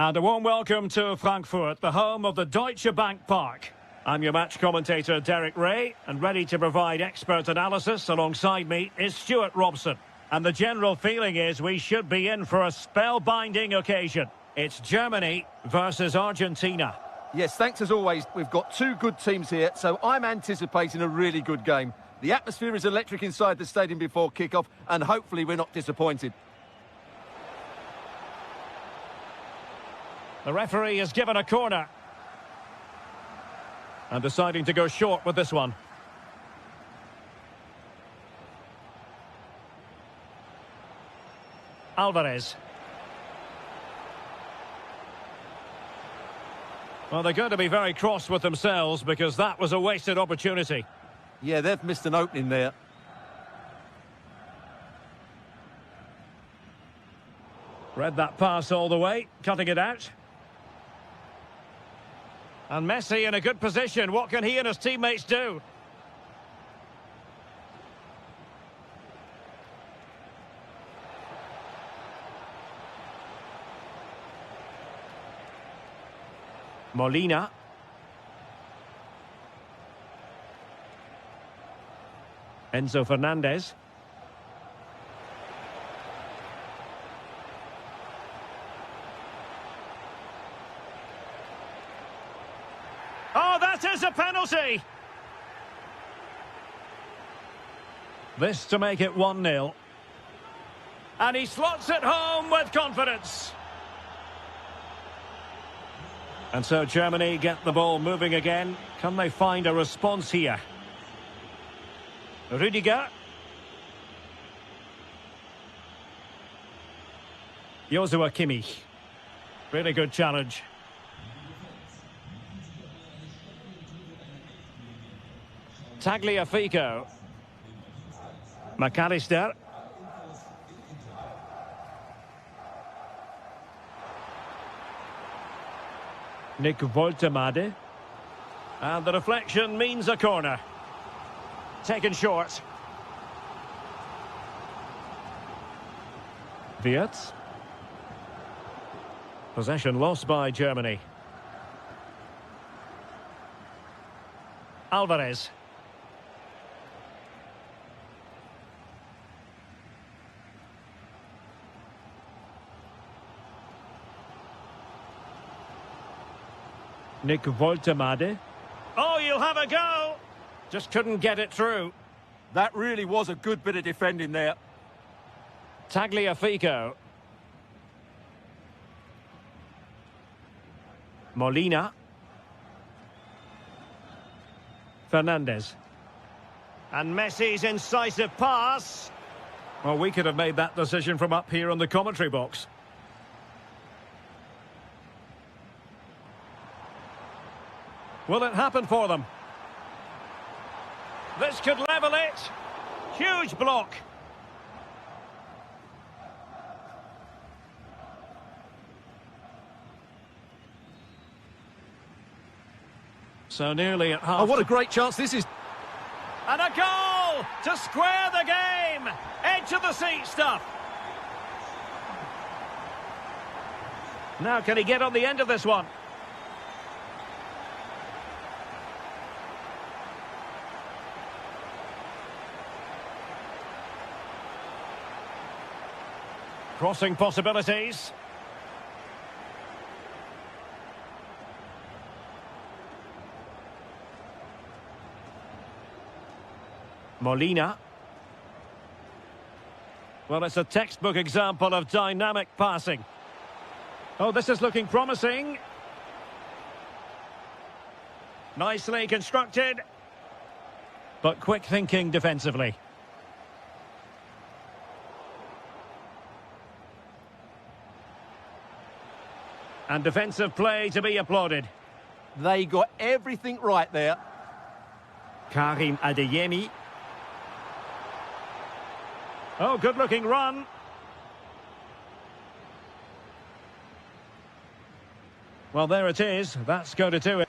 And a warm welcome to Frankfurt, the home of the Deutsche Bank Park. I'm your match commentator, Derek Ray, and ready to provide expert analysis alongside me is Stuart Robson. And the general feeling is we should be in for a spellbinding occasion. It's Germany versus Argentina. Yes, thanks as always. We've got two good teams here, so I'm anticipating a really good game. The atmosphere is electric inside the stadium before kick-off, and hopefully we're not disappointed. The referee has given a corner. And deciding to go short with this one. Alvarez. Well, they're going to be very cross with themselves because that was a wasted opportunity. Yeah, they've missed an opening there. Read that pass all the way, cutting it out. And Messi in a good position. What can he and his teammates do? Molina. Enzo Fernandez. Oh, that is a penalty! This to make it 1-0. And he slots it home with confidence. And so Germany get the ball moving again. Can they find a response here? Rüdiger. Joshua Kimmich. Really good challenge. Tagliafico. McAllister. Nick Woltemade. And the deflection means a corner. Taken short. Wirtz. Possession lost by Germany. Alvarez. Nick Woltemade. Oh, you'll have a go! Just couldn't get it through. That really was a good bit of defending there. Tagliafico. Molina. Fernandez. And Messi's incisive pass. Well, we could have made that decision from up here on the commentary box. Will it happen for them? This could level it. Huge block. So nearly at half. Oh, what a great chance this is. And a goal to square the game. Edge of the seat stuff. Now can he get on the end of this one? Crossing possibilities. Molina. Well, it's a textbook example of dynamic passing. Oh, this is looking promising. Nicely constructed. But quick thinking defensively. And defensive play to be applauded. They got everything right there. Karim Adeyemi. Oh, good-looking run. Well, there it is. That's going to do it.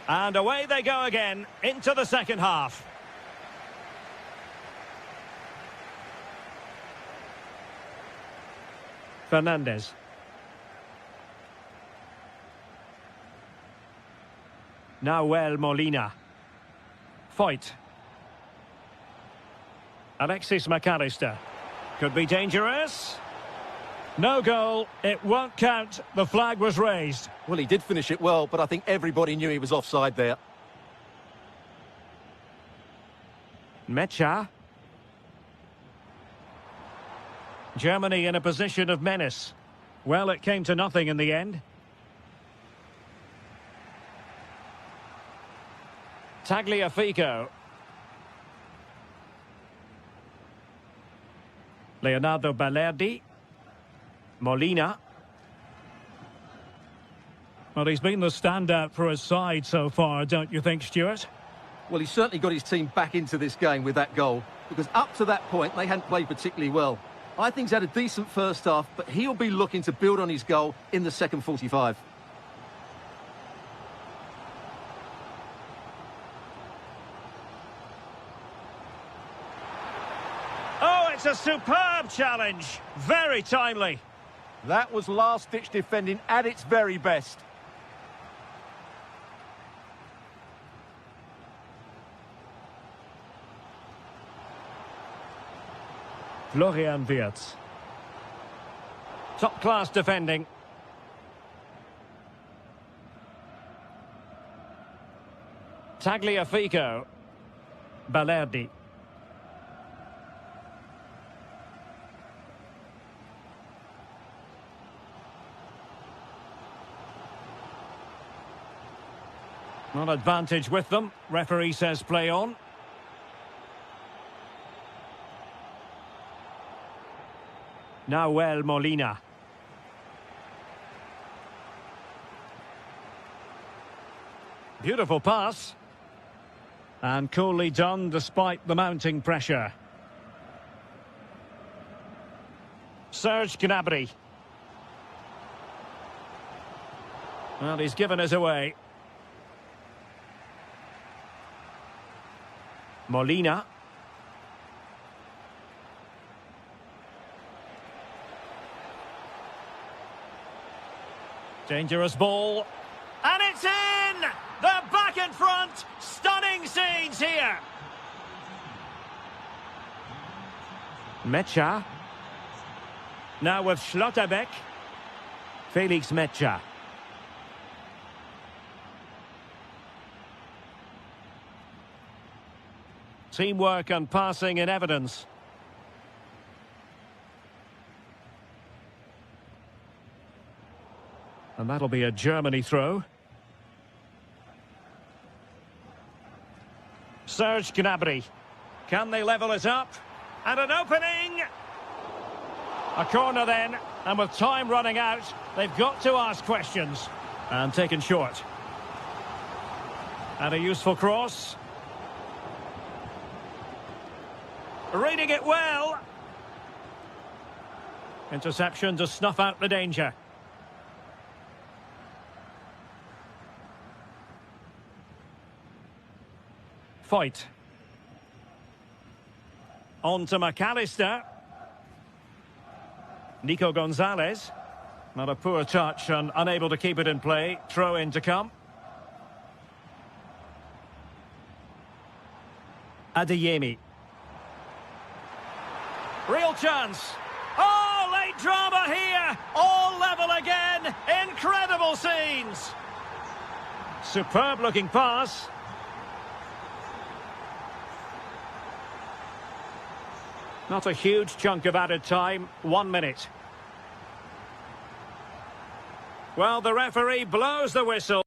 And away they go again into the second half. Fernandez. Nahuel Molina. Foyt. Alexis McAllister. Could be dangerous. No goal. It won't count. The flag was raised. Well, he did finish it well, but I think everybody knew he was offside there. Mecha. Germany in a position of menace. Well, it came to nothing in the end. Tagliafico. Leonardo Balerdi. Molina. Well, he's been the standout for his side so far, don't you think, Stuart? Well, he certainly got his team back into this game with that goal, because up to that point, they hadn't played particularly well. I think he's had a decent first half, but he'll be looking to build on his goal in the second 45. Oh, it's a superb challenge. Very timely. That was last-ditch defending at its very best. Florian Wirtz. Top-class defending. Tagliafico. Balerdi. Not advantage with them. Referee says play on. Nahuel Molina. Beautiful pass. And coolly done despite the mounting pressure. Serge Gnabry. Well, he's given us away. Molina. Dangerous ball. And it's in! They're back in front! Stunning scenes here! Mecha. Now with Schlotterbeck. Felix Mecha. Teamwork and passing in evidence. And that'll be a Germany throw. Serge Gnabry. Can they level it up? And an opening! A corner then, and with time running out, they've got to ask questions. And taken short. And a useful cross. Reading it well. Interception to snuff out the danger. Foyt. On to McAllister. Nico Gonzalez. Not a poor touch and unable to keep it in play. Throw in to come. Adeyemi. Real chance. Oh, late drama here. All level again. Incredible scenes. Superb looking pass. Not a huge chunk of added time. 1 minute. Well, the referee blows the whistle.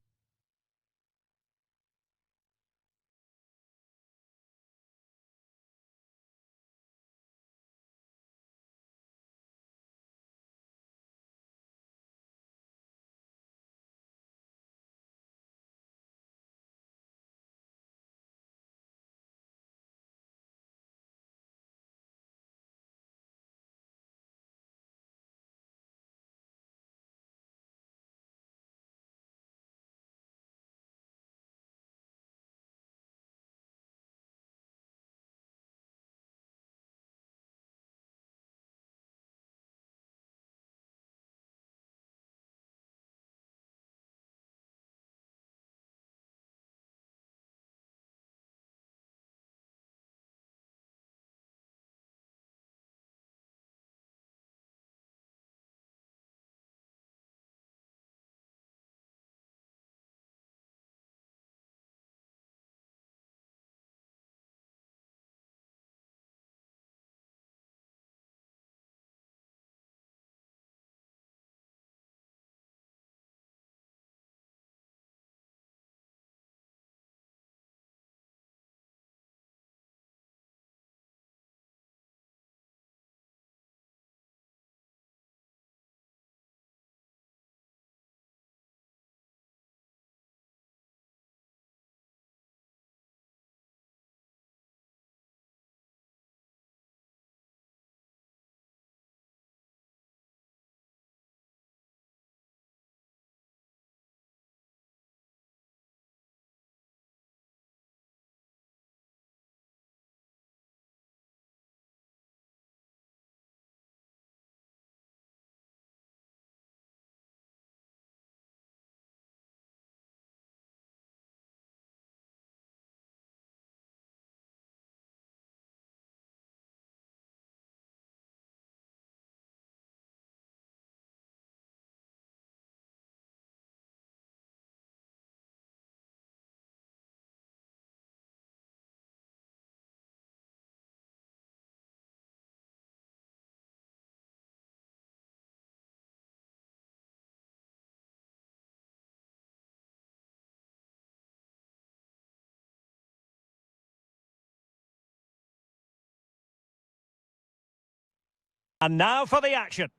And now for the action.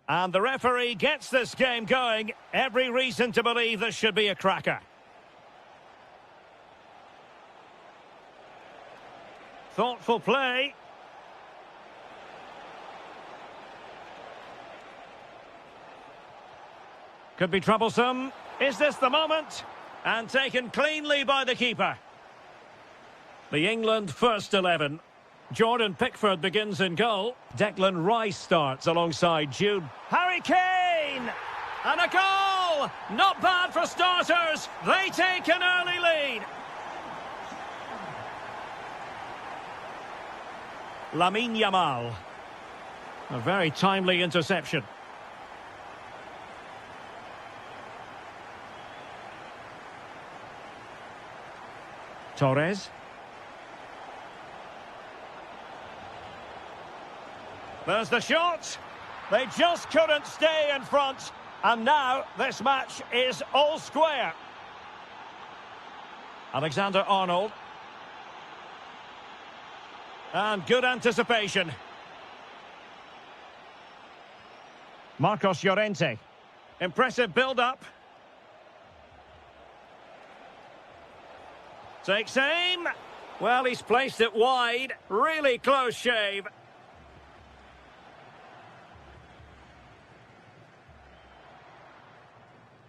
And the referee gets this game going. Every reason to believe this should be a cracker. Thoughtful play. Could be troublesome. Is this the moment? And taken cleanly by the keeper. The England first 11. Jordan Pickford begins in goal. Declan Rice starts alongside Jude. Harry Kane! And a goal! Not bad for starters. They take an early lead. Lamine Yamal. A very timely interception. Torres. There's the shot. They just couldn't stay in front. And now this match is all square. Alexander-Arnold. And good anticipation. Marcos Llorente. Impressive build-up. Takes aim. Well, he's placed it wide. Really close shave.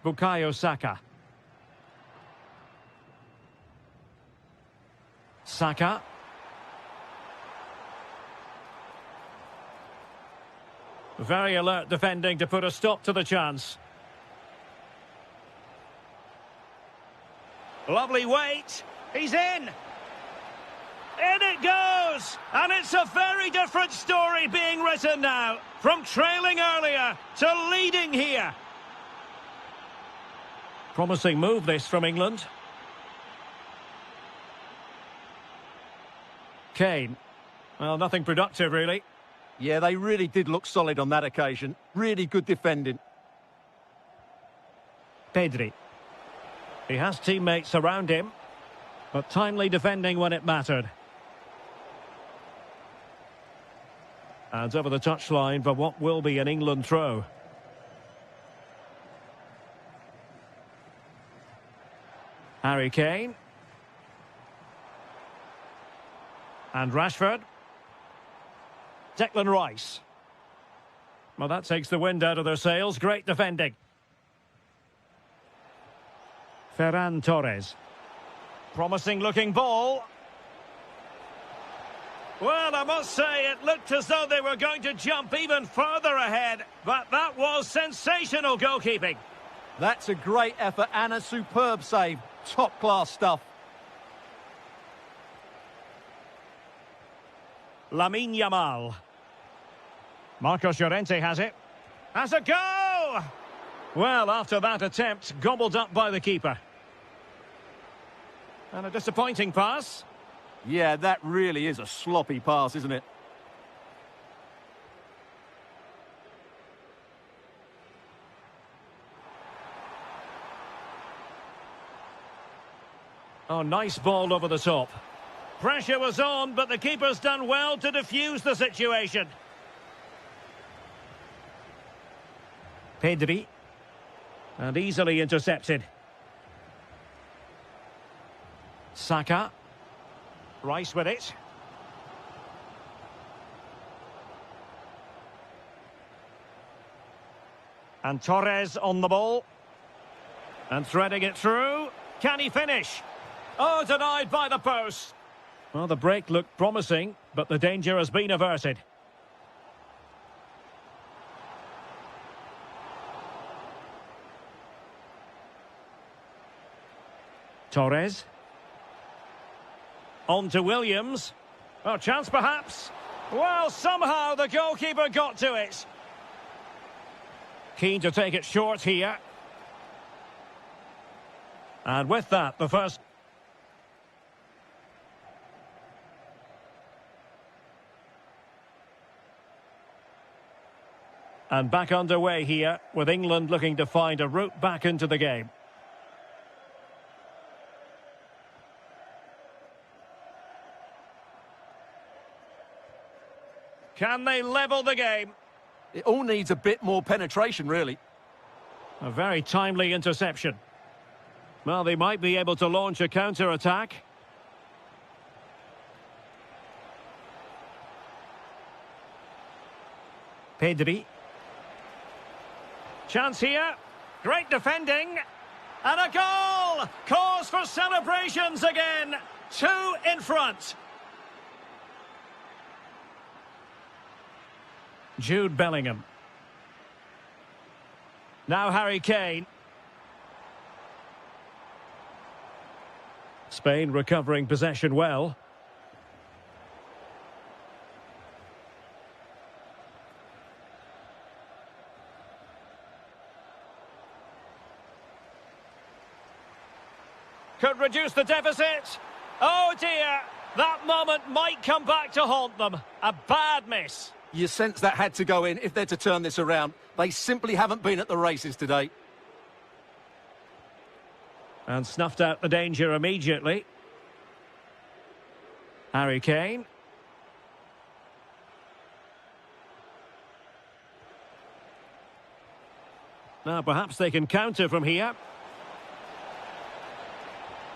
Bukayo Saka. Saka. Very alert defending to put a stop to the chance. Lovely weight. He's in. In it goes. And it's a very different story being written now. From trailing earlier to leading here. Promising move this from England. Kane. Well, nothing productive really. Yeah, they really did look solid on that occasion. Really good defending. Pedri. He has teammates around him, but timely defending when it mattered. And over the touchline for what will be an England throw. Harry Kane. And Rashford. Declan Rice. Well, that takes the wind out of their sails. Great defending. Ferran Torres. Promising looking ball. Well, I must say it looked as though they were going to jump even further ahead, but that was sensational goalkeeping. That's a great effort and a superb save. Top-class stuff. Lamine Yamal. Marcos Llorente has it. Has a go! Well, after that attempt, gobbled up by the keeper. And a disappointing pass. Yeah, that really is a sloppy pass, isn't it? Oh, nice ball over the top. Pressure was on, but the keeper's done well to defuse the situation. Pedri. And easily intercepted. Saka. Rice with it. And Torres on the ball. And threading it through. Can he finish? Oh, denied by the post. Well, the break looked promising, but the danger has been averted. Torres. On to Williams. Oh, chance perhaps. Well, somehow the goalkeeper got to it. Keen to take it short here. And with that, the first... And back underway here, with England looking to find a route back into the game. Can they level the game? It all needs a bit more penetration, really. A very timely interception. Well, they might be able to launch a counter-attack. Pedri. Chance here. Great defending. And a goal! Cause for celebrations again. 2 in front. Jude Bellingham. Now Harry Kane. Spain recovering possession well. Could reduce the deficit. Oh dear, that moment might come back to haunt them. A bad miss. You sense that had to go in if they're to turn this around. They simply haven't been at the races today. And snuffed out the danger immediately. Harry Kane. Now perhaps they can counter from here.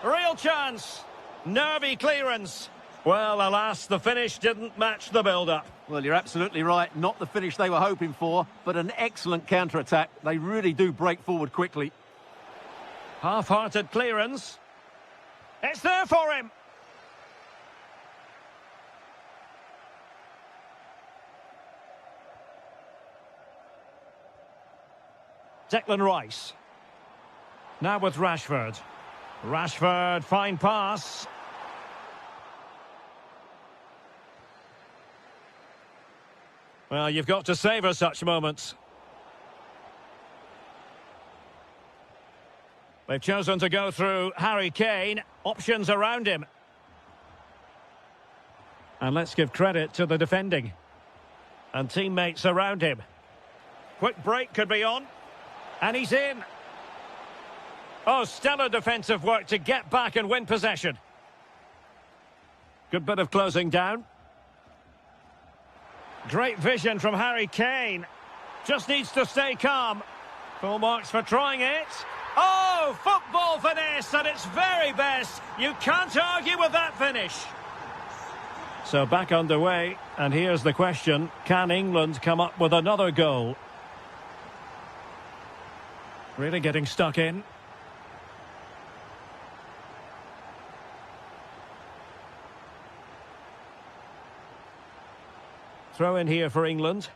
Real chance. Nervy clearance. Well, alas, the finish didn't match the build-up. Well, you're absolutely right. Not the finish they were hoping for, but an excellent counter-attack. They really do break forward quickly. Half-hearted clearance. It's there for him. Declan Rice. Now with Rashford. Rashford, fine pass. Well, you've got to savour such moments. They've chosen to go through Harry Kane. Options around him. And let's give credit to the defending. And teammates around him. Quick break could be on. And he's in. Oh, stellar defensive work to get back and win possession. Good bit of closing down. Great vision from Harry Kane. Just needs to stay calm. Full marks for trying it. Oh, football finesse at its very best. You can't argue with that finish. So back underway, and here's the question. Can England come up with another goal? Really getting stuck in. Throw in here for England.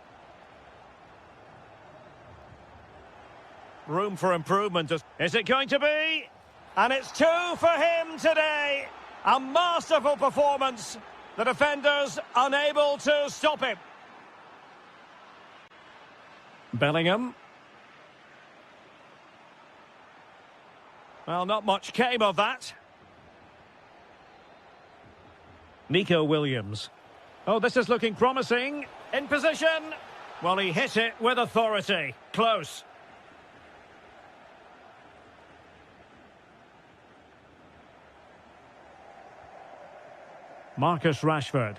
Room for improvement. Is it going to be? And it's 2 for him today. A masterful performance. The defenders unable to stop him. Bellingham. Well, not much came of that. Nico Williams. Oh, this is looking promising. In position. Well, he hit it with authority. Close. Marcus Rashford.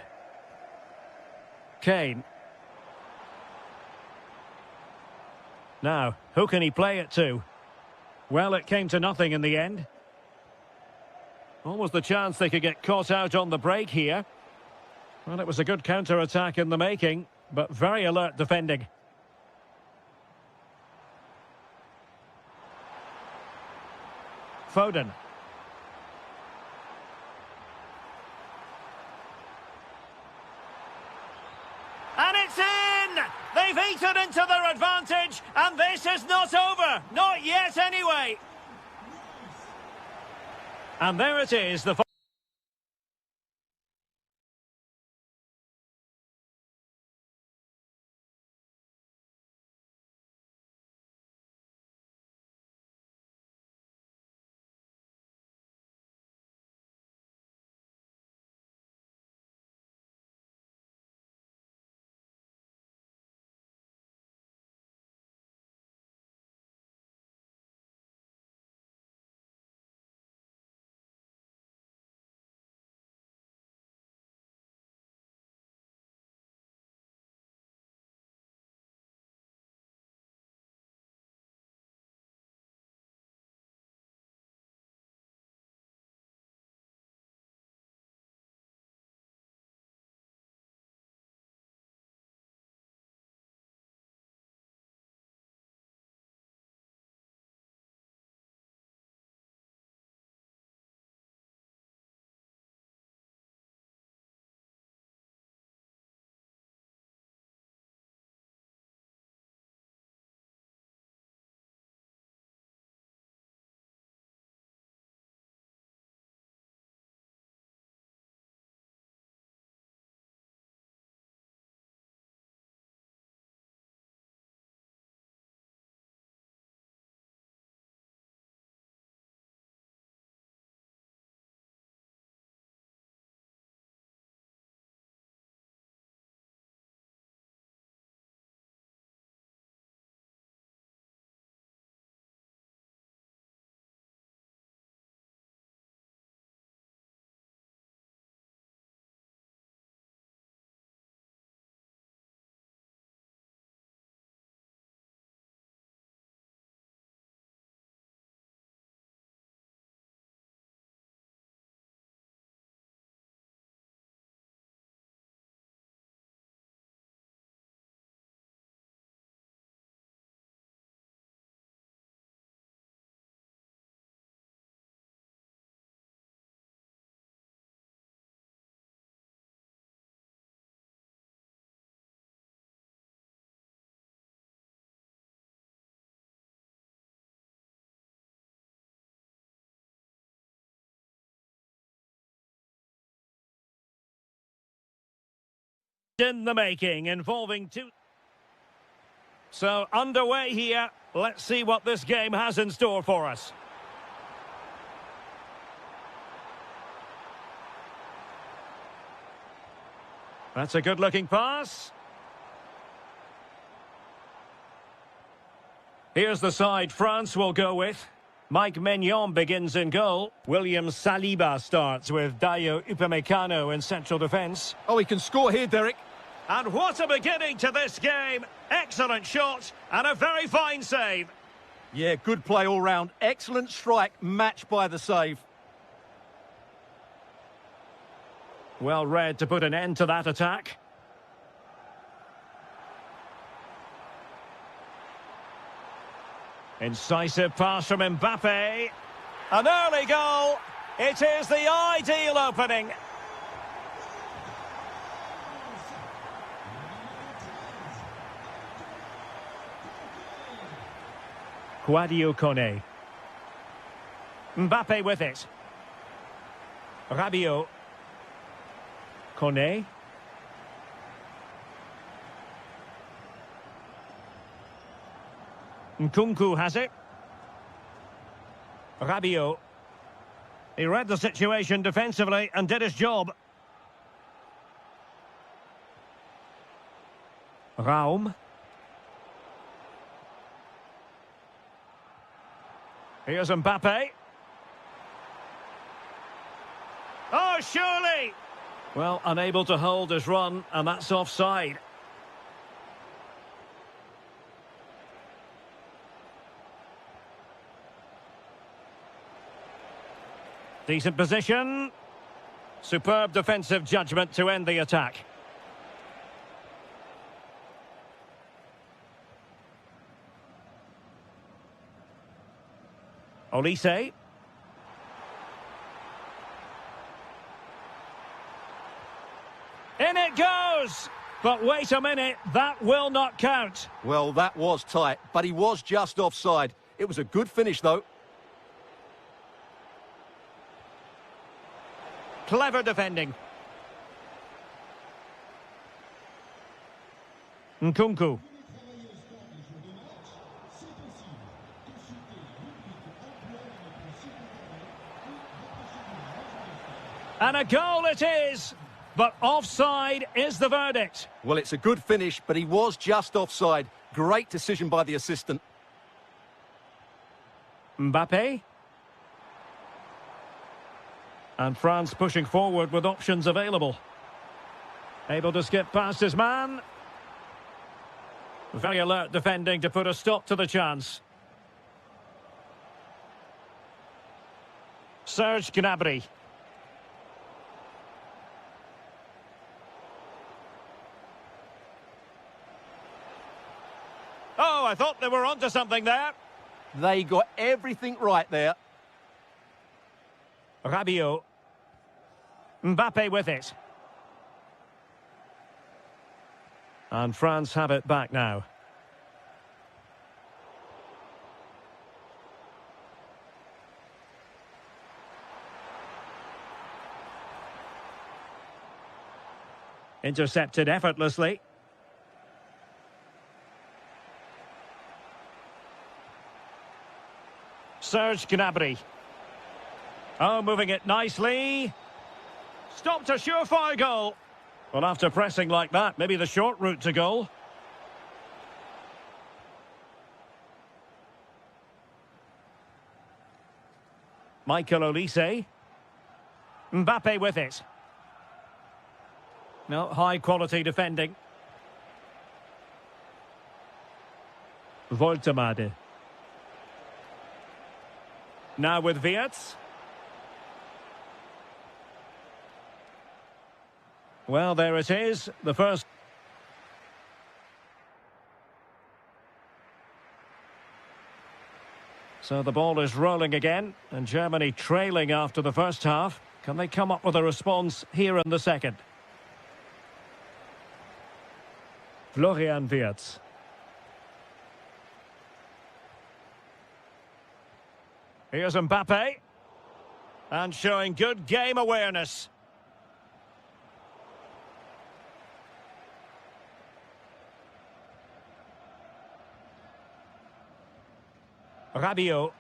Kane. Now, who can he play it to? Well, it came to nothing in the end. Almost the chance they could get caught out on the break here. Well, it was a good counter-attack in the making, but very alert defending. Foden. And it's in! They've eaten into their advantage, and this is not over. Not yet, anyway. And there it is, the In the making, involving two. So, underway here. Let's see what this game has in store for us. That's a good-looking pass. Here's the side France will go with. Mike Maignan begins in goal. William Saliba starts with Dayo Upamecano in central defence. Oh, he can score here, Derek. And what a beginning to this game. Excellent shot and a very fine save. Yeah, good play all round. Excellent strike, matched by the save. Well read to put an end to that attack. Incisive pass from Mbappe. An early goal. It is the ideal opening. Guadio Kone. Mbappe with it. Rabiot. Kone. Nkunku has it. Rabiot. He read the situation defensively and did his job. Raum. Here's Mbappe. Oh, surely! Well, unable to hold his run, and that's offside. Decent position. Superb defensive judgment to end the attack. Olise. In it goes! But wait a minute, that will not count. Well, that was tight, but he was just offside. It was a good finish, though. Clever defending. Nkunku. And a goal it is, but offside is the verdict. Well, it's a good finish, but he was just offside. Great decision by the assistant. Mbappe. And France pushing forward with options available. Able to skip past his man. Very alert defending to put a stop to the chance. Serge Gnabry. Oh, I thought they were onto something there. They got everything right there. Rabiot. Mbappe with it. And France have it back now. Intercepted effortlessly. Serge Gnabry. Oh, moving it nicely. Stopped a surefire goal. Well, after pressing like that, maybe the short route to goal. Michael Olise. Mbappe with it. No, high-quality defending. Voltemade. Now with Wirtz. Well, there it is, the first. So the ball is rolling again, and Germany trailing after the first half. Can they come up with a response here in the second? Florian Wirtz. Here's Mbappe. And showing good game awareness. Rabiot.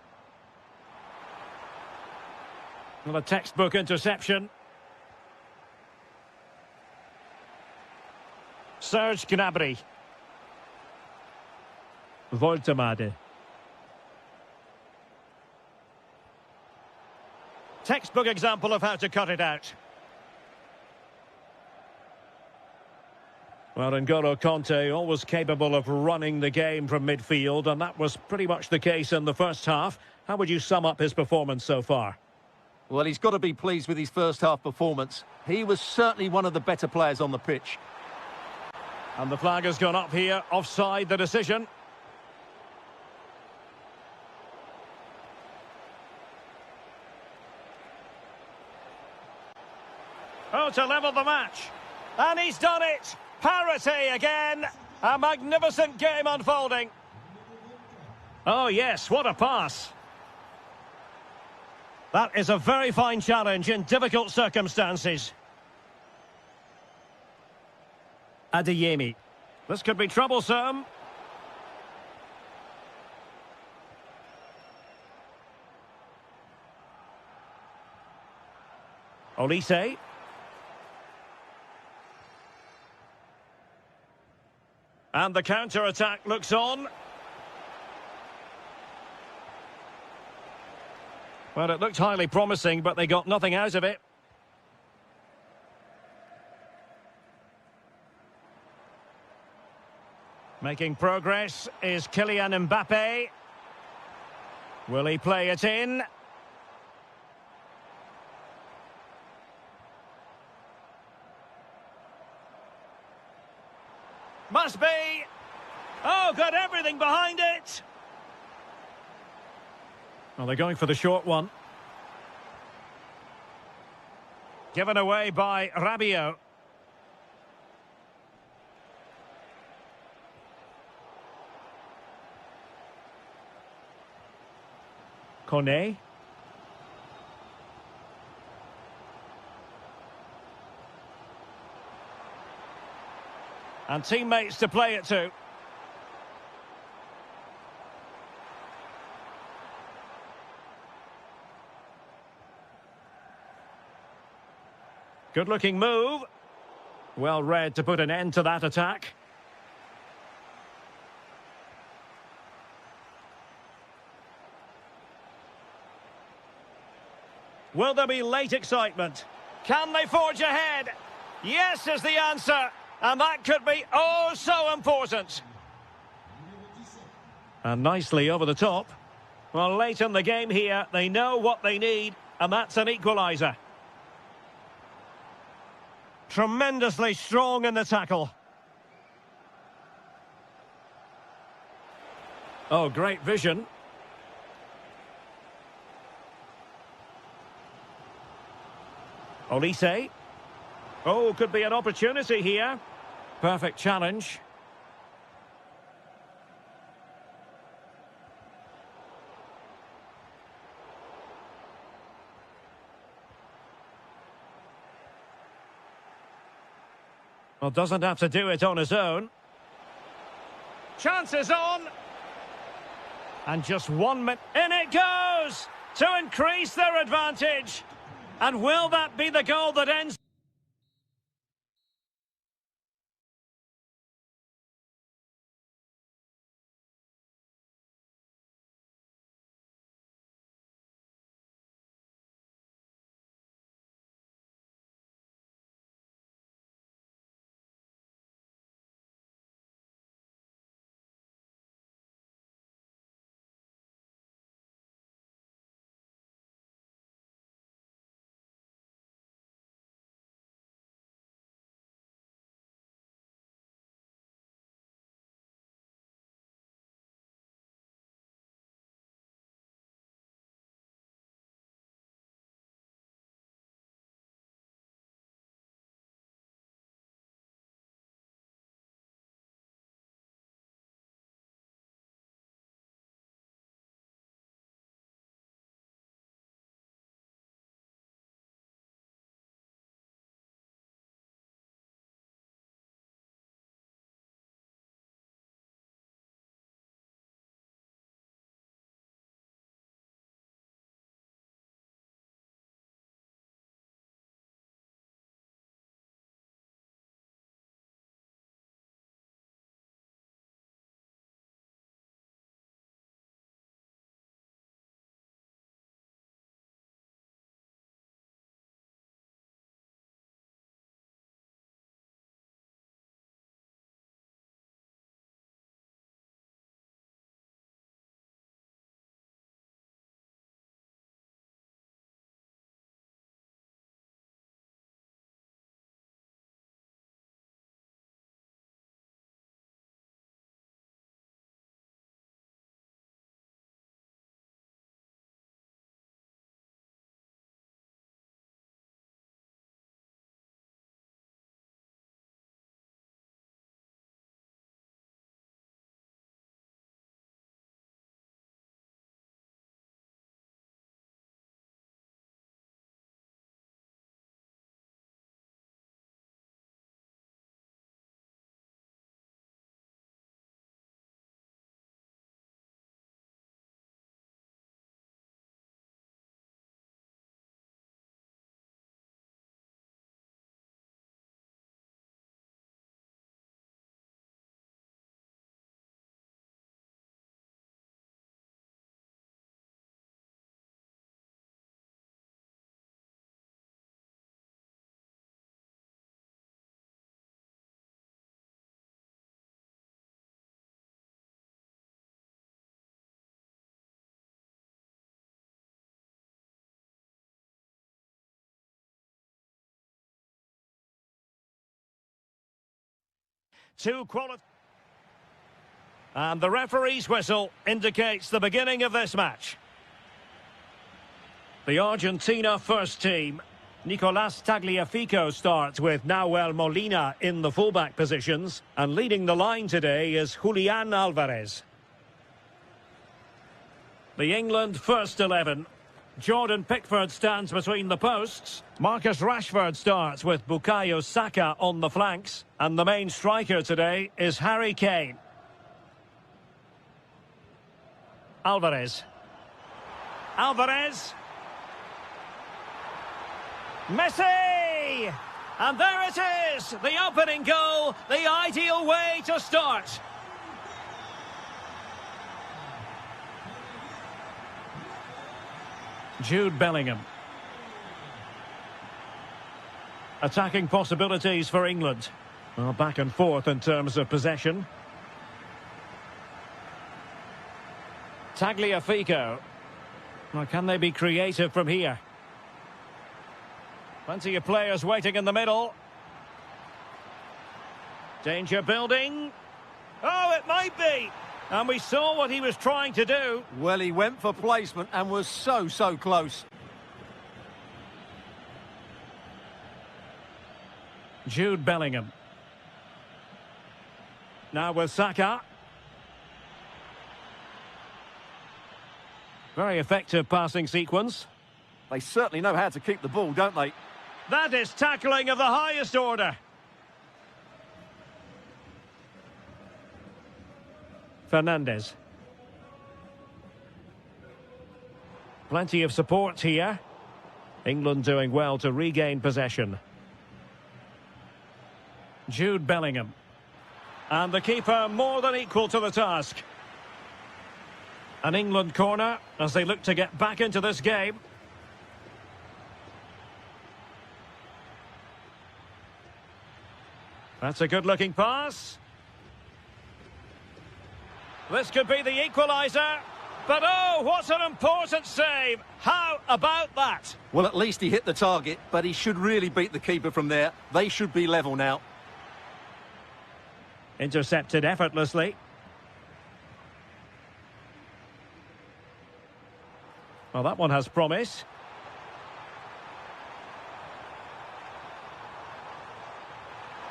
Well, a textbook interception. Serge Gnabry. Voltemade. Textbook example of how to cut it out. Well, N'Golo Kanté always capable of running the game from midfield, and that was pretty much the case in the first half. How would you sum up his performance so far? Well, he's got to be pleased with his first half performance. He was certainly one of the better players on the pitch. And the flag has gone up here, offside the decision. Oh, to level the match. And he's done it! Parity again! A magnificent game unfolding. Oh, yes, what a pass. That is a very fine challenge in difficult circumstances. Adeyemi. This could be troublesome. Olise. And the counter-attack looks on. Well, it looked highly promising, but they got nothing out of it. Making progress is Kylian Mbappe. Will he play it in? Must be. Oh, got everything behind it. Well, they're going for the short one. Given away by Rabiot. Kone. And teammates to play it to. Good-looking move. Well read to put an end to that attack. Will there be late excitement? Can they forge ahead? Yes is the answer. And that could be oh so important. And nicely over the top. Well, late in the game here, they know what they need, and that's an equaliser. Tremendously strong in the tackle. Oh, great vision. Olise. Oh, could be an opportunity here. Perfect challenge. Well, doesn't have to do it on his own. Chances on. And just 1 minute. In it goes! To increase their advantage. And will that be the goal that ends... Two quality. And the referee's whistle indicates the beginning of this match. The Argentina first team. Nicolas Tagliafico starts with Nahuel Molina in the fullback positions. And leading the line today is Julian Alvarez. The England first 11. Jordan Pickford stands between the posts. Marcus Rashford starts with Bukayo Saka on the flanks. And the main striker today is Harry Kane. Alvarez. Alvarez. Messi! And there it is! The opening goal, the ideal way to start. Jude Bellingham. Attacking possibilities for England. Well, back and forth in terms of possession. Tagliafico. Well, can they be creative from here? Plenty of players waiting in the middle. Danger building. Oh, it might be. And we saw what he was trying to do. Well, he went for placement and was so close. Jude Bellingham. Now with Saka. Very effective passing sequence. They certainly know how to keep the ball, don't they? That is tackling of the highest order. Fernandez. Plenty of support here. England doing well to regain possession. Jude Bellingham. And the keeper more than equal to the task. An England corner as they look to get back into this game. That's a good-looking pass. This could be the equaliser. But oh, what an important save. How about that? Well, at least he hit the target, but he should really beat the keeper from there. They should be level now. Intercepted effortlessly. Well, that one has promise.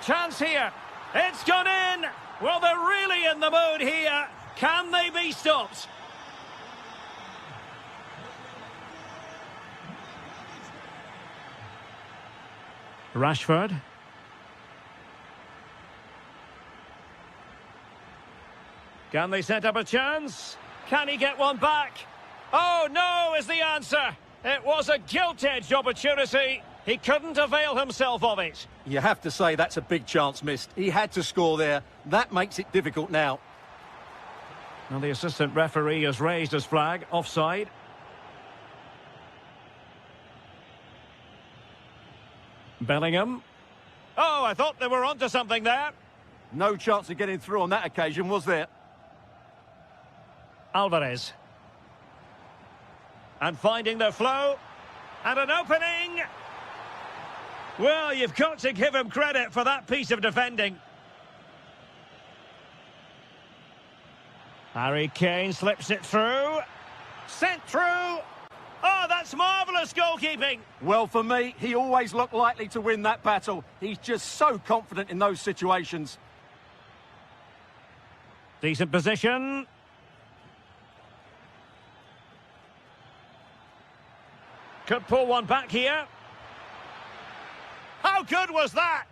Chance here. It's gone in. Well, they're really in the mood here. Can they be stopped? Rashford. Can they set up a chance? Can he get one back? Oh, no is the answer. It was a gilt-edged opportunity. He couldn't avail himself of it. You have to say that's a big chance missed. He had to score there. That makes it difficult now. Well, the assistant referee has raised his flag. Offside. Bellingham. Oh, I thought they were onto something there. No chance of getting through on that occasion, was there? Alvarez. And finding their flow. And an opening. Well, you've got to give him credit for that piece of defending. Harry Kane slips it through. Sent through. Oh, that's marvellous goalkeeping. Well, for me, he always looked likely to win that battle. He's just so confident in those situations. Decent position. Could pull one back here. How good was that?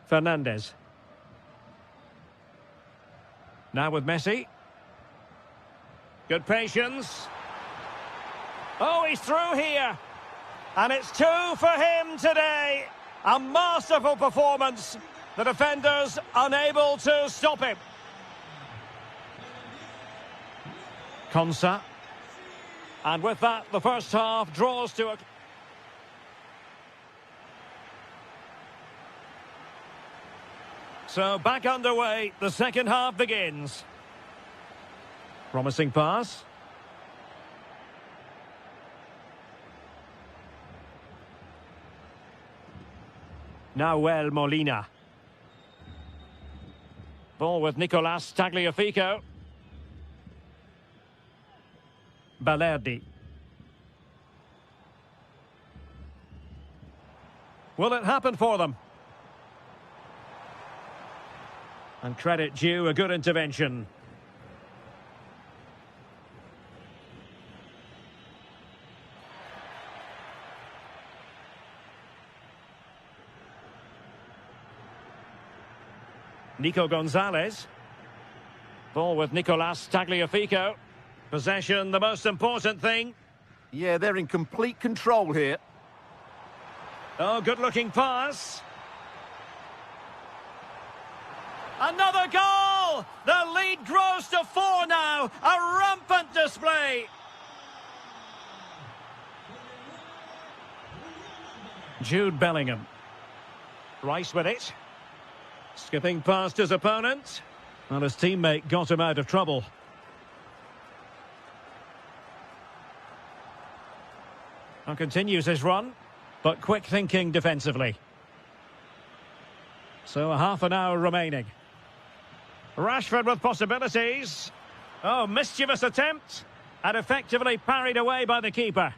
Fernandez. Now with Messi. Good patience. Oh, he's through here. And it's 2 for him today. A masterful performance. The defenders unable to stop him. Konsa. And with that, the first half draws to a... So back underway, the second half begins. Promising pass. Nahuel Molina. Ball with Nicolas Tagliafico. Balerdi. Will it happen for them? And credit due, a good intervention. Nico Gonzalez. Ball with Nicolas Tagliafico. Possession, the most important thing. Yeah, they're in complete control here. Oh, good-looking pass. Another goal! The lead grows to 4 now. A rampant display. Jude Bellingham. Rice with it. Skipping past his opponent. And his teammate got him out of trouble. And continues his run, but quick thinking defensively. So a half an hour remaining. Rashford with possibilities. Oh, mischievous attempt. And effectively parried away by the keeper.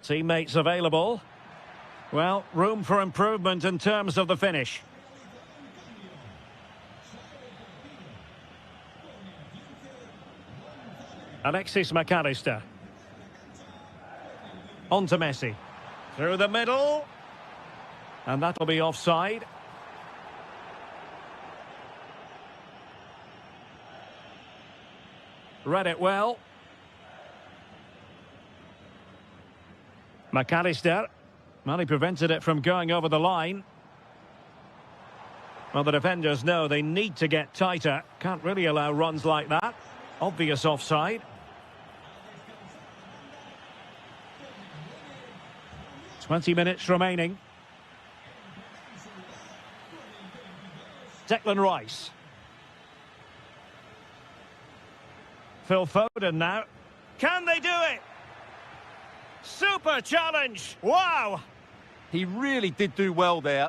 Teammates available. Well, room for improvement in terms of the finish. Alexis McAllister. On to Messi. Through the middle. And that'll be offside. Read it well. McAllister. Well, he prevented it from going over the line. Well, the defenders know they need to get tighter. Can't really allow runs like that. Obvious offside. 20 minutes remaining. Declan Rice. Phil Foden now. Can they do it? Super challenge. Wow. He really did do well there.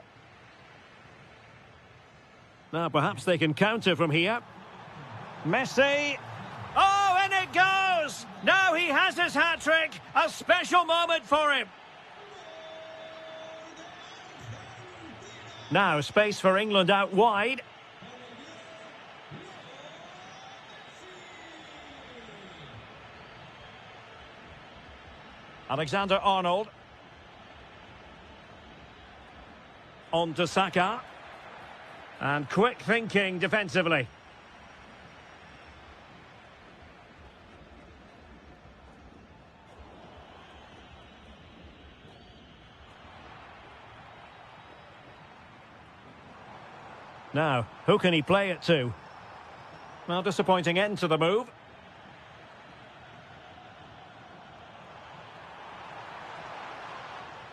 Now perhaps they can counter from here. Messi. Oh, and it goes! Now he has his hat-trick. A special moment for him. Now space for England out wide. Alexander-Arnold. On to Saka. And quick thinking defensively. Now, who can he play it to? Well, disappointing end to the move.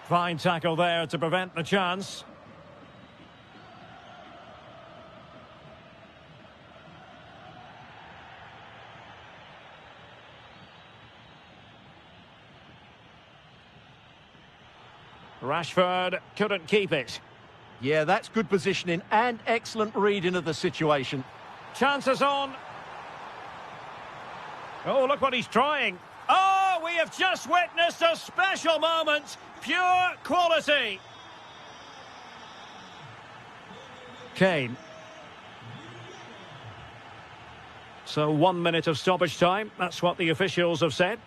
Fine tackle there to prevent the chance. Rashford couldn't keep it. Yeah, that's good positioning and excellent reading of the situation. Chances on. Oh, look what he's trying. Oh, we have just witnessed a special moment. Pure quality. Kane. So 1 minute of stoppage time. That's what the officials have said.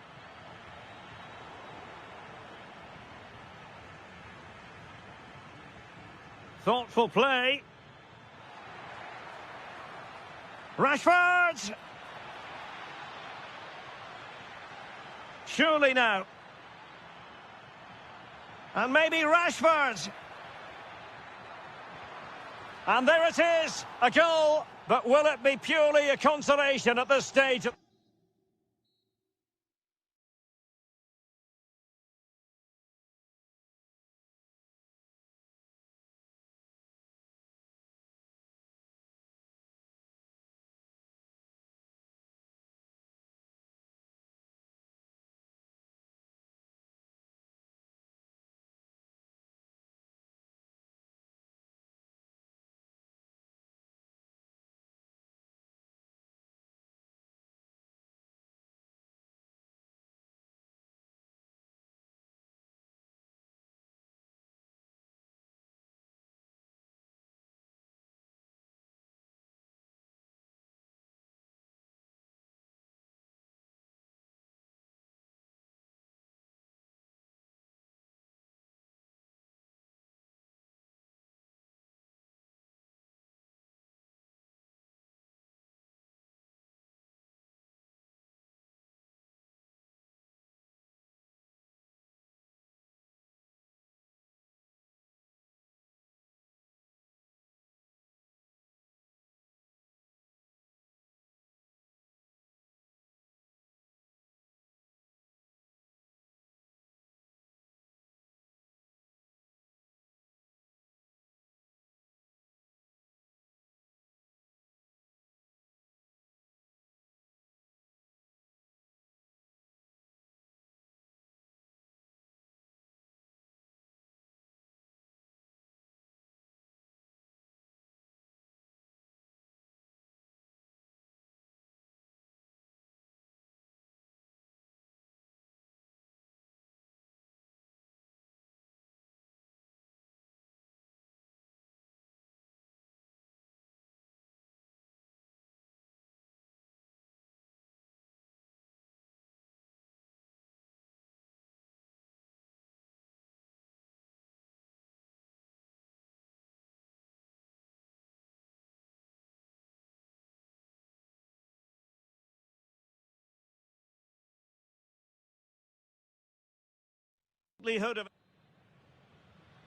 Thoughtful play. Rashford! Surely now. And maybe Rashford. And there it is, a goal. But will it be purely a consolation at this stage?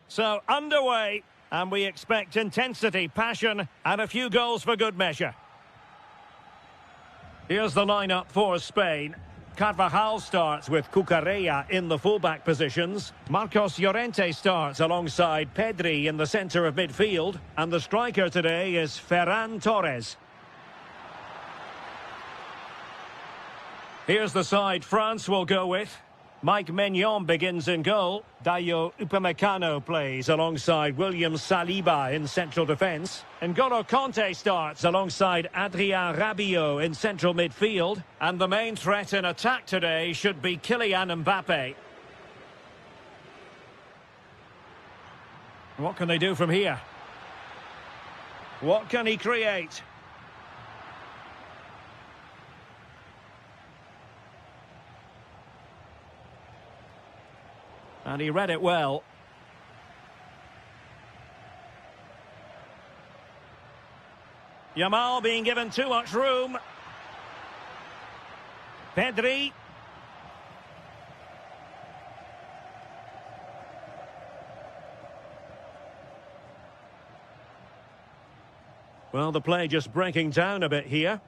So, underway, and we expect intensity, passion, and a few goals for good measure. Here's the lineup for Spain. Carvajal starts with Cucurella in the fullback positions. Marcos Llorente starts alongside Pedri in the centre of midfield. And the striker today is Ferran Torres. Here's the side France will go with. Mike Maignan begins in goal. Dayo Upamecano plays alongside William Saliba in central defence. N'Golo Kanté starts alongside Adrien Rabiot in central midfield. And the main threat in attack today should be Kylian Mbappe. What can they do from here? What can he create? And he read it well. Yamal being given too much room. Pedri. Well, the play just breaking down a bit here.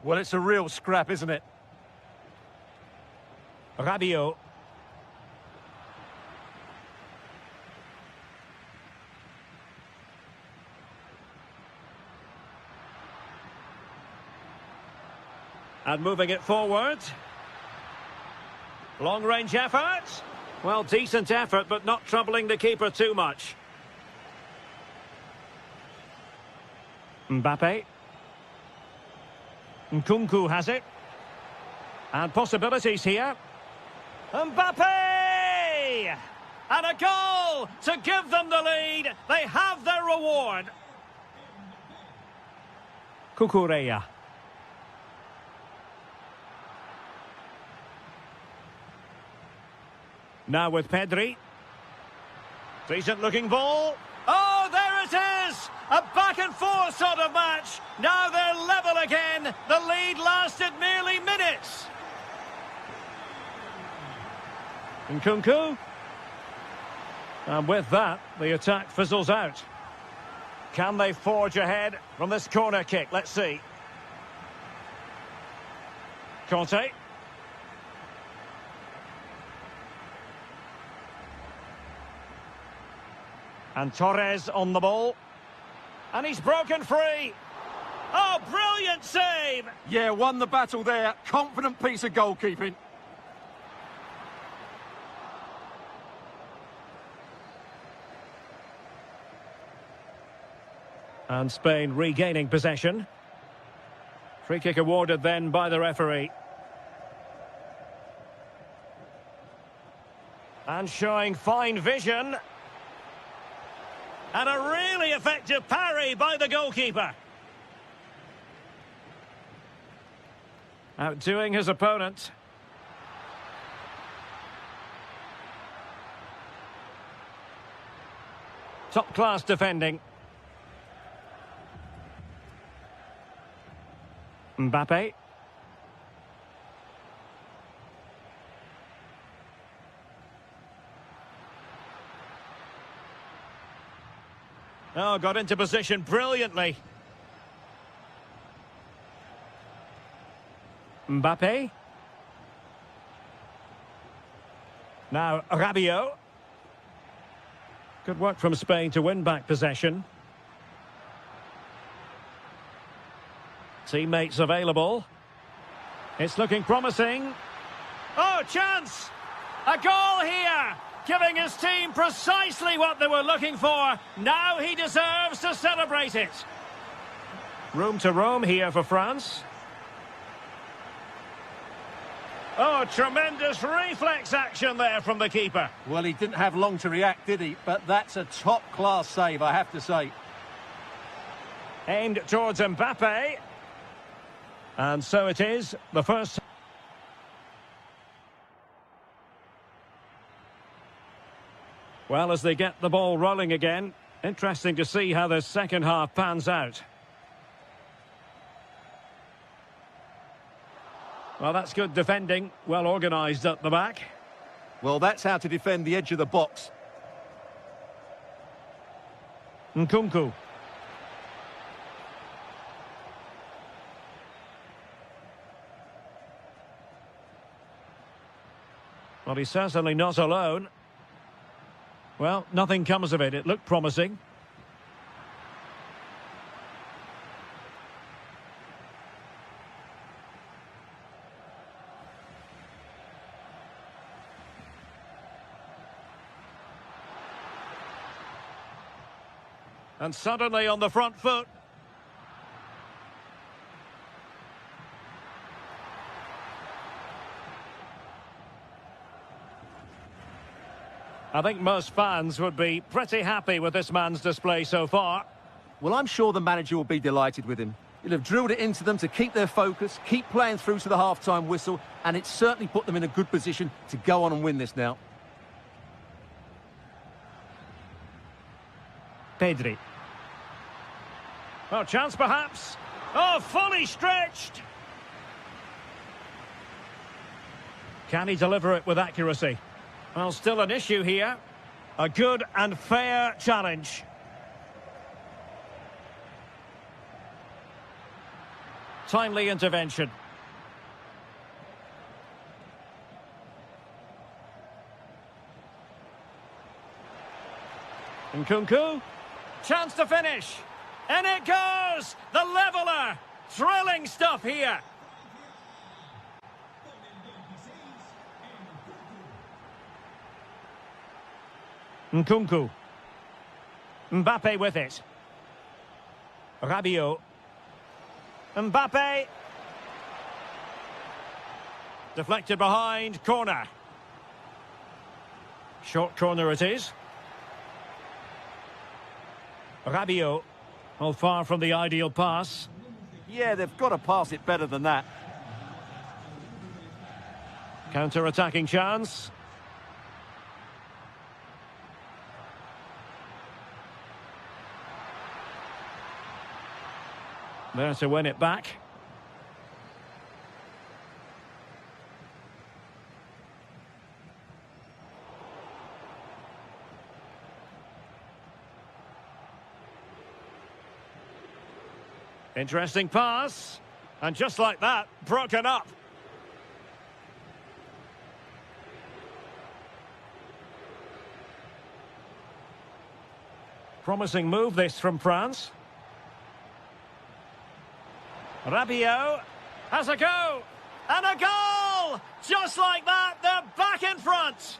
Well, it's a real scrap, isn't it? Rabiot. And moving it forward. Long-range effort. Well, decent effort, but not troubling the keeper too much. Mbappe. Nkunku has it. And possibilities here. Mbappe! And a goal to give them the lead. They have their reward. Cucurella. Now with Pedri. Decent looking ball. Oh, there it is! A back and forth sort of match. Now they're level again. The lead lasted merely minutes. Nkunku. And with that, the attack fizzles out. Can they forge ahead from this corner kick? Let's see. Kanté. And Torres on the ball. And he's broken free. Oh, brilliant save! Yeah, won the battle there. Confident piece of goalkeeping. And Spain regaining possession. Free kick awarded then by the referee. And showing fine vision. And a really effective parry by the goalkeeper. Outdoing his opponent. Top-class defending. Mbappe. Oh, got into position brilliantly. Mbappe. Now Rabiot. Good work from Spain to win back possession. Teammates available. It's looking promising. Oh, chance! A goal here! Giving his team precisely what they were looking for. Now he deserves to celebrate it. Room to roam here for France. Oh, tremendous reflex action there from the keeper. Well, he didn't have long to react, did he? But that's a top-class save, I have to say. Aimed towards Mbappe. And so it is, the first... Well, as they get the ball rolling again, interesting to see how the second half pans out. Well, that's good defending, well organised at the back. Well, that's how to defend the edge of the box. Nkunku. Well, he's certainly not alone. Well, nothing comes of it. It looked promising. And suddenly on the front foot. I think most fans would be pretty happy with this man's display so far. Well, I'm sure the manager will be delighted with him. He'll have drilled it into them to keep their focus, keep playing through to the half-time whistle, and it's certainly put them in a good position to go on and win this now. Pedri. Oh, chance perhaps. Oh, fully stretched. Can he deliver it with accuracy? Well, still an issue here. A good and fair challenge. Timely intervention. Nkunku. Chance to finish. And it goes! The leveller! Thrilling stuff here. Nkunku. Mbappe with it. Rabiot. Mbappe. Deflected behind, corner. Short corner it is. Rabiot. Oh, far from the ideal pass. Yeah, they've got to pass it better than that. Counter-attacking chance. There to win it back. Interesting pass. And just like that, broken up. Promising move this from France. Rabiot has a go. And a goal! Just like that, they're back in front.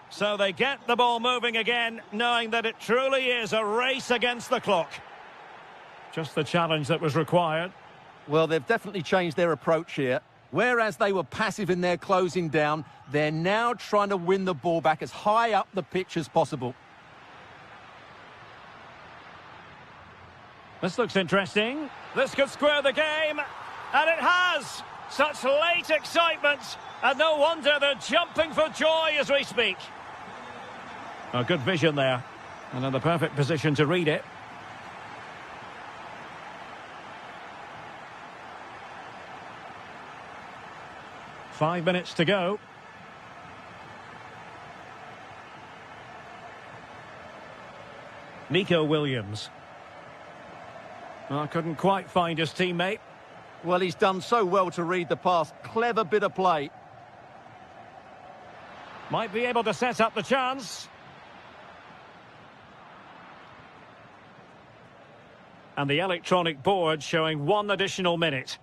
So they get the ball moving again, knowing that it truly is a race against the clock. Just the challenge that was required. Well, they've definitely changed their approach here. Whereas they were passive in their closing down, they're now trying to win the ball back as high up the pitch as possible. This looks interesting. This could square the game. And it has. Such late excitement. And no wonder they're jumping for joy as we speak. A good vision there. And in the perfect position to read it. Five minutes to go. Nico Williams. Oh, couldn't quite find his teammate. Well, he's done so well to read the pass. Clever bit of play. Might be able to set up the chance. And the electronic board showing 1 additional minute.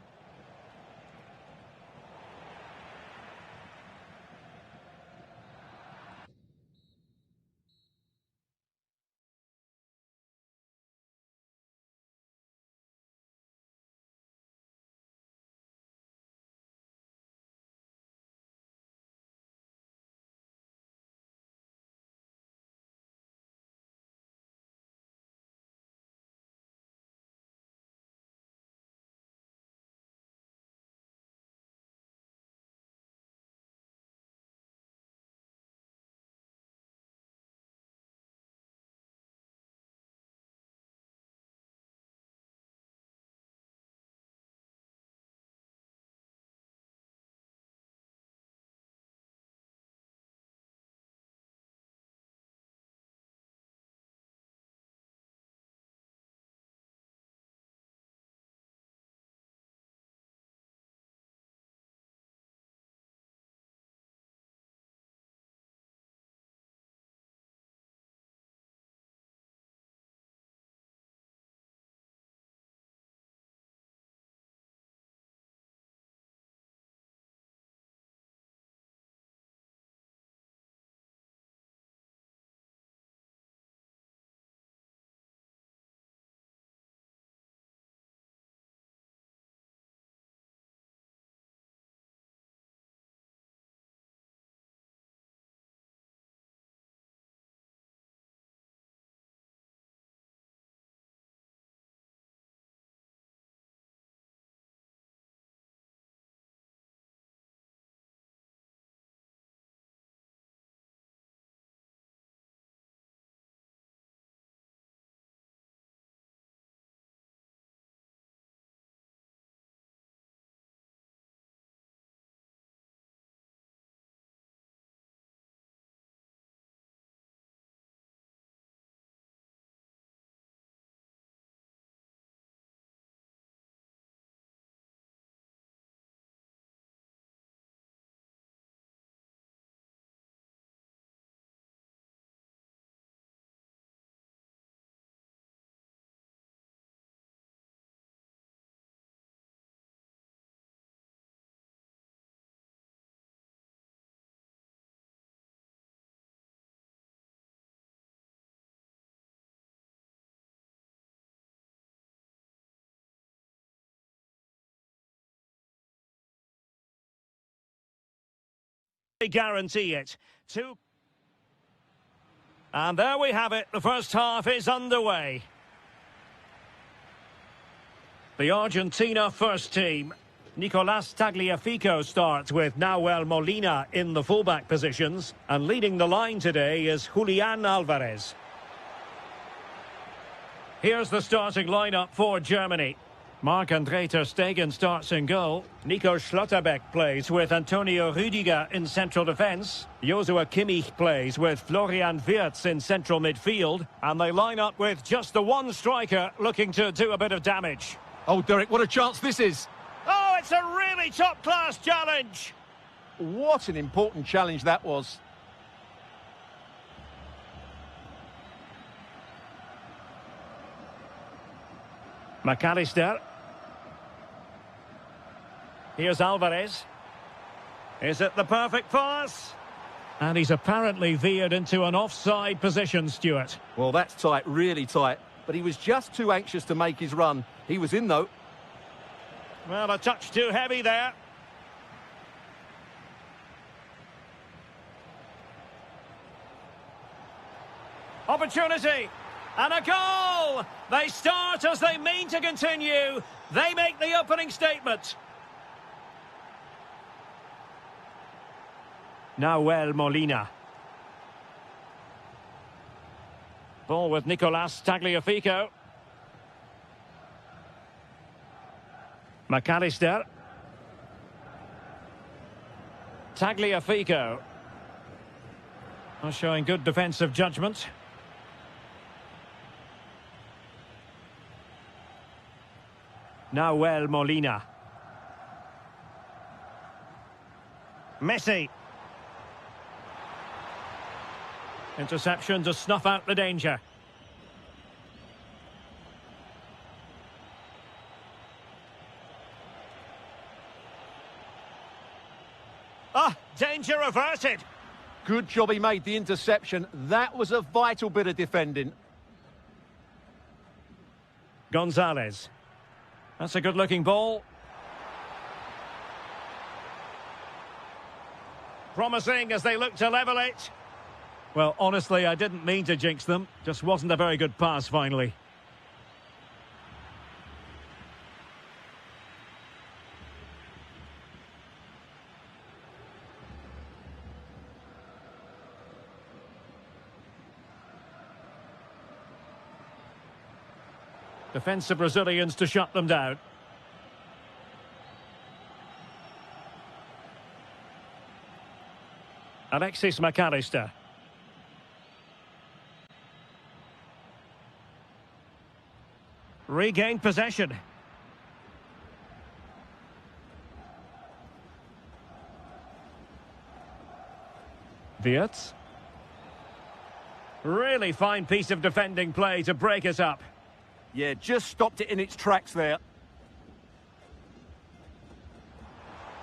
guarantee it. And there we have it. The first half is underway. The Argentina first team. Nicolás Tagliafico starts with Nahuel Molina in the fullback positions. And leading the line today is Julián Álvarez. Here's the starting lineup for Germany. Marc-André ter Stegen starts in goal. Nico Schlotterbeck plays with Antonio Rüdiger in central defence. Joshua Kimmich plays with Florian Wirtz in central midfield. And they line up with just the one striker looking to do a bit of damage. Oh, Derek, what a chance this is. Oh, it's a really top-class challenge. What an important challenge that was. McAllister. Here's Alvarez. Is it the perfect pass? And he's apparently veered into an offside position, Stuart. Well, that's tight, really tight. But he was just too anxious to make his run. He was in, though. Well, a touch too heavy there. Opportunity. And a goal! They start as they mean to continue. They make the opening statement. Nahuel Molina. Ball with Nicolás Tagliafico. McAllister. Tagliafico. Showing good defensive judgment. Nahuel Molina. Messi. Interception to snuff out the danger. Ah, danger averted. Good job he made the interception. That was a vital bit of defending. Gonzalez. That's a good-looking ball. Promising as they look to level it. Well, honestly, I didn't mean to jinx them. Just wasn't a very good pass, finally. Defensive Brazilians to shut them down. Alexis McAllister. Regained possession. Wirtz. Really fine piece of defending play to break us up. Yeah, just stopped it in its tracks there.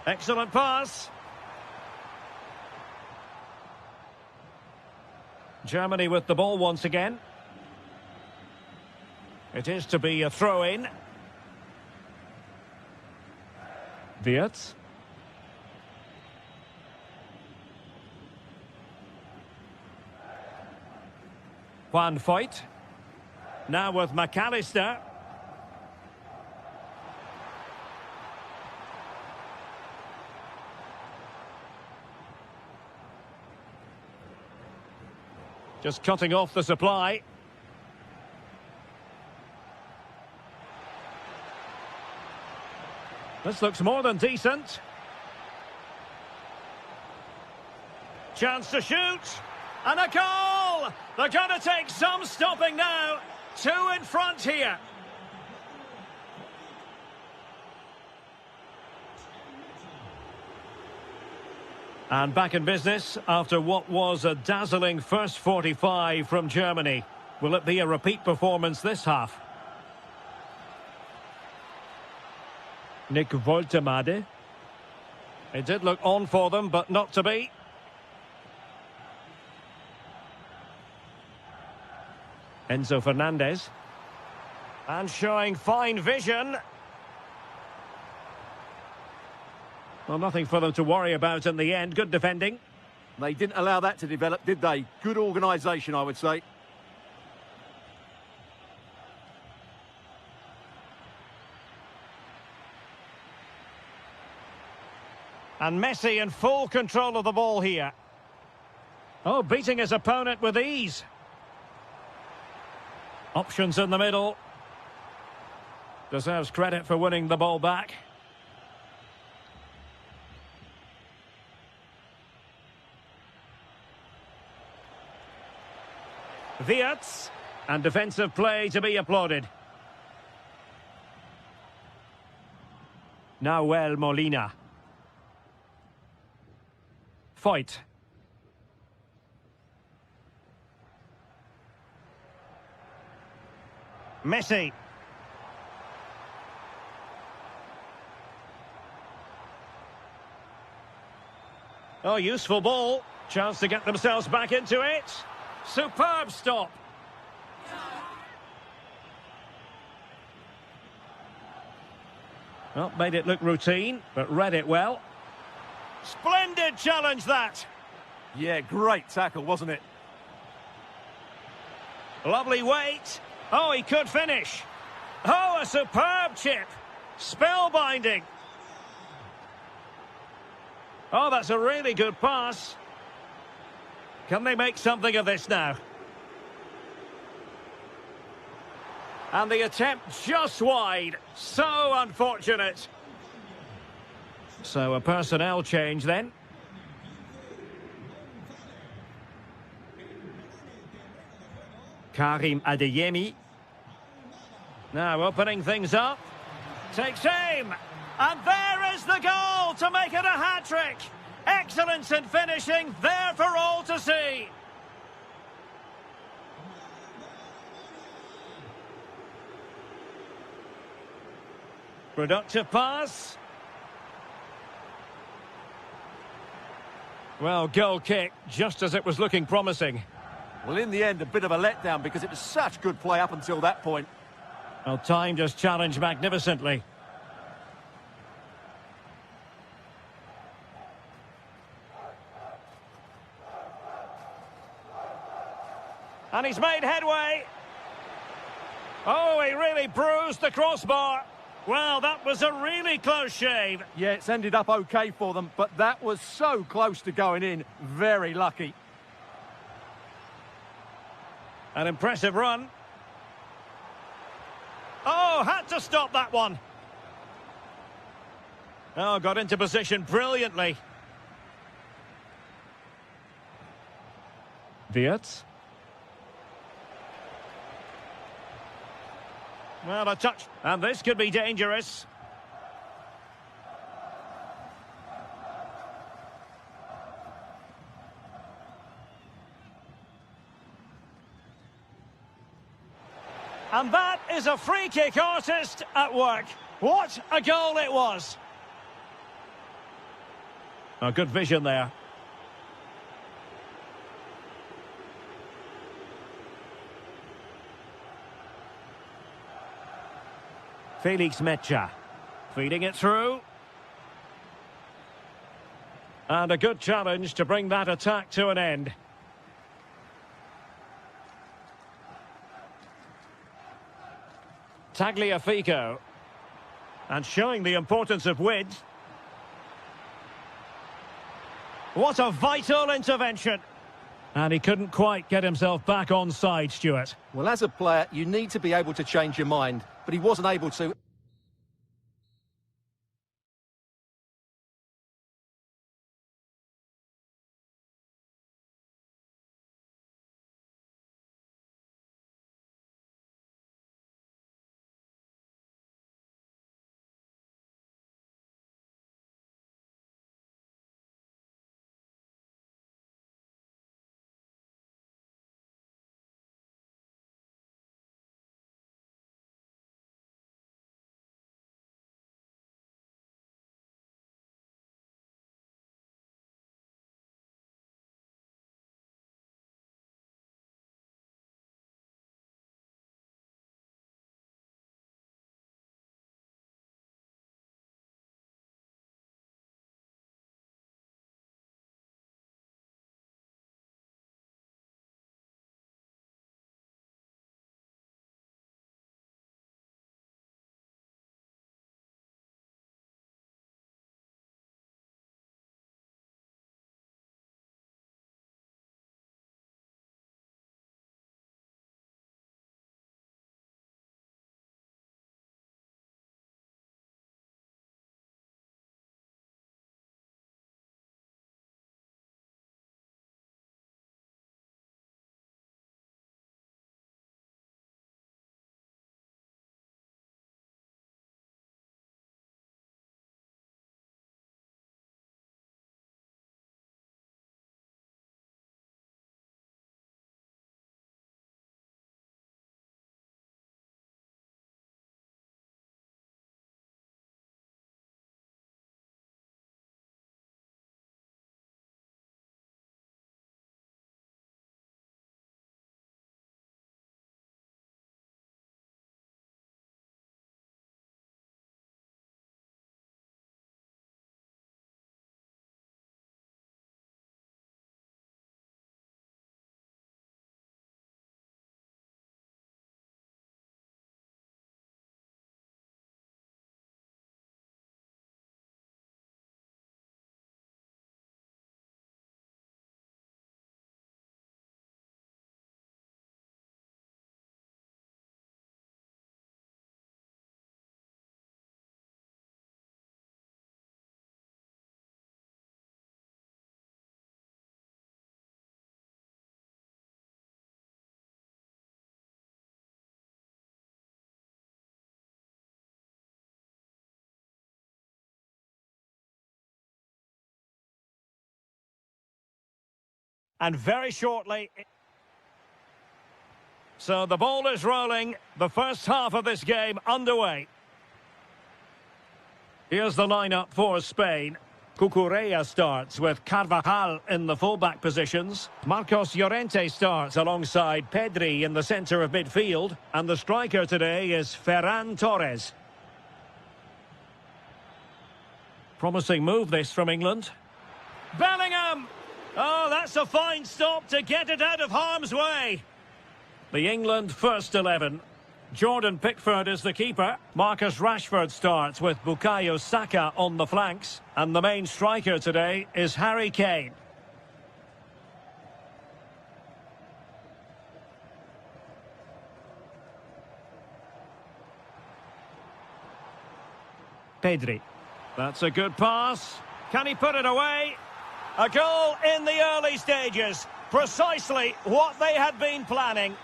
Excellent pass. Germany with the ball once again. It is to be a throw-in. Wirtz. Juan Foyt. Now with McAllister. Just cutting off the supply. This looks more than decent. Chance to shoot. And a goal! They're going to take some stopping now. Two in front here. And back in business after what was a dazzling first 45 from Germany. Will it be a repeat performance this half? Nick Woltemade. It did look on for them, but not to be. Enzo Fernandez. And showing fine vision. Well, nothing for them to worry about in the end. Good defending. They didn't allow that to develop, did they? Good organisation, I would say. And Messi in full control of the ball here. Oh, beating his opponent with ease. Options in the middle. Deserves credit for winning the ball back. Wirtz, and defensive play to be applauded. Nahuel Molina. Foyt. Messi. Oh, useful ball. Chance to get themselves back into it. Superb stop. Well, made it look routine, but read it well. Splendid challenge, that. Yeah, great tackle, wasn't it? Lovely weight. Oh, he could finish. Oh, a superb chip. Spellbinding. Oh, that's a really good pass. Can they make something of this now? And the attempt just wide. So unfortunate. So a personnel change then. Karim Adeyemi. Now opening things up. Takes aim. And there is the goal to make it a hat-trick. Excellence in finishing, there for all to see. Productive pass. Well, goal kick, just as it was looking promising. Well, in the end, a bit of a letdown because it was such good play up until that point. Well, timed his challenge magnificently. And he's made headway. Oh, he really bruised the crossbar. Well, that was a really close shave. Yeah, it's ended up okay for them, but that was so close to going in. Very lucky. An impressive run. Oh, had to stop that one. Oh, got into position brilliantly. Wirtz. Well, a touch, and this could be dangerous. And that is a free kick artist at work. What a goal it was. A good vision there. Felix Mecha, feeding it through. And a good challenge to bring that attack to an end. Tagliafico. And showing the importance of width. What a vital intervention. And he couldn't quite get himself back on side, Stuart. Well, as a player, you need to be able to change your mind, but he wasn't able to. And very shortly... So the ball is rolling. The first half of this game underway. Here's the lineup for Spain. Cucurella starts with Carvajal in the fullback positions. Marcos Llorente starts alongside Pedri in the centre of midfield. And the striker today is Ferran Torres. Promising move this from England. Bellingham! Oh, that's a fine stop to get it out of harm's way. The England first 11. Jordan Pickford is the keeper. Marcus Rashford starts with Bukayo Saka on the flanks. And the main striker today is Harry Kane. Pedri. That's a good pass. Can he put it away? A goal in the early stages. Precisely what they had been planning.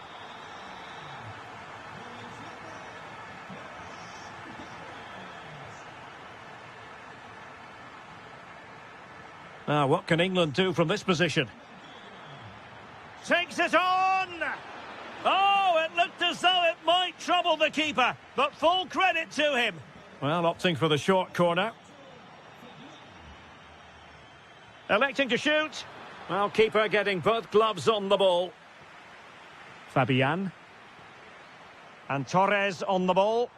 Now, what can England do from this position? Takes it on! Oh, it looked as though it might trouble the keeper, but full credit to him. Well, opting for the short corner. Electing to shoot. Well, keeper getting both gloves on the ball. Fabian. And Torres on the ball.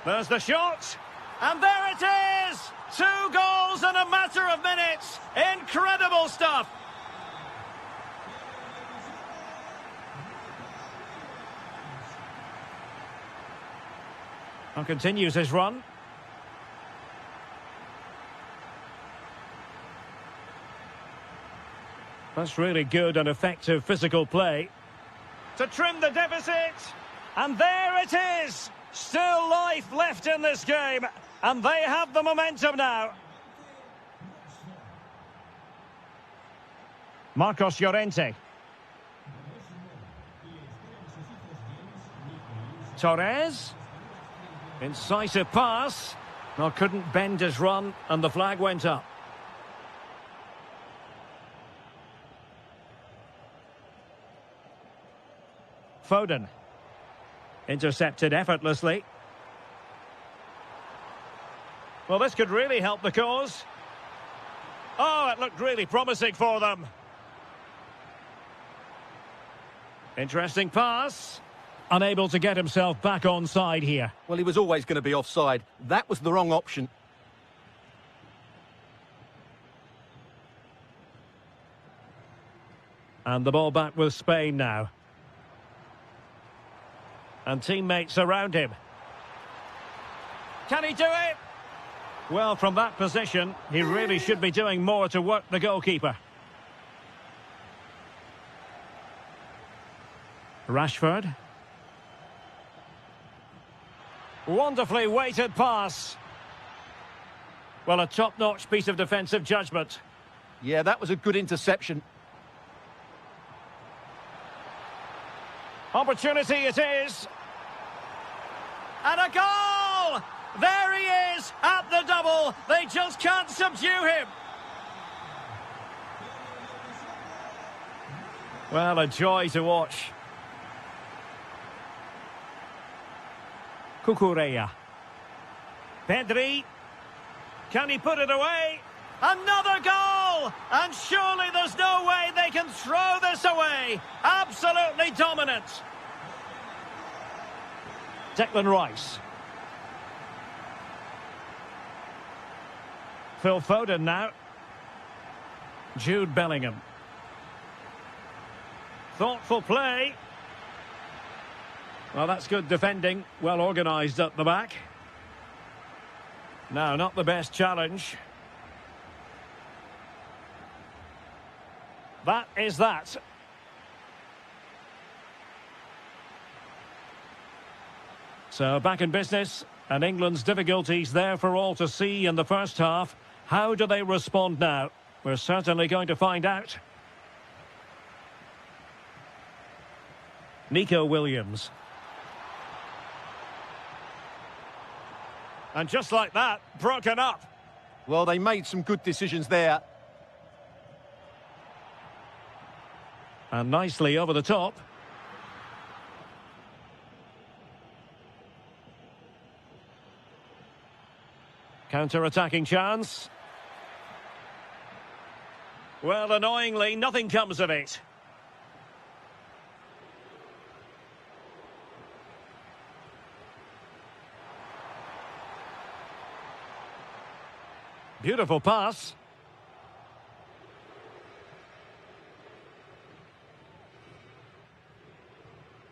There's the shot, and there it is! 2 goals in a matter of minutes. Incredible stuff. And continues his run. That's really good and effective physical play. To trim the deficit, and there it is! Still life left in this game, and they have the momentum now. Marcos Llorente. Torres. Incisive pass. Well, couldn't bend his run, and the flag went up. Foden. Intercepted effortlessly. Well, this could really help the cause. Oh, it looked really promising for them. Interesting pass. Unable to get himself back onside here. Well, he was always going to be offside. That was the wrong option. And the ball back with Spain now. And teammates around him. Can he do it? Well, from that position, he really should be doing more to work the goalkeeper. Rashford. Wonderfully weighted pass. Well, a top-notch piece of defensive judgment. Yeah, that was a good interception. Opportunity it is. And a goal! There he is at the double. They just can't subdue him. Well, a joy to watch. Cucurella. Pedri. Can he put it away? Another goal! And surely there's no way they can throw this away. Absolutely dominant. Declan Rice. Phil Foden now. Jude Bellingham. Thoughtful play. Well, that's good defending. Well organised at the back. No, not the best challenge. That is that. So back in business, and England's difficulties there for all to see in the first half. How do they respond now? We're certainly going to find out. Nico Williams. And just like that, broken up. Well, they made some good decisions there. And nicely over the top. Counter-attacking chance. Well, annoyingly, nothing comes of it. Beautiful pass.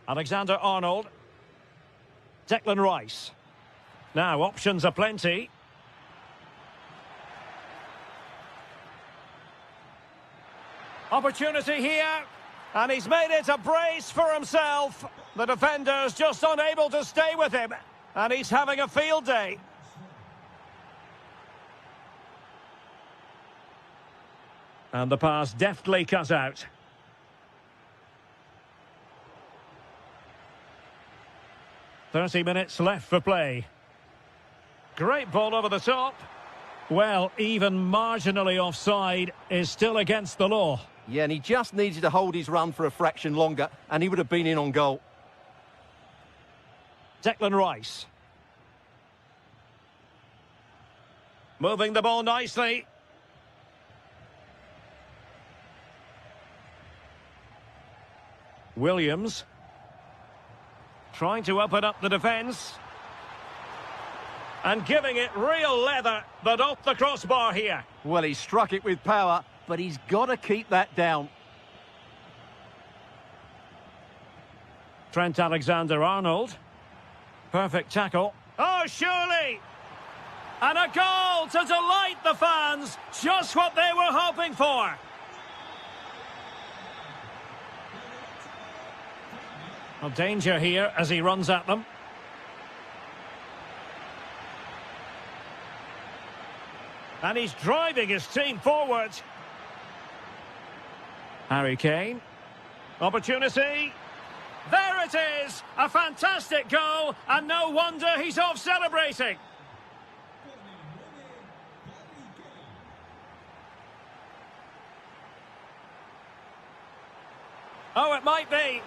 Alexander-Arnold. Declan Rice. Now, options are plenty. Opportunity here. And he's made it a brace for himself. The defender's just unable to stay with him. And he's having a field day. And the pass deftly cut out. "30 minutes left for play. Great ball over the top. Well, even marginally offside is still against the law. Yeah, and he just needed to hold his run for a fraction longer, and he would have been in on goal. Declan Rice. Moving the ball nicely. Williams. Trying to open up the defence. And giving it real leather, but off the crossbar here. Well, he struck it with power, but he's got to keep that down. Trent Alexander-Arnold. Perfect tackle. Oh, surely! And a goal to delight the fans. Just what they were hoping for. Well, danger here as he runs at them. And he's driving his team forward. Harry Kane. Opportunity. There it is! A fantastic goal, and no wonder he's off celebrating. Oh, it might be.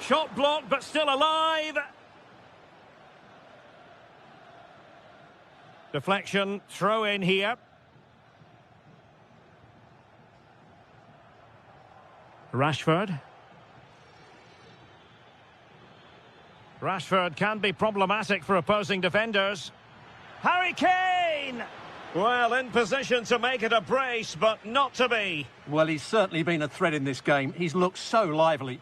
Shot blocked, but still alive. Deflection, throw in here. Rashford. Rashford can be problematic for opposing defenders. Harry Kane! Well, in position to make it a brace, but not to be. Well, he's certainly been a threat in this game. He's looked so lively.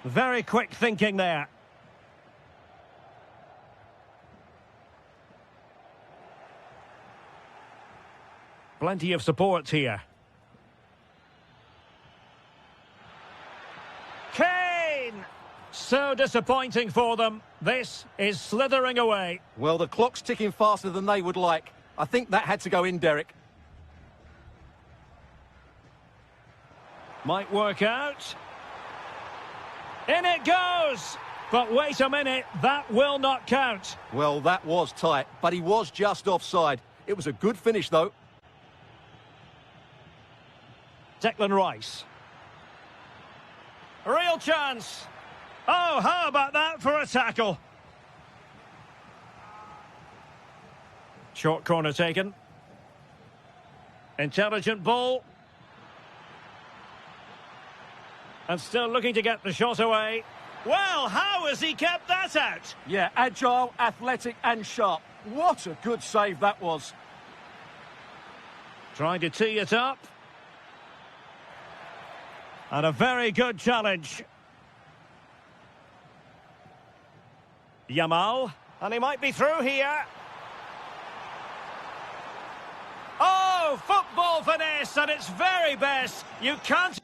Very quick thinking there. Plenty of support here. Kane! So disappointing for them. This is slithering away. Well, the clock's ticking faster than they would like. I think that had to go in, Derek. Might work out. In it goes! But wait a minute, that will not count. Well, that was tight, but he was just offside. It was a good finish, though. Declan Rice. A real chance. Oh, how about that for a tackle? Short corner taken. Intelligent ball. And still looking to get the shot away. Well, how has he kept that out? Yeah, agile, athletic and sharp. What a good save that was. Trying to tee it up. And a very good challenge. Yamal. And he might be through here. Oh, football finesse at its very best. You can't...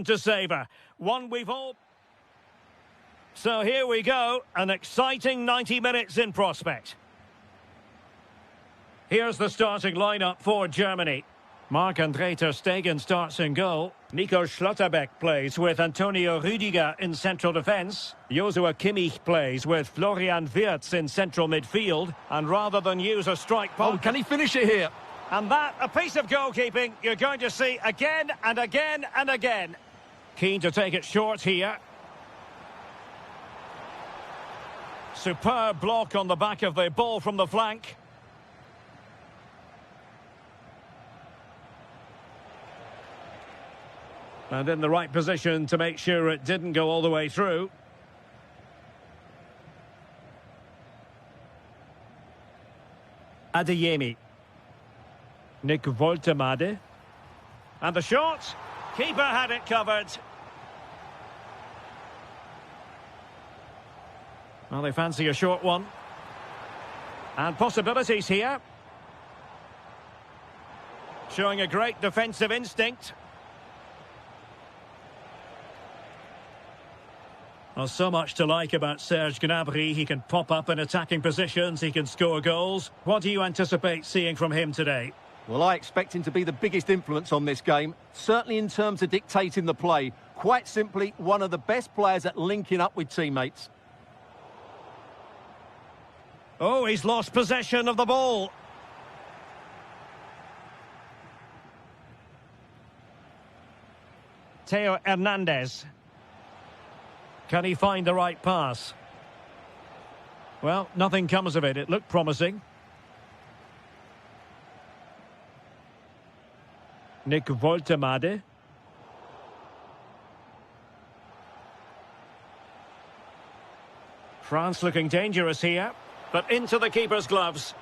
To savour. One we've all... So here we go. An exciting 90 minutes in prospect. Here's the starting lineup for Germany. Marc-André ter Stegen starts in goal. Nico Schlotterbeck plays with Antonio Rüdiger in central defence. Joshua Kimmich plays with Florian Wirtz in central midfield. And rather than use a strike... Oh, can he finish it here? And that, a piece of goalkeeping you're going to see again and again and again. Keen to take it short here. Superb block on the back of the ball from the flank. And in the right position to make sure it didn't go all the way through. Adeyemi. Nick Woltemade. And the shot. Keeper had it covered. Well, they fancy a short one. And possibilities here. Showing a great defensive instinct. Well, so much to like about Serge Gnabry. He can pop up in attacking positions. He can score goals. What do you anticipate seeing from him today? Well, I expect him to be the biggest influence on this game, certainly in terms of dictating the play. Quite simply, one of the best players at linking up with teammates. Oh, he's lost possession of the ball. Theo Hernandez. Can he find the right pass? Well, nothing comes of it. It looked promising. Nick Woltemade. France looking dangerous here, but into the keeper's gloves.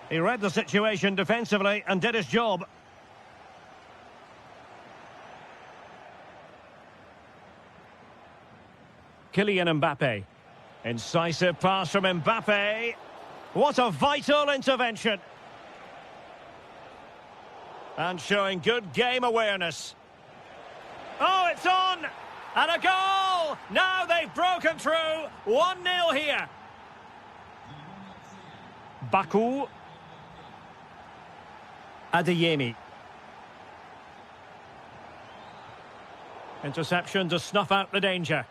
He read the situation defensively and did his job. Kylian Mbappe. Incisive pass from Mbappe. What a vital intervention. And showing good game awareness. Oh, it's on! And a goal! Now they've broken through. 1-0 here. Baku. Adeyemi. Interception to snuff out the danger.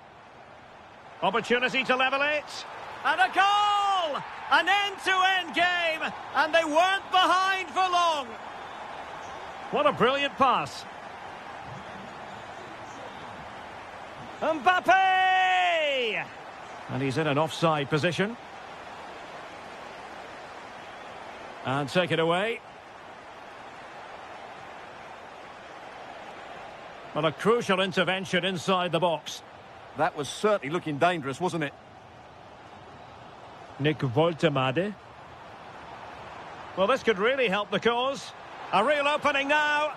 Opportunity to level it. And a goal! An end-to-end game. And they weren't behind for long. What a brilliant pass. Mbappe! And he's in an offside position. And take it away. Well, a crucial intervention inside the box. That was certainly looking dangerous, wasn't it? Nick Woltemade. Well, this could really help the cause. A real opening now.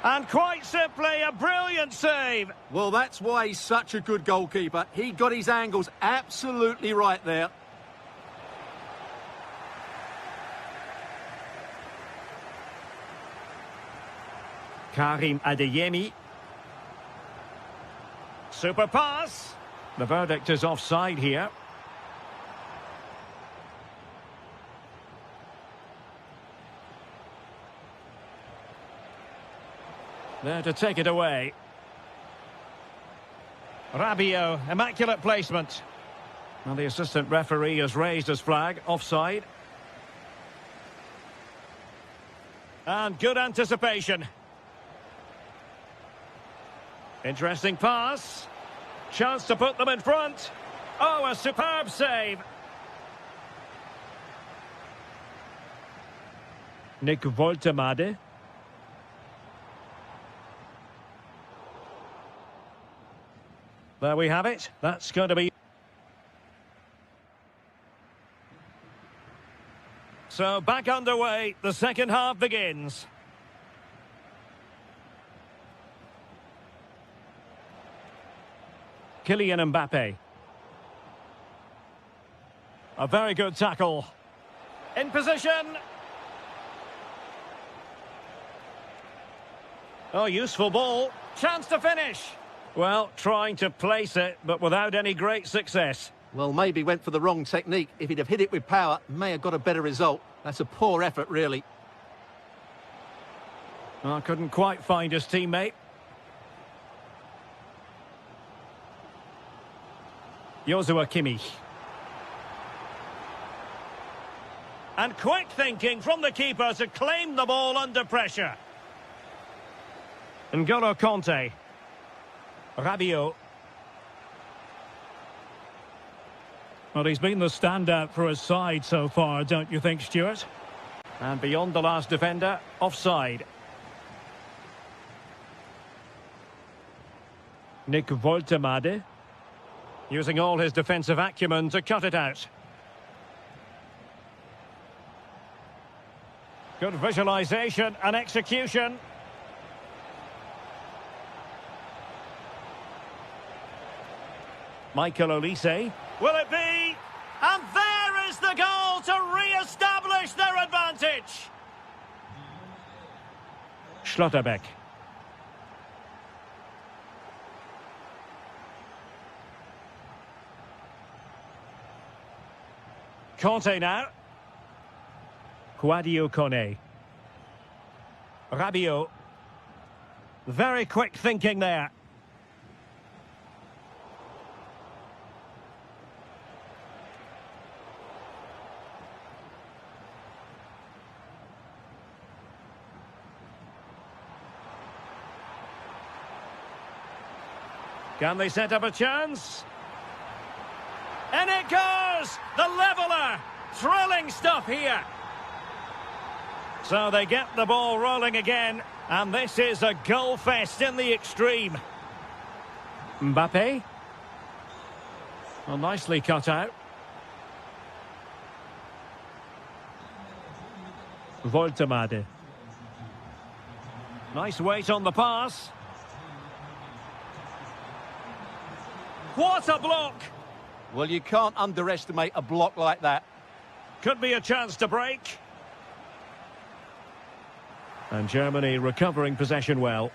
And quite simply, a brilliant save. Well, that's why he's such a good goalkeeper. He got his angles absolutely right there. Karim Adeyemi. Super pass. The verdict is offside here. There to take it away. Rabiot, immaculate placement. And the assistant referee has raised his flag, offside. And good anticipation. Interesting pass. Chance to put them in front. Oh, a superb save. Nick Woltemade. There we have it. That's going to be... So back underway. The second half begins. Kylian Mbappe. A very good tackle. In position. Oh, useful ball. Chance to finish. Well, trying to place it, but without any great success. Well, maybe went for the wrong technique. If he'd have hit it with power, may have got a better result. That's a poor effort, really. Oh, couldn't quite find his teammate. Joshua Kimmich. And quick thinking from the keeper to claim the ball under pressure. N'Golo Conte. Rabiot. Well, he's been the standout for his side so far, don't you think, Stuart? And beyond the last defender, offside. Nick Woltemade. Using all his defensive acumen to cut it out. Good visualisation and execution. Michael Olise. Will it be? And there is the goal to re-establish their advantage. Schlotterbeck. Conte now. Quadio Kone. Rabiot. Very quick thinking there. Can they set up a chance? And it goes! The leveller! Thrilling stuff here. So they get the ball rolling again, and this is a goal fest in the extreme. Mbappe. Well, nicely cut out. Woltemade. Nice weight on the pass. What a block! Well, you can't underestimate a block like that. Could be a chance to break. And Germany recovering possession well.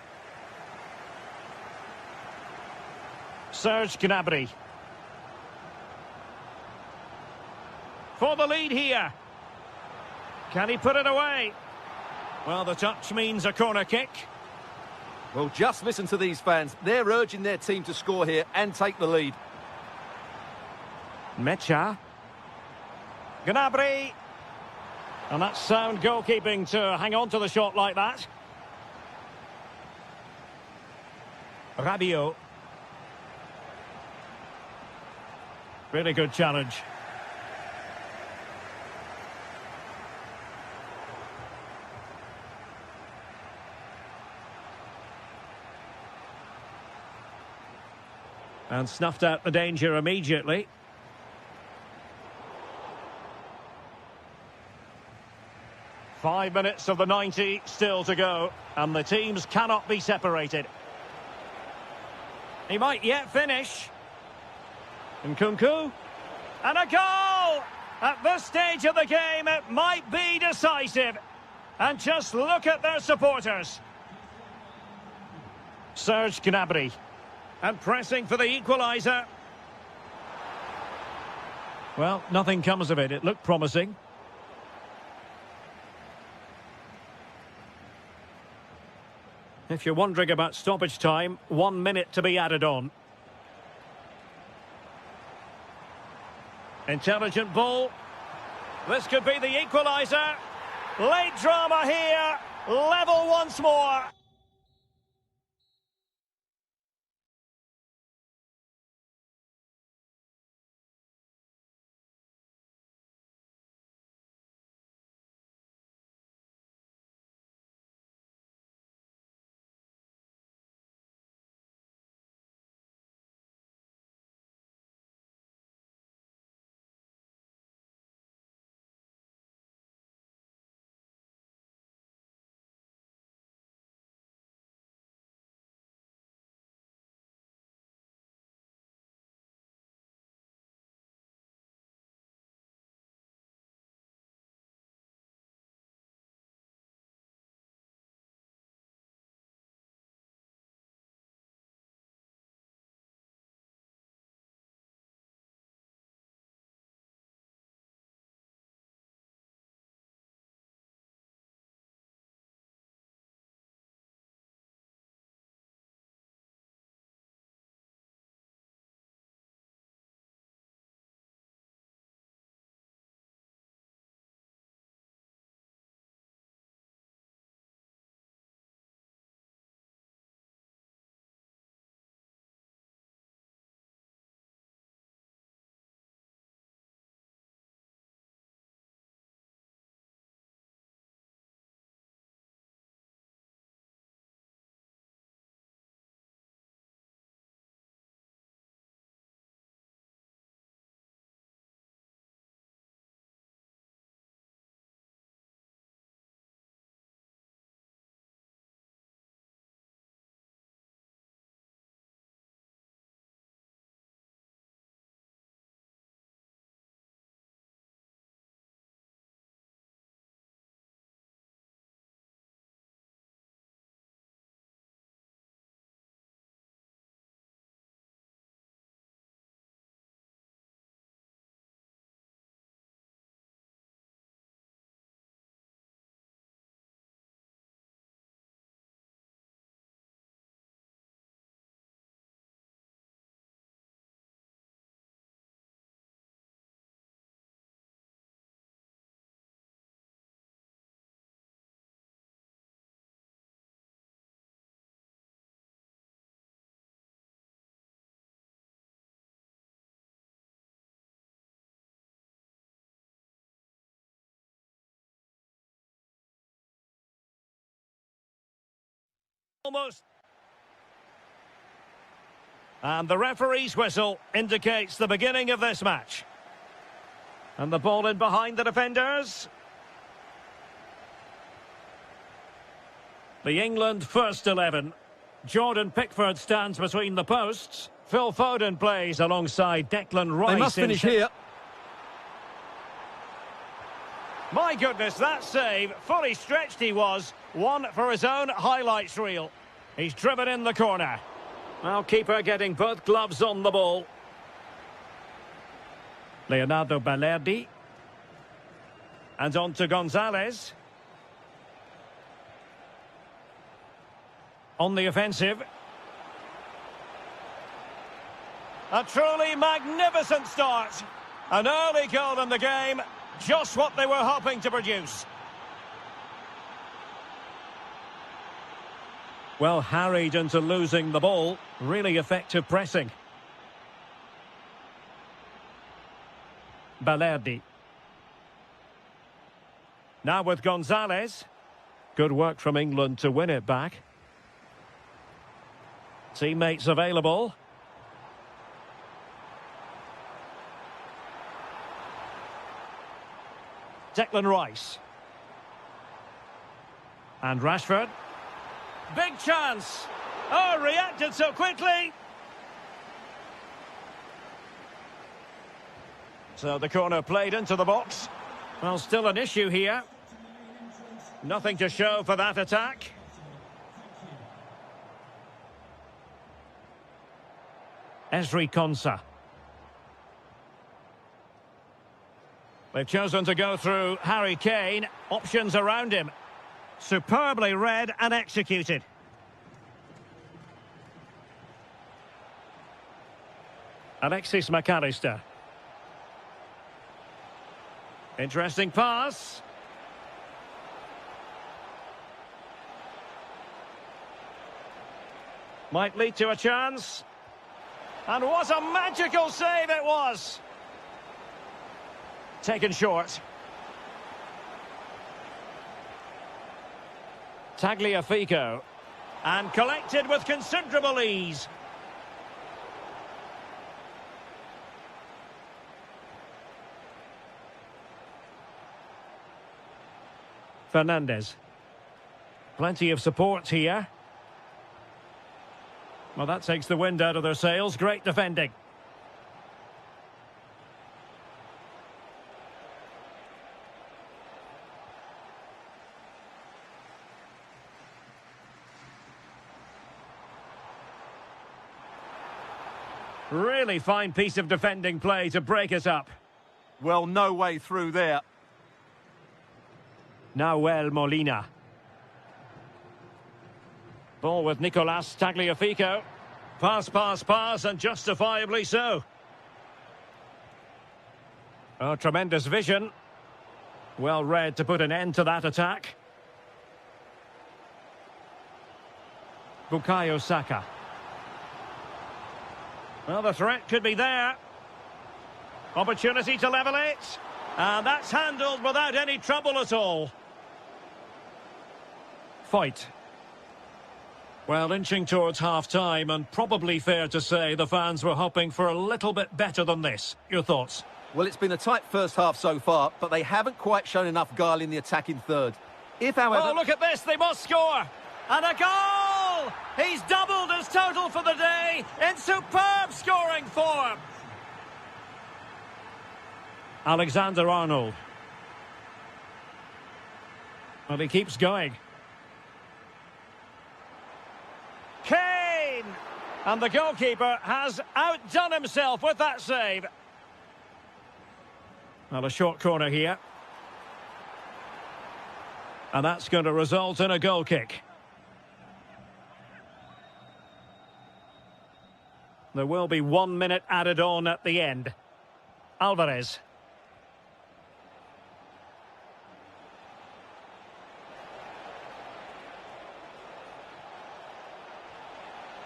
Serge Gnabry. For the lead here. Can he put it away? Well, the touch means a corner kick. Well, just listen to these fans. They're urging their team to score here and take the lead. Mecha. Gnabry. And that's sound goalkeeping to hang on to the shot like that. Rabiot. Really good challenge. And snuffed out the danger immediately. Five minutes of the 90 still to go, and the teams cannot be separated. He might yet finish. Nkunku. And a goal! At this stage of the game, it might be decisive. And just look at their supporters. Serge Gnabry. And pressing for the equaliser. Well, nothing comes of it. It looked promising. If you're wondering about stoppage time, 1 minute to be added on. Intelligent ball. This could be the equaliser. Late drama here. Level once more. Almost. And the referee's whistle indicates the beginning of this match. And the ball in behind the defenders. The England first 11. Jordan Pickford stands between the posts. Phil Foden plays alongside Declan Rice. They must finish here. My goodness, that save, fully stretched he was. One for his own highlights reel. He's driven in the corner. Well, keeper getting both gloves on the ball. Leonardo Balerdi. And on to Gonzalez. On the offensive. A truly magnificent start. An early goal in the game. Just what they were hoping to produce. Well, harried into losing the ball. Really effective pressing. Balerdi. Now with Gonzalez. Good work from England to win it back. Teammates available. Declan Rice. And Rashford. Big chance. Oh, reacted so quickly. So the corner played into the box. Well, still an issue here. Nothing to show for that attack. Ezri Konsa. They've chosen to go through Harry Kane. Options around him. Superbly read and executed. Alexis McAllister. Interesting pass. Might lead to a chance. And what a magical save it was. Taken short. Tagliafico. And collected with considerable ease. Fernandez. Plenty of support here. Well, that takes the wind out of their sails. Great defending. Really fine piece of defending play to break us up. Well, no way through there. Nahuel Molina. Ball with Nicolas Tagliafico. Pass, pass, pass, and justifiably so. Oh, tremendous vision. Well read to put an end to that attack. Bukayo Saka. Well, the threat could be there. Opportunity to level it. And that's handled without any trouble at all. Fight. Well, inching towards half-time, and probably fair to say the fans were hoping for a little bit better than this. Your thoughts? Well, it's been a tight first half so far, but they haven't quite shown enough guile in the attacking third. If, however... Oh, look at this, they must score! And a goal! He's doubled his total for the day in superb scoring form. Alexander-Arnold. Well, he keeps going. Kane! And the goalkeeper has outdone himself with that save. Well, a short corner here. And that's going to result in a goal kick. There will be 1 minute added on at the end. Alvarez.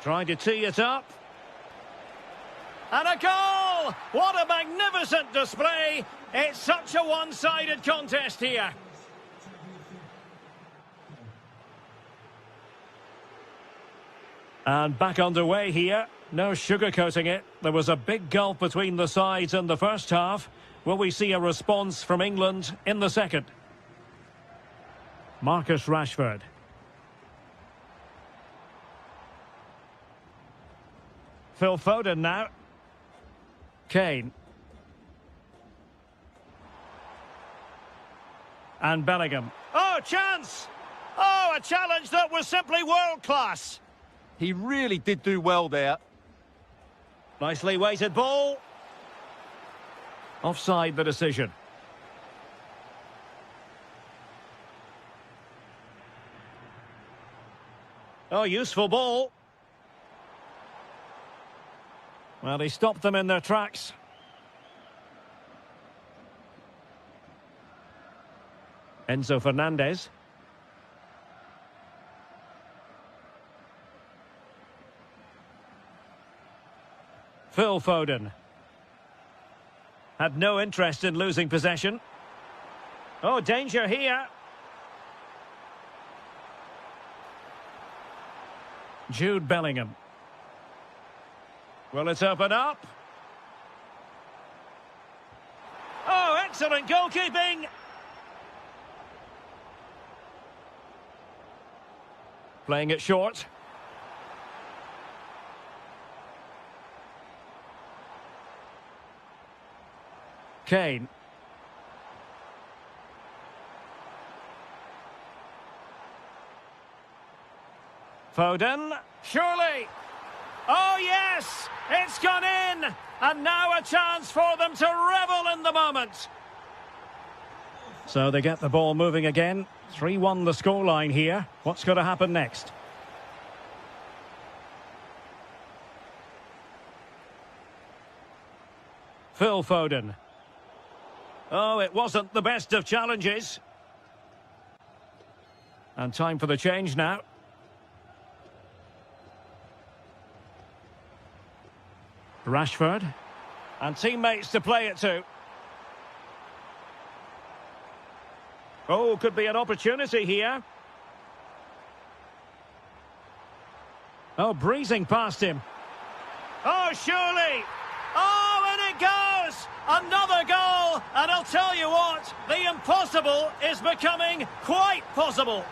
Trying to tee it up. And a goal! What a magnificent display! It's such a one-sided contest here. And back underway here. No sugarcoating it. There was a big gulf between the sides in the first half. Will we see a response from England in the second? Marcus Rashford. Phil Foden now. Kane. And Bellingham. Oh, chance! Oh, a challenge that was simply world-class. He really did do well there. Nicely weighted ball. Offside the decision. Oh, useful ball. Well, he stopped them in their tracks. Enzo Fernandez. Phil Foden. Had no interest in losing possession. Oh, danger here. Jude Bellingham. Will it open up? Oh, excellent goalkeeping! Playing it short. Kane. Foden. Surely. Oh, yes! It's gone in! And now a chance for them to revel in the moment. So they get the ball moving again. 3-1 the scoreline here. What's going to happen next? Phil Foden. Oh, it wasn't the best of challenges. And time for the change now. Rashford. And teammates to play it to. Oh, could be an opportunity here. Oh, breezing past him. Oh, surely. Oh, and it goes! Another goal! And I'll tell you what, the impossible is becoming quite possible.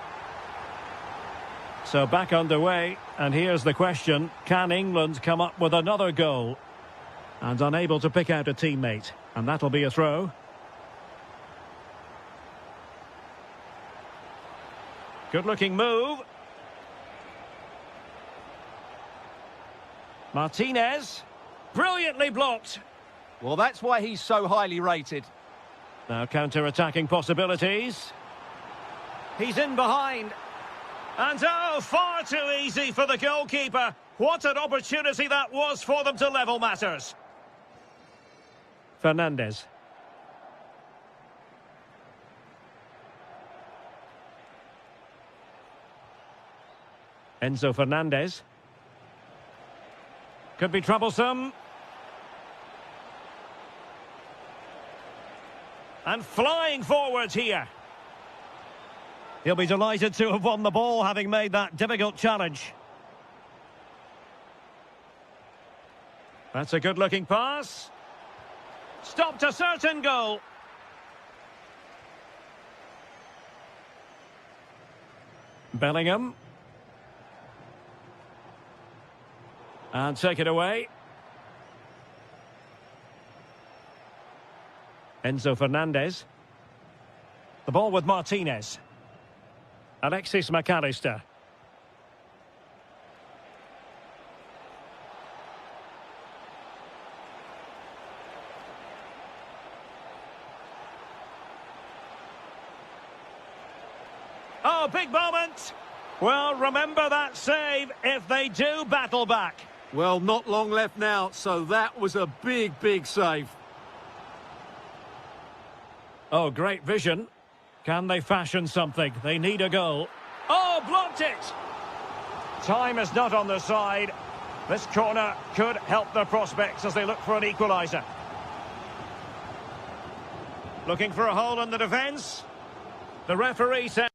So back underway, and here's the question. Can England come up with another goal? And unable to pick out a teammate. And that'll be a throw. Good-looking move. Martinez. Brilliantly blocked. Well, that's why he's so highly rated. Now counter-attacking possibilities. He's in behind. And oh, far too easy for the goalkeeper. What an opportunity that was for them to level matters. Fernandez. Enzo Fernandez. Could be troublesome. And flying forwards here. He'll be delighted to have won the ball, having made that difficult challenge. That's a good-looking pass. Stopped a certain goal. Bellingham. And take it away. Enzo Fernandez. The ball with Martinez. Alexis McAllister. Oh, big moment. Well, remember that save if they do battle back. Well, not long left now, so that was a big, big save. Oh, great vision. Can they fashion something? They need a goal. Oh, blocked it! Time is not on their side. This corner could help their prospects as they look for an equaliser. Looking for a hole in the defence. The referee said...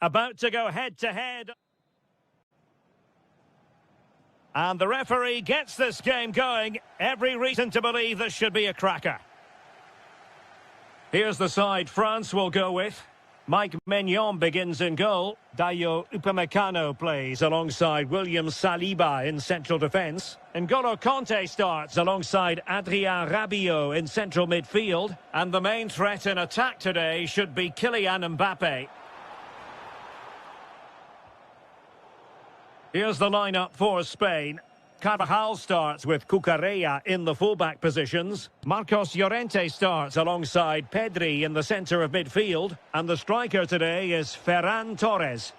about to go head-to-head. And the referee gets this game going. Every reason to believe this should be a cracker. Here's the side France will go with. Mike Maignan begins in goal. Dayo Upamecano plays alongside William Saliba in central defence. N'Golo Conte starts alongside Adrien Rabiot in central midfield. And the main threat in attack today should be Kylian Mbappe. Here's the lineup for Spain. Carvajal starts with Cucurella in the fullback positions. Marcos Llorente starts alongside Pedri in the centre of midfield. And the striker today is Ferran Torres.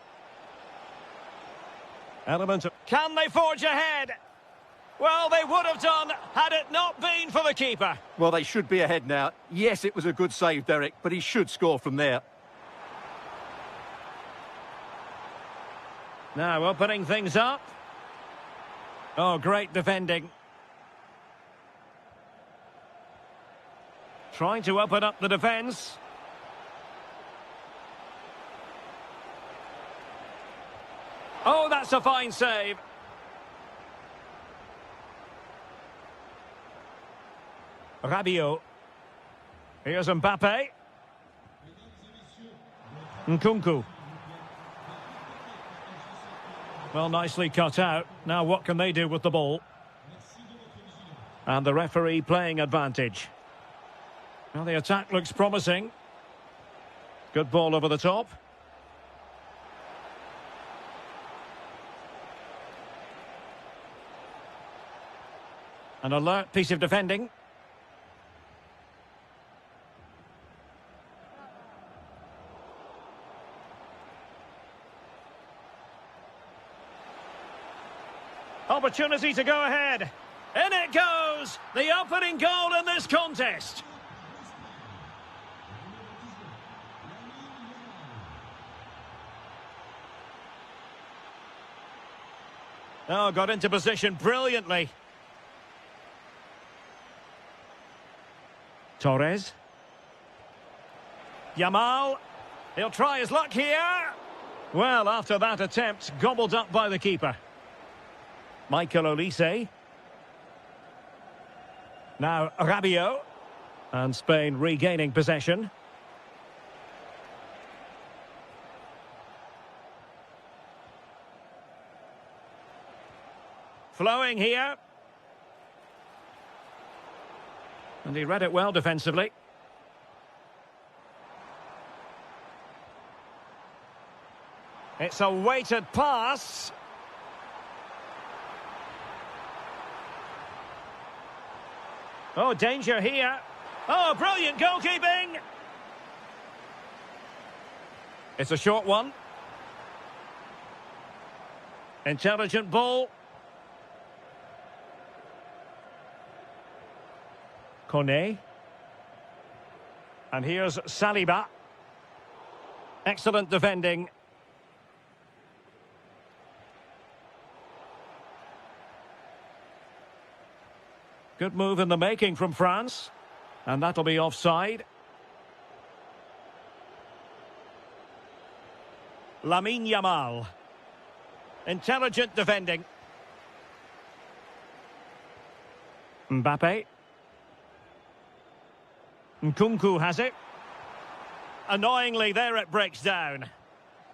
Can they forge ahead? Well, they would have done had it not been for the keeper. Well, they should be ahead now. Yes, it was a good save, Derek, but he should score from there. Now opening things up. Oh, great defending. Trying to open up the defence. Oh, that's a fine save. Rabiot. Here's Mbappe. Nkunku. Well, nicely cut out. Now what can they do with the ball? And the referee playing advantage. Well, the attack looks promising. Good ball over the top. An alert piece of defending. Opportunity to go ahead. In it goes! The opening goal in this contest. Oh, got into position brilliantly. Torres. Yamal. He'll try his luck here. Well, after that attempt, gobbled up by the keeper. Michael Olise. Now Rabiot. And Spain regaining possession. Flowing here. And he read it well defensively. It's a weighted pass. Oh, danger here. Oh, brilliant goalkeeping. It's a short one. Intelligent ball. Kone. And here's Saliba. Excellent defending. Good move in the making from France. And that'll be offside. Lamine Yamal. Intelligent defending. Mbappe. Nkunku has it. Annoyingly, there it breaks down.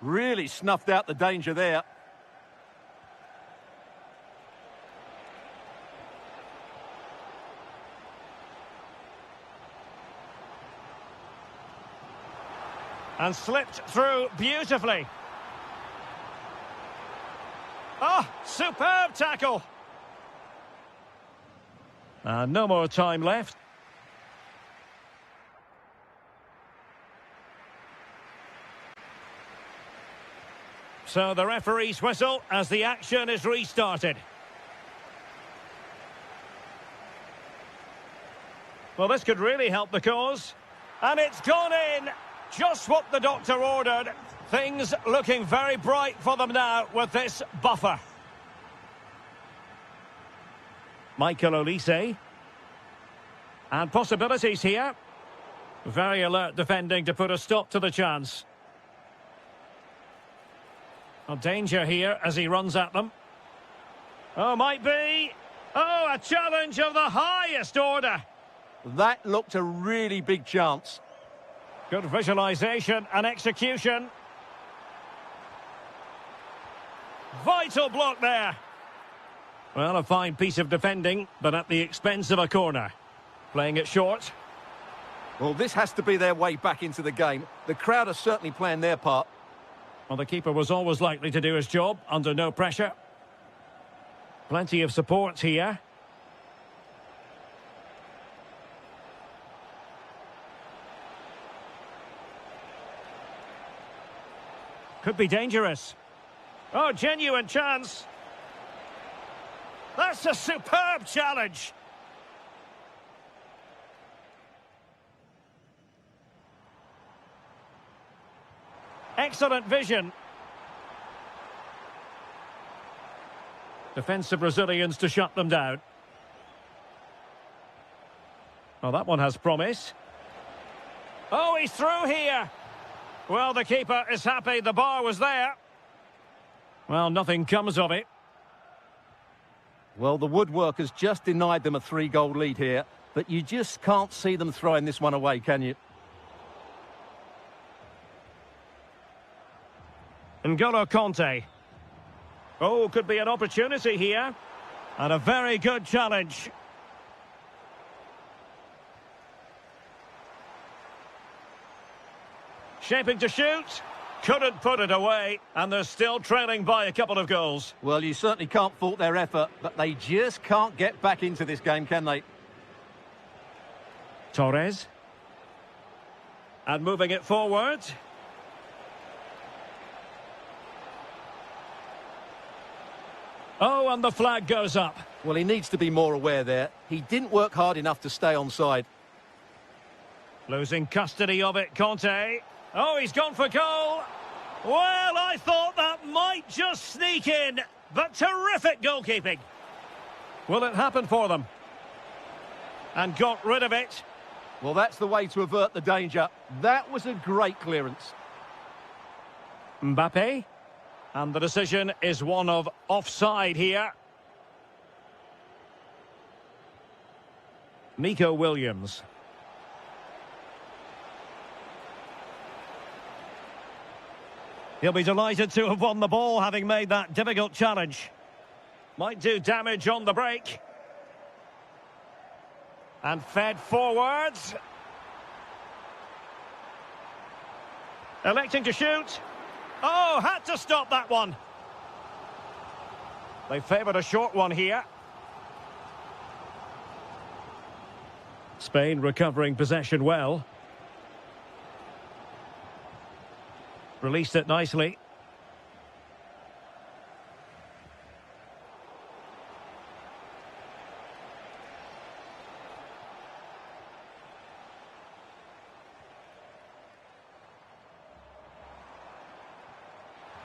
Really snuffed out the danger there. And slipped through beautifully. Oh, superb tackle. No more time left. So the referee's whistle as the action is restarted. Well, this could really help the cause. And it's gone in. Just what the doctor ordered. Things looking very bright for them now with this buffer. Michael Olise. And possibilities here. Very alert defending to put a stop to the chance. Well, danger here as he runs at them. Oh, might be. Oh, a challenge of the highest order. That looked a really big chance. Good visualisation and execution. Vital block there. Well, a fine piece of defending, but at the expense of a corner. Playing it short. Well, this has to be their way back into the game. The crowd are certainly playing their part. Well, the keeper was always likely to do his job under no pressure. Plenty of support here. Could be dangerous. Oh, genuine chance. That's a superb challenge. Excellent vision. Defensive Brazilians to shut them down. Well, that one has promise. Oh, he's through here. Well, the keeper is happy the bar was there. Well, nothing comes of it. Well, the woodwork has just denied them a 3-goal lead here, but you just can't see them throwing this one away, can you? N'Golo Conte. Oh, could be an opportunity here. And a very good challenge. Shaping to shoot. Couldn't put it away. And they're still trailing by a couple of goals. Well, you certainly can't fault their effort, but they just can't get back into this game, can they? Torres. And moving it forward. Oh, and the flag goes up. Well, he needs to be more aware there. He didn't work hard enough to stay onside. Losing custody of it, Conte. Oh, he's gone for goal. Well, I thought that might just sneak in, but terrific goalkeeping. Will it happen for them? And got rid of it. Well, that's the way to avert the danger. That was a great clearance. Mbappe. And the decision is one of offside here. Nico Williams. He'll be delighted to have won the ball, having made that difficult challenge. Might do damage on the break. And fed forwards. Electing to shoot. Oh, had to stop that one. They favoured a short one here. Spain recovering possession well. Released it nicely.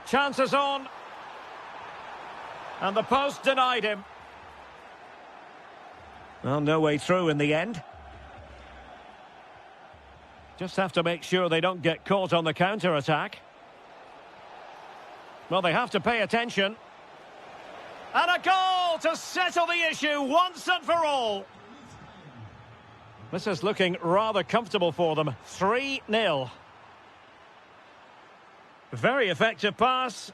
Chances on. And the post denied him. Well, no way through in the end. Just have to make sure they don't get caught on the counter-attack. Well, they have to pay attention. And a goal to settle the issue once and for all. This is looking rather comfortable for them. 3-0. Very effective pass.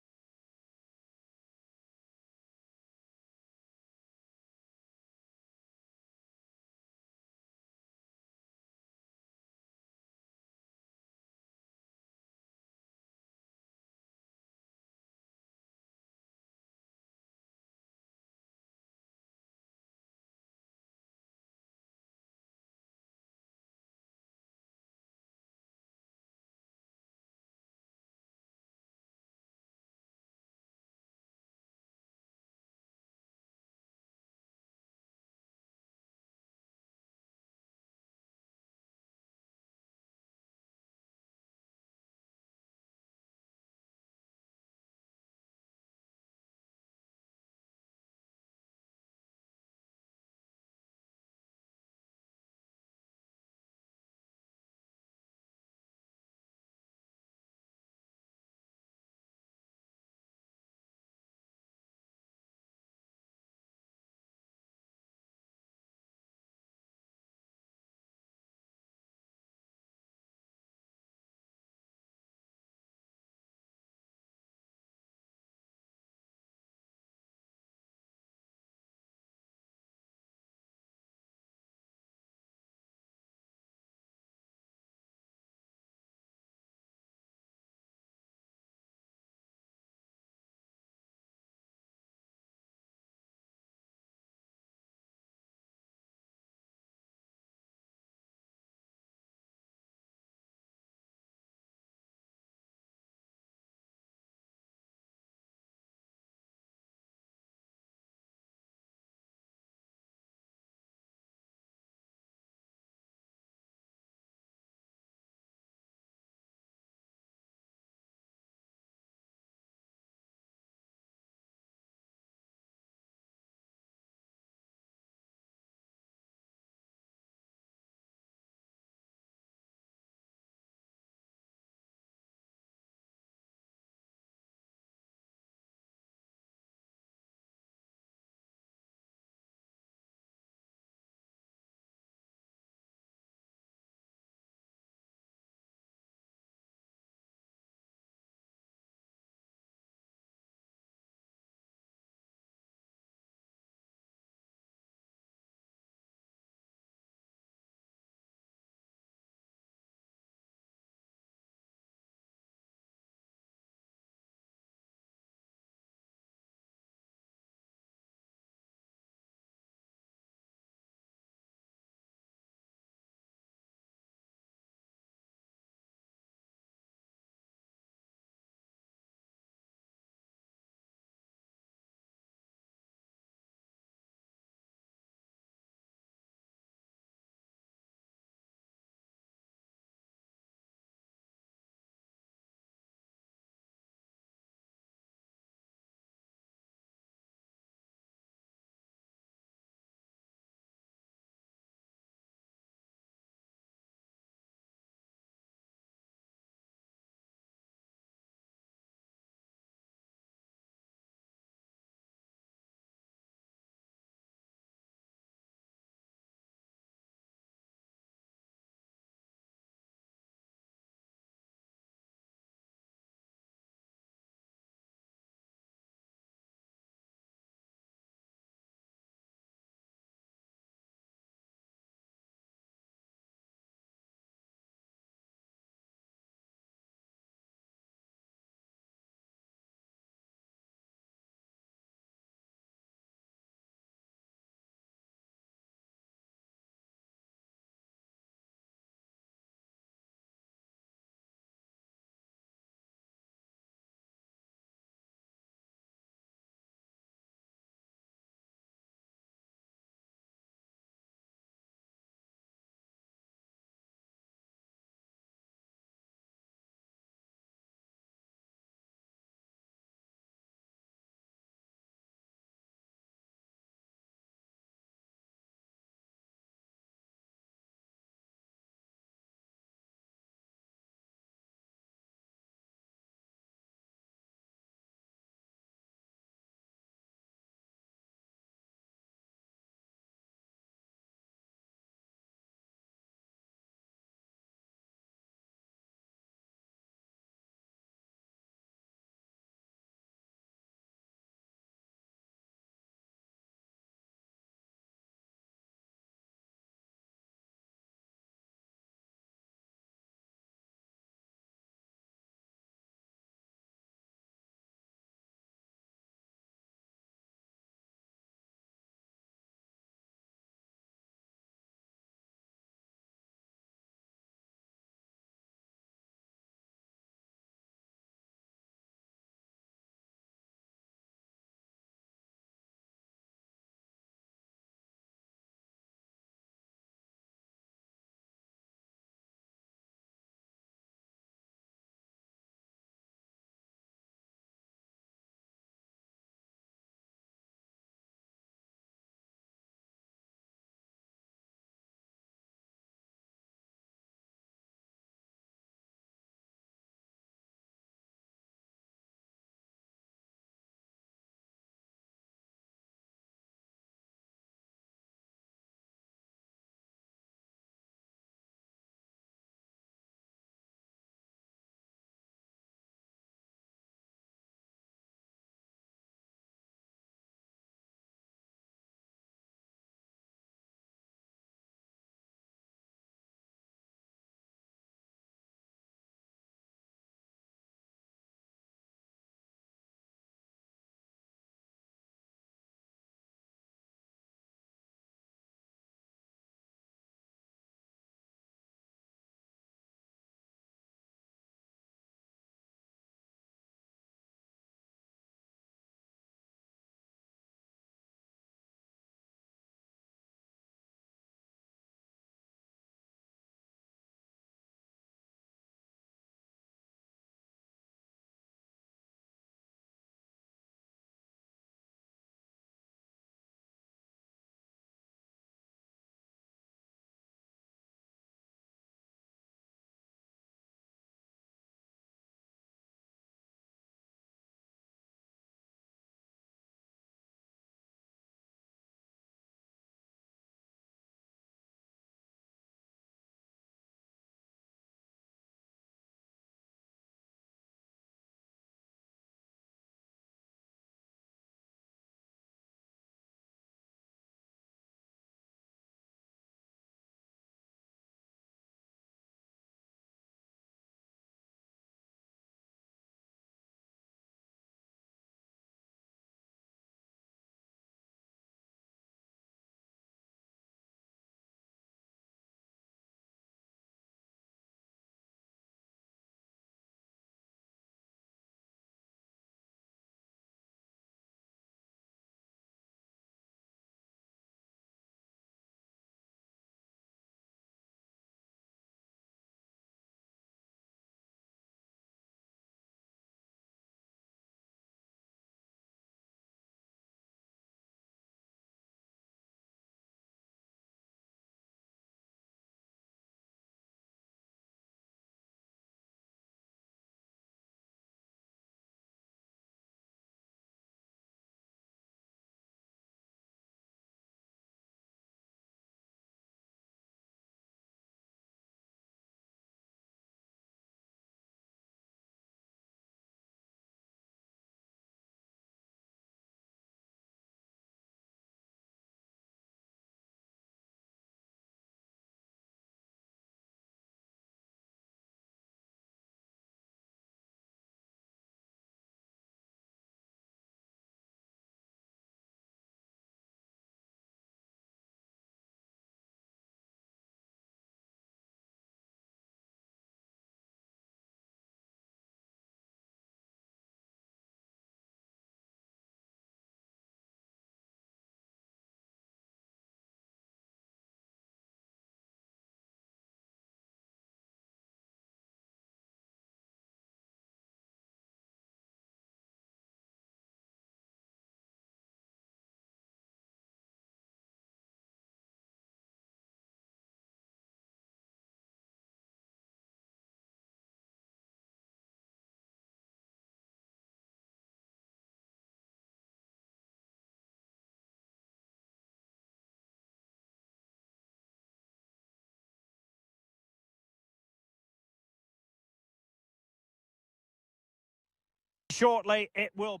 shortly it will...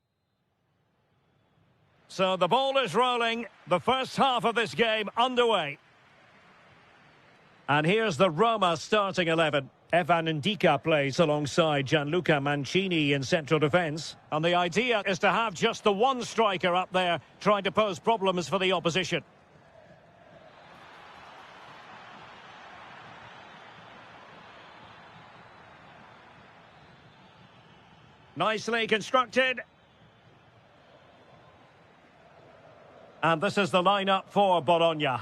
So the ball is rolling. The first half of this game underway. And here's the Roma starting 11. Evan Ndika plays alongside Gianluca Mancini in central defence. And the idea is to have just the one striker up there trying to pose problems for the opposition. Nicely constructed. And this is the lineup for Bologna.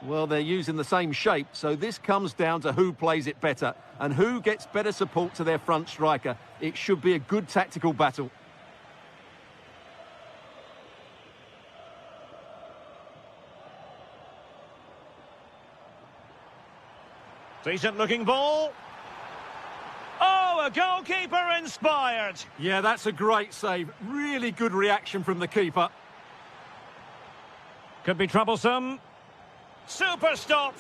Well, they're using the same shape, so this comes down to who plays it better and who gets better support to their front striker. It should be a good tactical battle. Decent looking ball. Oh, a goalkeeper inspired. Yeah, that's a great save. Really good reaction from the keeper. Could be troublesome. Super stop.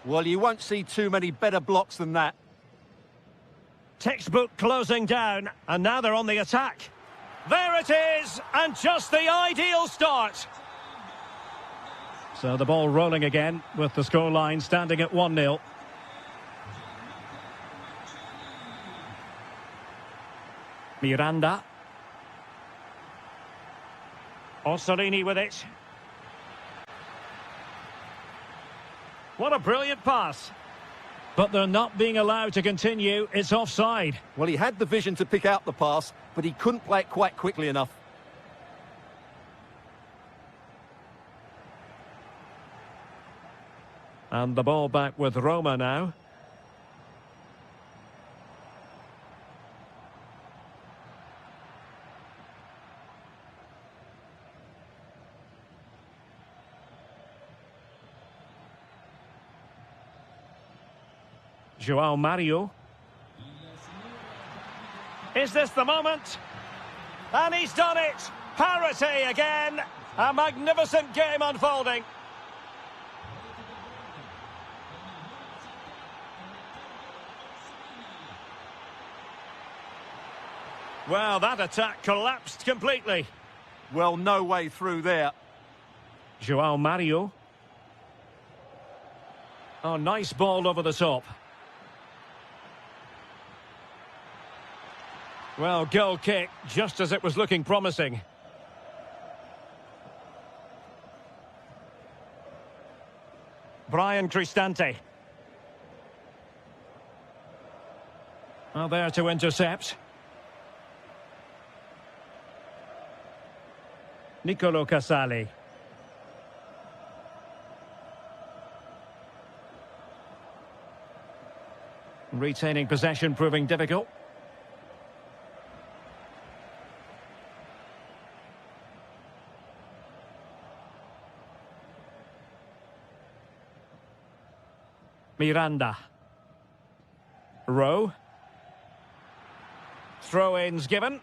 Well, you won't see too many better blocks than that. Textbook closing down, and now they're on the attack. There it is, and just the ideal start. So the ball rolling again, with the scoreline standing at 1-0. Miranda. Orsolini with it. What a brilliant pass. But they're not being allowed to continue. It's offside. Well, he had the vision to pick out the pass, but he couldn't play it quite quickly enough. And the ball back with Roma now. Joao Mario. Is this the moment? And he's done it! Parity again! A magnificent game unfolding. Well, that attack collapsed completely. Well, no way through there. Joao Mario. Oh, nice ball over the top. Well, goal kick, just as it was looking promising. Brian Cristante. Oh, there to intercept. Nicolo Casali. Retaining possession proving difficult. Miranda. Rowe. Throw-ins given.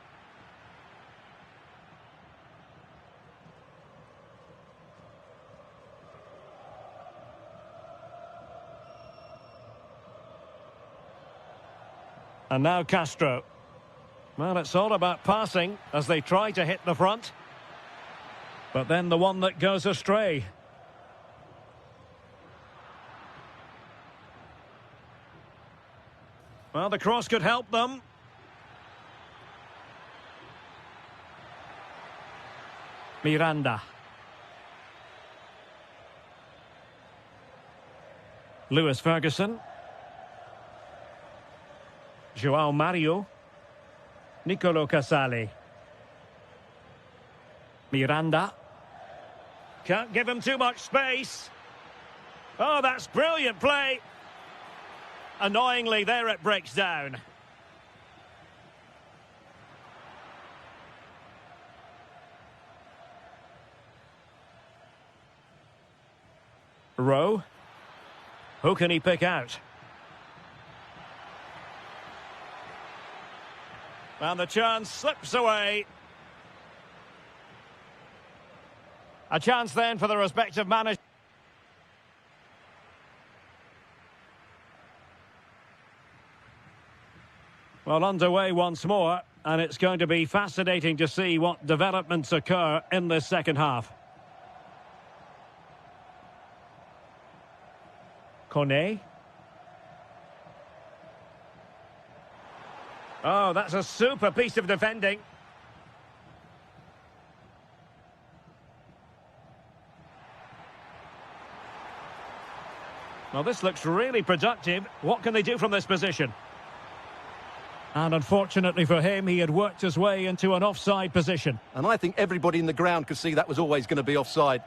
And now Castro. Well, it's all about passing as they try to hit the front. But then the one that goes astray. Well, the cross could help them. Miranda. Lewis Ferguson. Joao Mario. Nicolo Casali. Miranda. Can't give him too much space. Oh, that's brilliant play. Annoyingly, there it breaks down. Rowe. Who can he pick out? And the chance slips away. A chance then for the respective managers. Well, underway once more, and it's going to be fascinating to see what developments occur in this second half. Kone. Oh, that's a super piece of defending. Well, this looks really productive. What can they do from this position? And unfortunately for him, he had worked his way into an offside position. And I think everybody in the ground could see that was always going to be offside.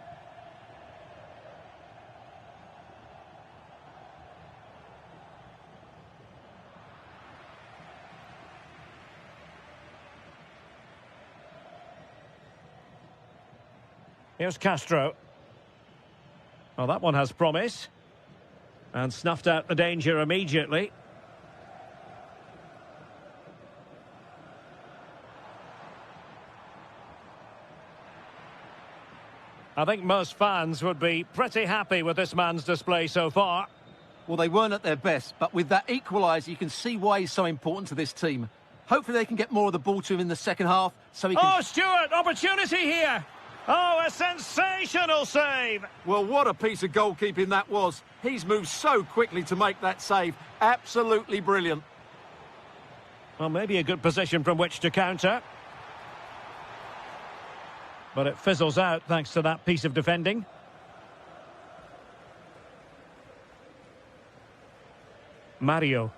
Here's Castro. Well, that one has promise. And snuffed out the danger immediately. I think most fans would be pretty happy with this man's display so far. Well, they weren't at their best, but with that equaliser, you can see why he's so important to this team. Hopefully they can get more of the ball to him in the second half, so he can... Oh, Stewart, opportunity here! Oh, a sensational save! Well, what a piece of goalkeeping that was. He's moved so quickly to make that save. Absolutely brilliant. Well, maybe a good position from which to counter. But it fizzles out thanks to that piece of defending. Mario.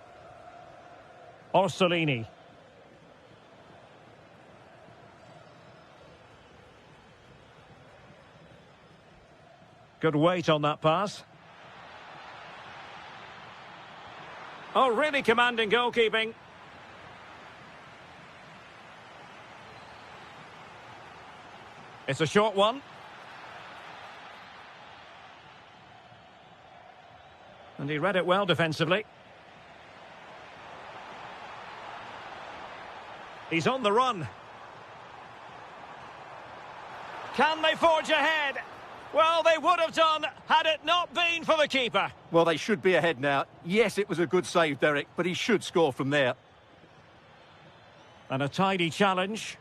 Orsolini. Good weight on that pass. Oh, really commanding goalkeeping. It's a short one. And he read it well defensively. He's on the run. Can they forge ahead? Well, they would have done had it not been for the keeper. Well, they should be ahead now. Yes, it was a good save, Derek, but he should score from there. And a tidy challenge.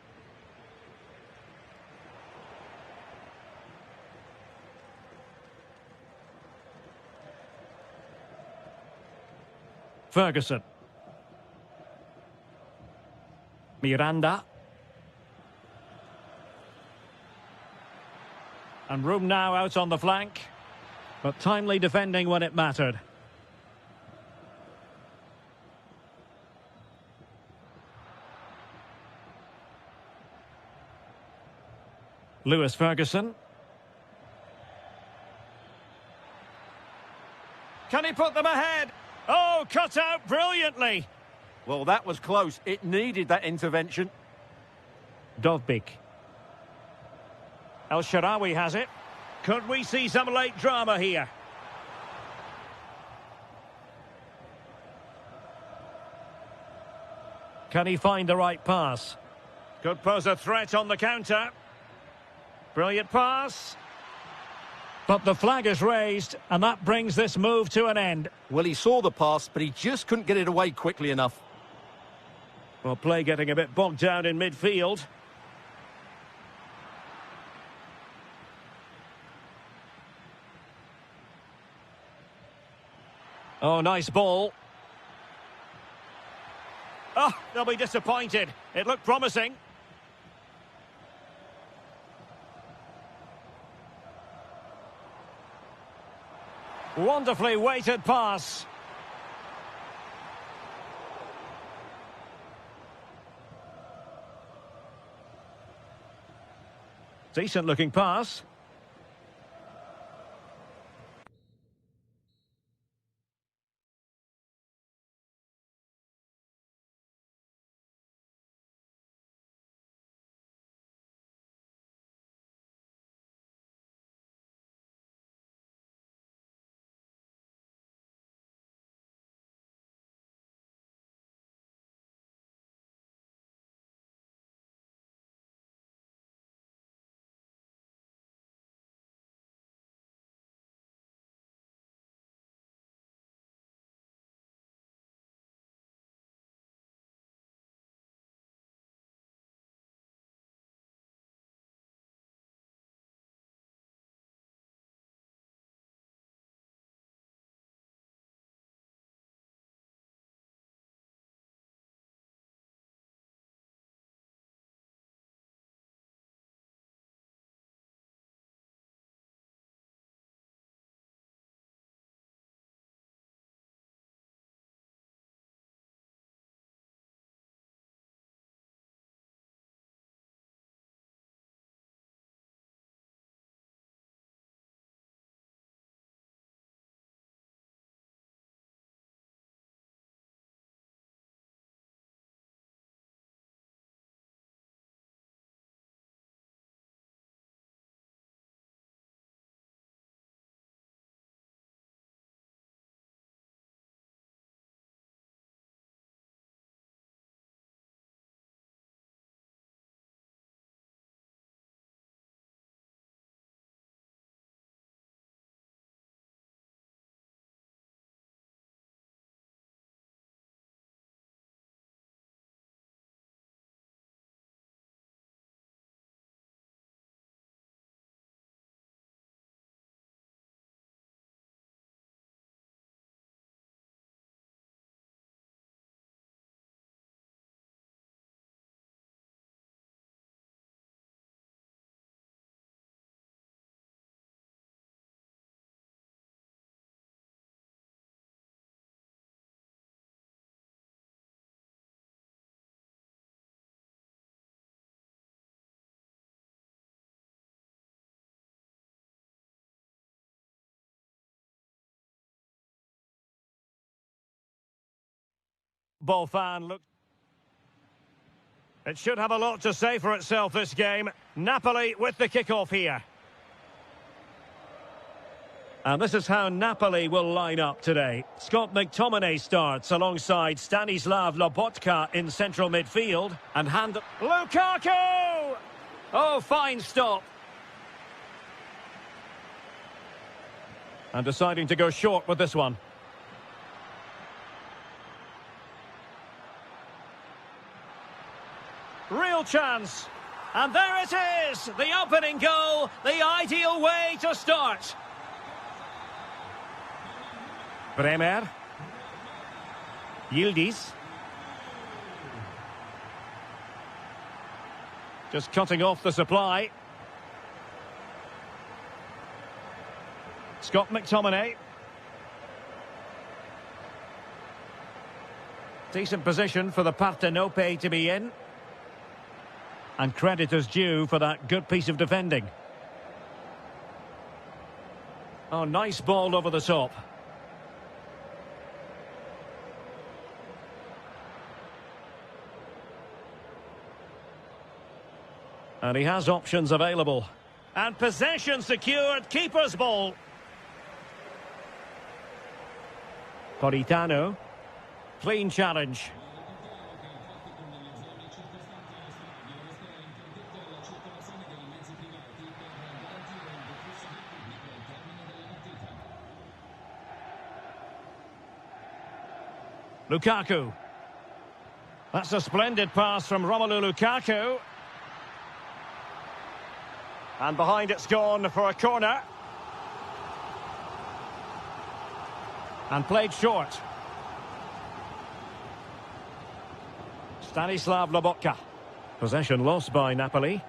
Ferguson. Miranda. And room now out on the flank. But timely defending when it mattered. Lewis Ferguson. Can he put them ahead? Oh, cut out brilliantly. Well, that was close. It needed that intervention. Dovbik. El Shaarawy has it. Could we see some late drama here? Can he find the right pass? Could pose a threat on the counter. Brilliant pass. But the flag is raised, and that brings this move to an end. Well, he saw the pass, but he just couldn't get it away quickly enough. Well, play getting a bit bogged down in midfield. Oh, nice ball. Oh, they'll be disappointed. It looked promising. Wonderfully weighted pass. Decent looking pass. Ball fan, look. It should have a lot to say for itself, this game. Napoli with the kickoff here. And this is how Napoli will line up today. Scott McTominay starts alongside Stanislav Lobotka in central midfield. And Lukaku! Oh, fine stop. And deciding to go short with this one. Real chance. And there it is! The opening goal, the ideal way to start. Bremer. Yildiz. Just cutting off the supply. Scott McTominay. Decent position for the Partenope to be in. And credit is due for that good piece of defending. Oh, nice ball over the top. And he has options available. And possession secured, keeper's ball. Politano. Clean challenge. Lukaku. That's a splendid pass from Romelu Lukaku. And behind it's gone for a corner. And played short. Stanislav Lobotka. Possession lost by Napoli.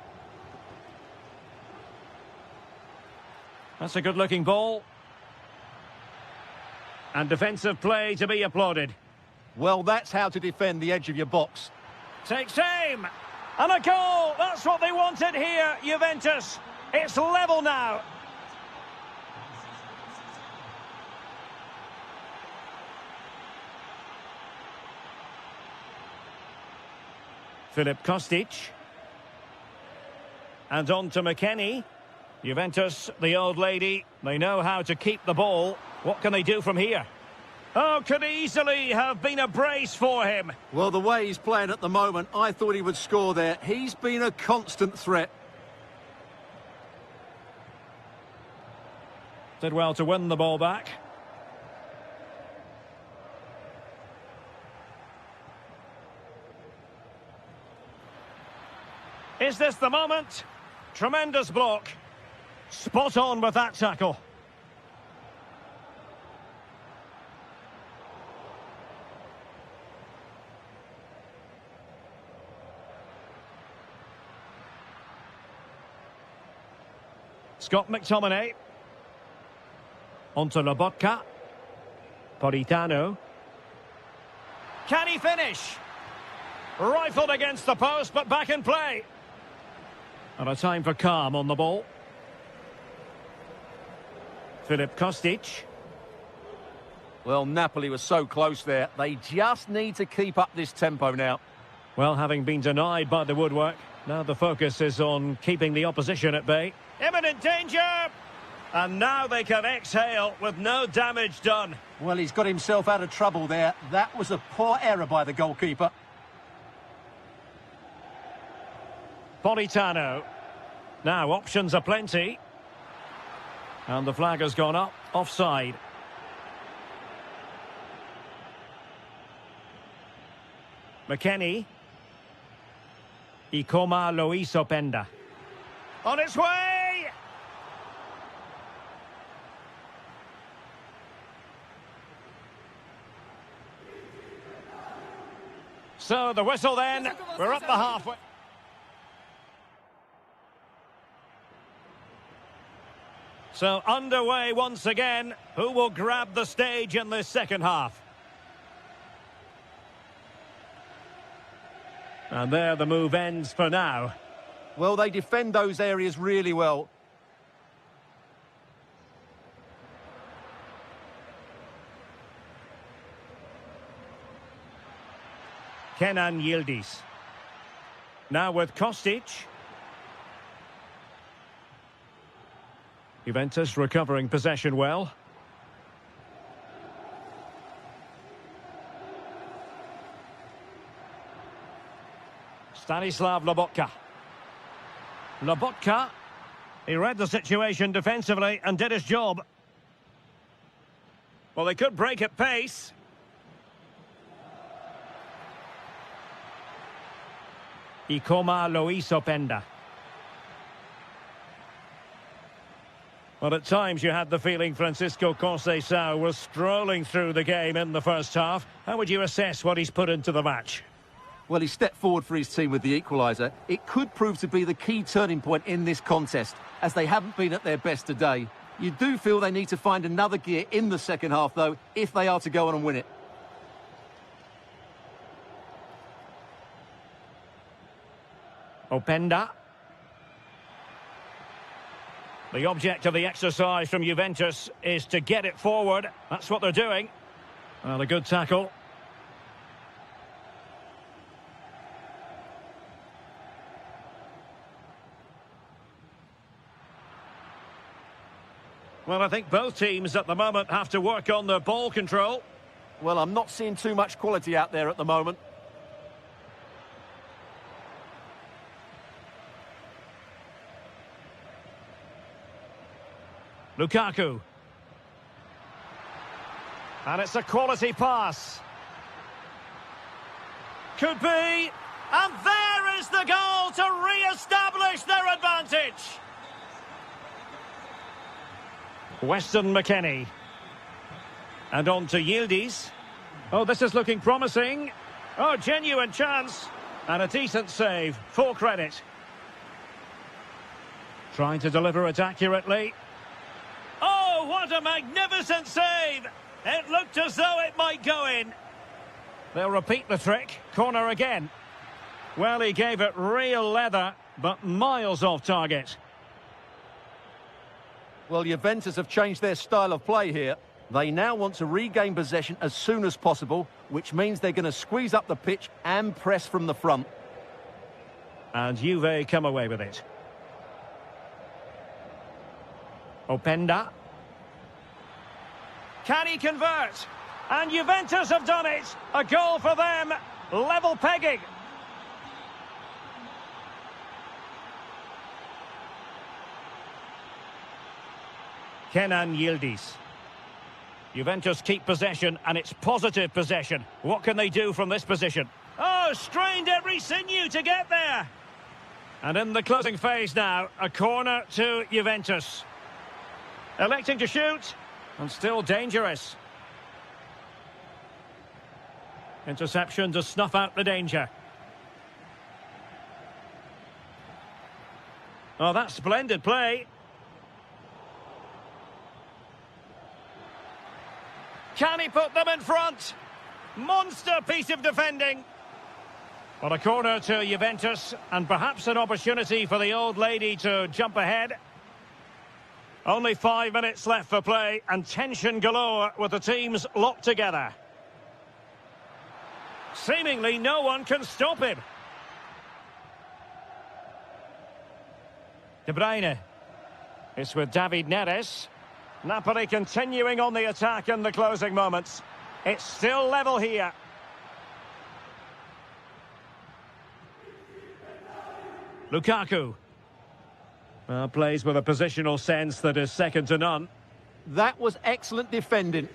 That's a good-looking ball. And defensive play to be applauded. Well, that's how to defend the edge of your box. Takes aim. And a goal! That's what they wanted here, Juventus. It's level now. Filip Kostic. And on to McKennie. Juventus, the old lady, they know how to keep the ball. What can they do from here? Oh, could easily have been a brace for him. Well, the way he's playing at the moment, I thought he would score there. He's been a constant threat. Did well to win the ball back. Is this the moment? Tremendous block. Spot on with that tackle. Scott McTominay. Onto Lobotka. Politano. Can he finish? Rifled against the post, but back in play. And a time for calm on the ball. Filip Kostic. Well, Napoli was so close there. They just need to keep up this tempo now. Well, having been denied by the woodwork, now the focus is on keeping the opposition at bay. Imminent danger! And now they can exhale with no damage done. Well, he's got himself out of trouble there. That was a poor error by the goalkeeper. Politano. Now, options are plenty. And the flag has gone up. Offside. McKennie. Ikoma Loisopenda. On its way! So the whistle then. We're up the halfway. So underway once again. Who will grab the stage in this second half? And there the move ends for now. Well, they defend those areas really well. Kenan Yildiz. Now with Kostic. Juventus recovering possession well. Stanislav Lobotka. Lobotka. He read the situation defensively and did his job. Well, they could break at pace. Ikoma Loisopenda. Well, at times you had the feeling Francisco Conceição was strolling through the game in the first half. How would you assess what he's put into the match? Well, he stepped forward for his team with the equaliser. It could prove to be the key turning point in this contest, as they haven't been at their best today. You do feel they need to find another gear in the second half, though, if they are to go on and win it. Openda. The object of the exercise from Juventus is to get it forward. That's what they're doing. Well, a good tackle. Well, I think both teams at the moment have to work on their ball control. Well, I'm not seeing too much quality out there at the moment. Lukaku. And it's a quality pass. Could be. And there is the goal to re-establish their advantage. Weston McKennie. And on to Yildiz. Oh, this is looking promising. Oh, genuine chance. And a decent save. Full credit. Trying to deliver it accurately. Oh, what a magnificent save! It looked as though it might go in. They'll repeat the trick. Corner again. Well, he gave it real leather, but miles off target. Well, Juventus have changed their style of play here. They now want to regain possession as soon as possible, which means they're going to squeeze up the pitch and press from the front. And Juve come away with it. Openda. Can he convert? And Juventus have done it. A goal for them. Level pegging. Kenan Yildiz. Juventus keep possession, and it's positive possession. What can they do from this position? Oh, strained every sinew to get there. And in the closing phase now, a corner to Juventus. Electing to shoot, and still dangerous. Interception to snuff out the danger. Oh, that's splendid play. Can he put them in front? Monster piece of defending. Well, a corner to Juventus, and perhaps an opportunity for the old lady to jump ahead. Only 5 minutes left for play, and tension galore with the teams locked together. Seemingly no one can stop him. De Bruyne. It's with David Neres. Napoli continuing on the attack in the closing moments. It's still level here. Lukaku. Well, plays with a positional sense that is second to none. That was excellent defending.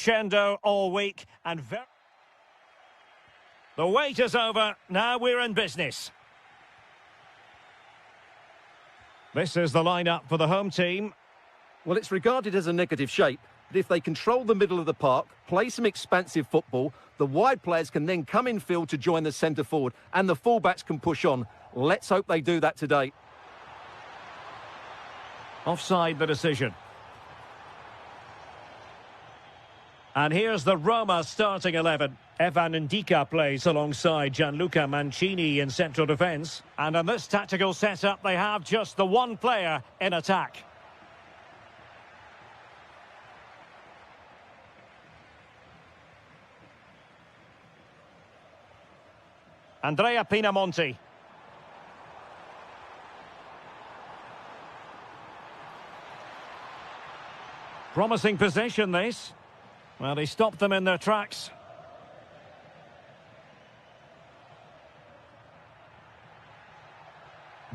Crescendo all week and the wait is over. Now we're in business. This is the lineup for the home team. Well, it's regarded as a negative shape, but if they control the middle of the park, play some expansive football, the wide players can then come in field to join the centre forward, and the fullbacks can push on. Let's hope they do that today. Offside the decision. And here's the Roma starting 11. Evan Ndika plays alongside Gianluca Mancini in central defence. And in this tactical setup, they have just the one player in attack. Andrea Pinamonti. Promising position, this. Well, he stopped them in their tracks.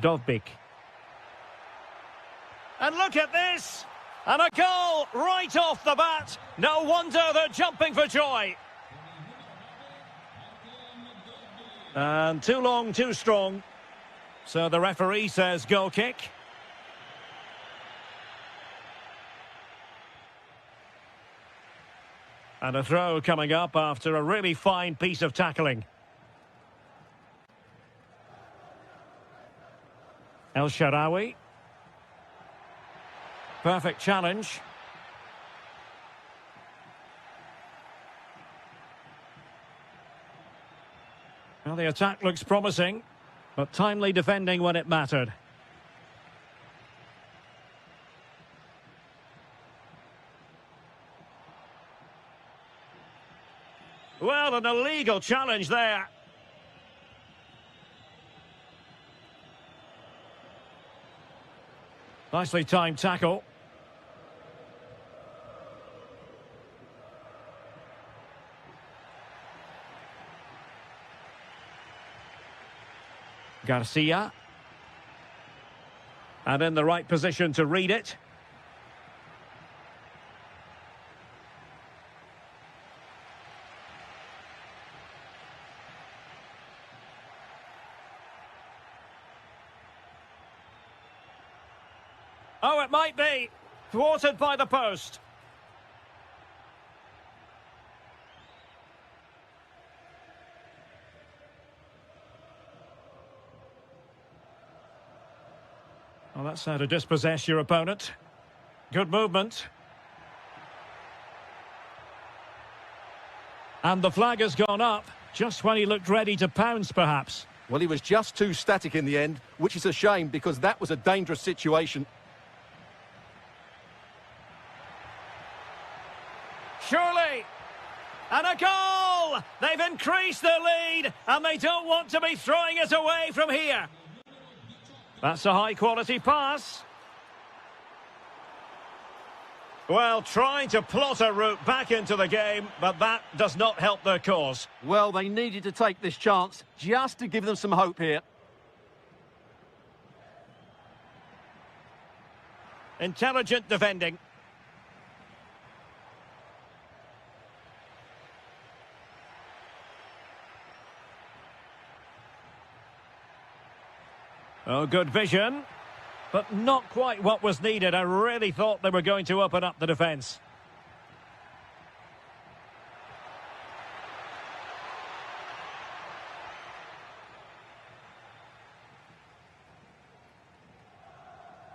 Dovbik. And look at this! And a goal right off the bat. No wonder they're jumping for joy. And too long, too strong. So the referee says goal kick. And a throw coming up after a really fine piece of tackling. El Shaarawy. Perfect challenge. Well, the attack looks promising, but timely defending when it mattered. Well, an illegal challenge there. Nicely timed tackle. Garcia. And in the right position to read it. Oh, it might be. Thwarted by the post. Well, that's how to dispossess your opponent. Good movement. And the flag has gone up, just when he looked ready to pounce, perhaps. Well, he was just too static in the end, which is a shame because that was a dangerous situation. Surely. And a goal! They've increased their lead, and they don't want to be throwing it away from here. That's a high-quality pass. Well, trying to plot a route back into the game, but that does not help their cause. Well, they needed to take this chance just to give them some hope here. Intelligent defending. Oh, good vision, but not quite what was needed. I really thought they were going to open up the defence.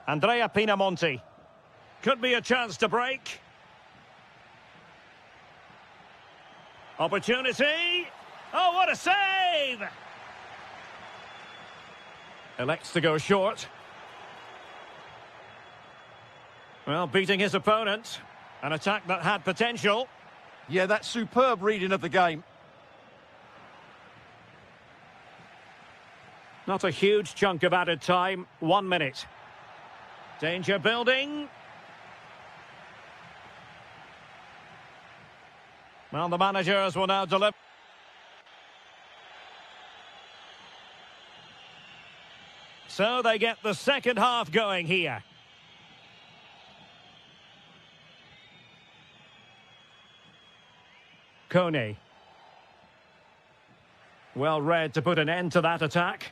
Andrea Pinamonti. Could be a chance to break. Opportunity. Oh, what a save! Elects to go short. Well, beating his opponent. An attack that had potential. Yeah, that's superb reading of the game. Not a huge chunk of added time. 1 minute. Danger building. Well, the managers will now deliver. So they get the second half going here. Kone. Well read to put an end to that attack.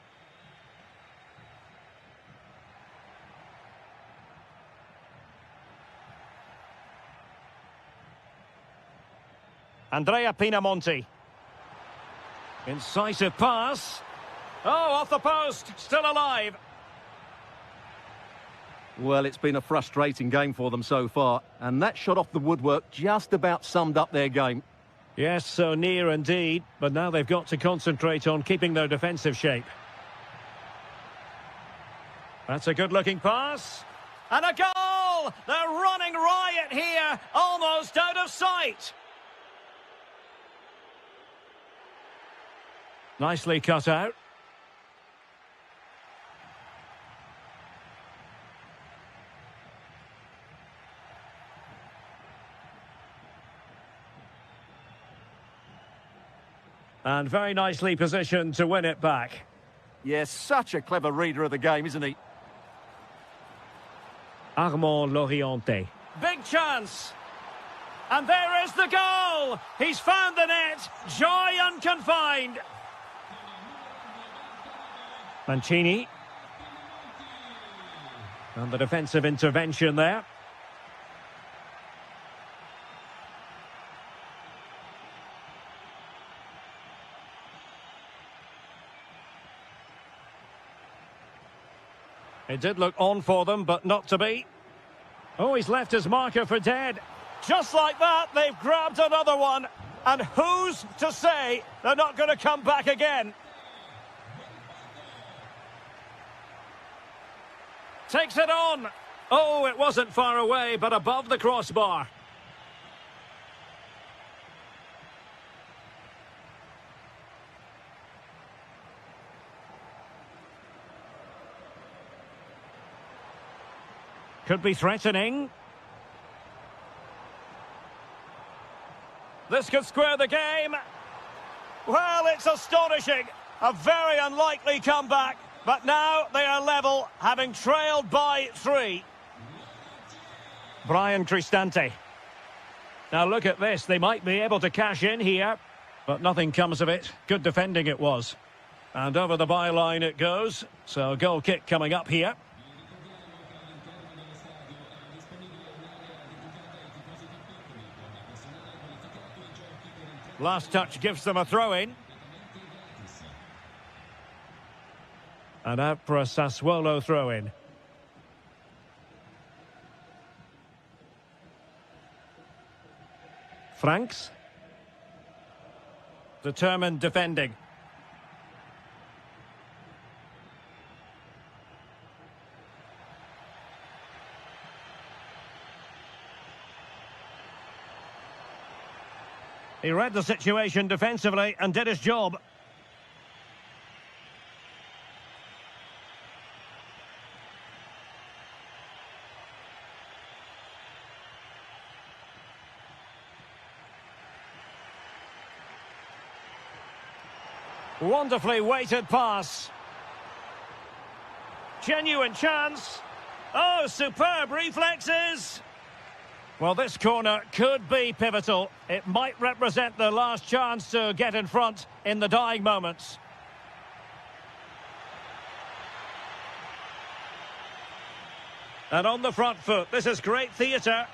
Andrea Pinamonti. Incisive pass. Oh, off the post. Still alive. Well, it's been a frustrating game for them so far, and that shot off the woodwork just about summed up their game. Yes, so near indeed, but now they've got to concentrate on keeping their defensive shape. That's a good-looking pass. And a goal! They're running riot here, almost out of sight. Nicely cut out. And very nicely positioned to win it back. Yes, such a clever reader of the game, isn't he? Armand Loriente. Big chance. And there is the goal. He's found the net. Joy unconfined. Mancini. And the defensive intervention there. It did look on for them, but not to be. Oh, he's left his marker for dead. Just like that, they've grabbed another one. And who's to say they're not going to come back again? Takes it on. Oh, it wasn't far away, but above the crossbar. Could be threatening. This could square the game. Well, it's astonishing. A very unlikely comeback. But now they are level, having trailed by 3. Brian Cristante. Now look at this. They might be able to cash in here. But nothing comes of it. Good defending it was. And over the byline it goes. So a goal kick coming up here. Last touch gives them a throw-in. And out for a Sassuolo throw-in. Franks. Determined defending. He read the situation defensively and did his job. Wonderfully weighted pass. Genuine chance. Oh, superb reflexes. Well, this corner could be pivotal. It might represent the last chance to get in front in the dying moments. And on the front foot, this is great theatre.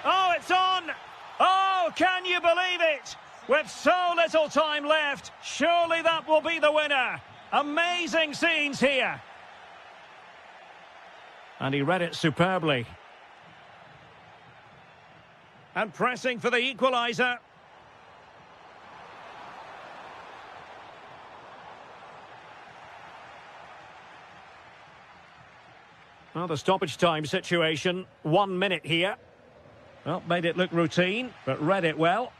Oh, it's on! Oh, can you believe it? With so little time left, surely that will be the winner. Amazing scenes here. And he read it superbly. And pressing for the equaliser. Well, the stoppage time situation, 1 minute here. Well, made it look routine, but read it well.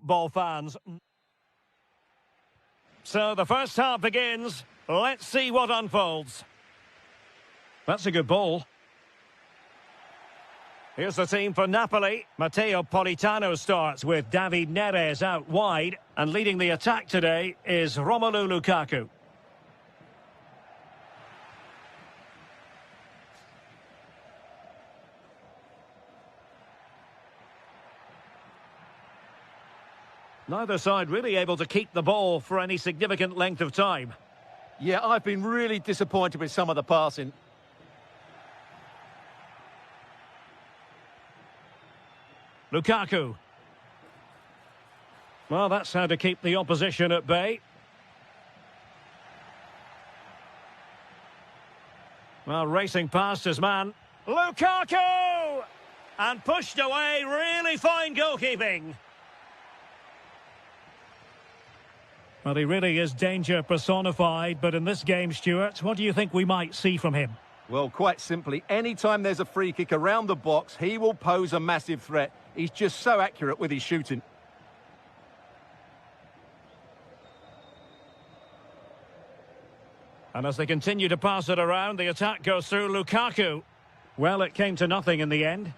football fans. So the first half begins. Let's see what unfolds. That's a good ball. Here's the team for Napoli. Matteo Politano starts with David Neres out wide. And leading the attack today is Romelu Lukaku. Neither side really able to keep the ball for any significant length of time. Yeah, I've been really disappointed with some of the passing. Lukaku. Well, that's how to keep the opposition at bay. Well, racing past his man. Lukaku! And pushed away, really fine goalkeeping. Well, he really is danger personified, but in this game, Stuart, what do you think we might see from him? Well, quite simply, anytime there's a free kick around the box, he will pose a massive threat. He's just so accurate with his shooting. And as they continue to pass it around, the attack goes through Lukaku. Well, it came to nothing in the end.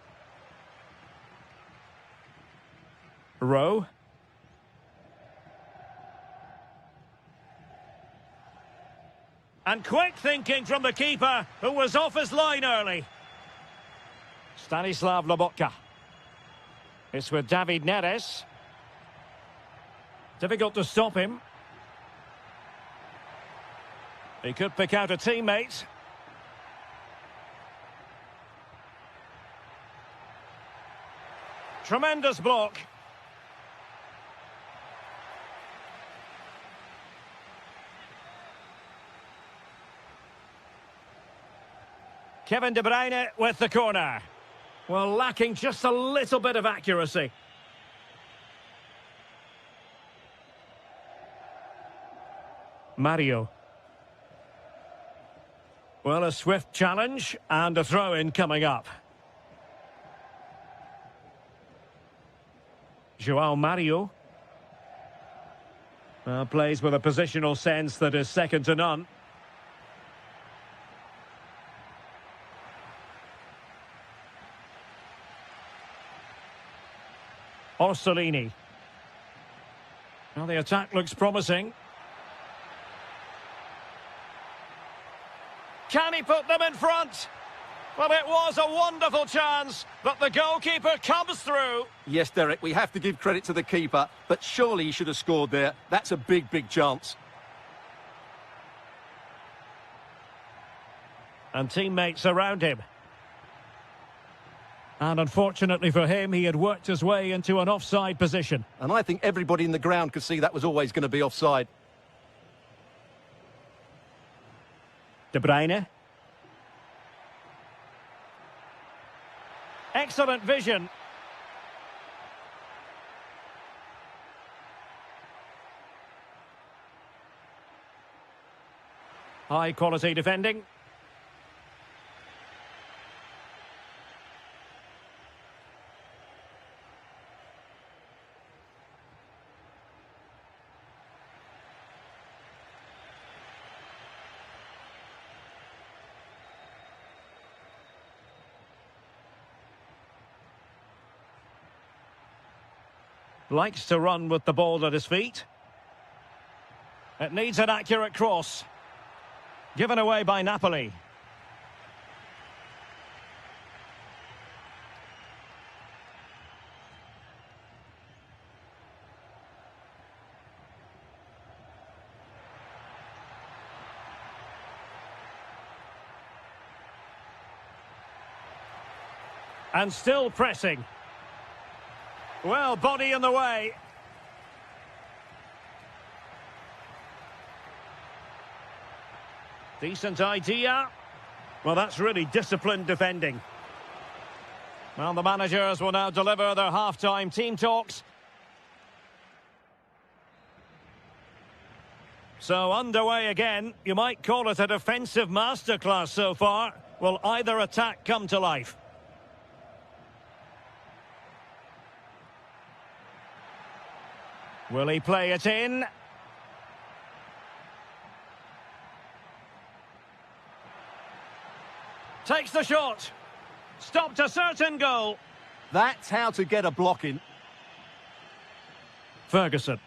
Rowe. And quick thinking from the keeper, who was off his line early. Stanislav Lobotka. It's with David Neres. Difficult to stop him. He could pick out a teammate. Tremendous block. Kevin De Bruyne with the corner. Well, lacking just a little bit of accuracy. Mario. Well, a swift challenge and a throw-in coming up. João Mario. Plays with a positional sense that is second to none. Orsolini. Well, the attack looks promising. Can he put them in front? Well, it was a wonderful chance, but the goalkeeper comes through. Yes, Derek, we have to give credit to the keeper, but surely he should have scored there. That's a big, big chance. And teammates around him. And unfortunately for him, he had worked his way into an offside position. And I think everybody in the ground could see that was always going to be offside. De Bruyne. Excellent vision. High quality defending. Likes to run with the ball at his feet. It needs an accurate cross. Given away by Napoli. And still pressing. Well, body in the way. Decent idea. Well, that's really disciplined defending. Well, the managers will now deliver their half-time team talks. So, underway again. You might call it a defensive masterclass so far. Will either attack come to life? Will he play it in? Takes the shot. Stopped a certain goal. That's how to get a block in. Ferguson.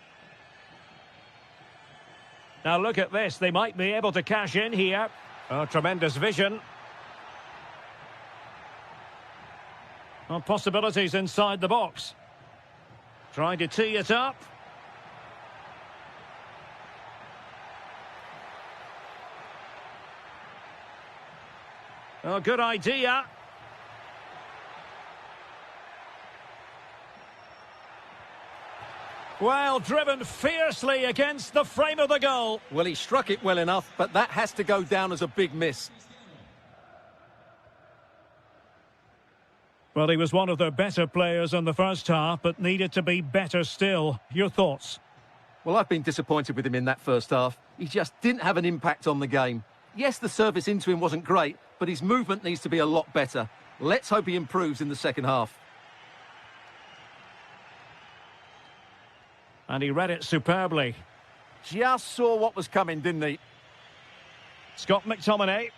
Now look at this. They might be able to cash in here. Oh, tremendous vision. Well, possibilities inside the box. Trying to tee it up. Oh, good idea. Well, driven fiercely against the frame of the goal. Well, he struck it well enough, but that has to go down as a big miss. Well, he was one of their better players in the first half, but needed to be better still. Your thoughts? Well, I've been disappointed with him in that first half. He just didn't have an impact on the game. Yes, the service into him wasn't great, but his movement needs to be a lot better. Let's hope he improves in the second half. And he read it superbly. Just saw what was coming, didn't he? Scott McTominay.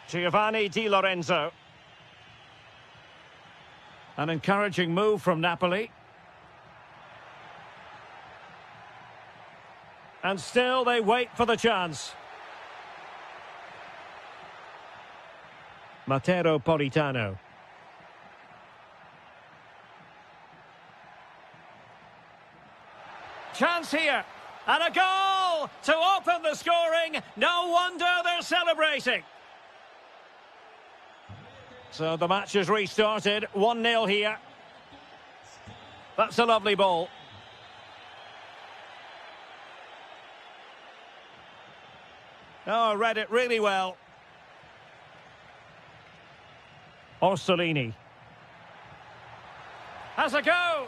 Giovanni Di Lorenzo. An encouraging move from Napoli. And still they wait for the chance. Matteo Politano. Chance here. And a goal to open the scoring. No wonder they're celebrating. So the match is restarted. 1-0 here. That's a lovely ball. Oh, read it really well. Orsolini. Has a go.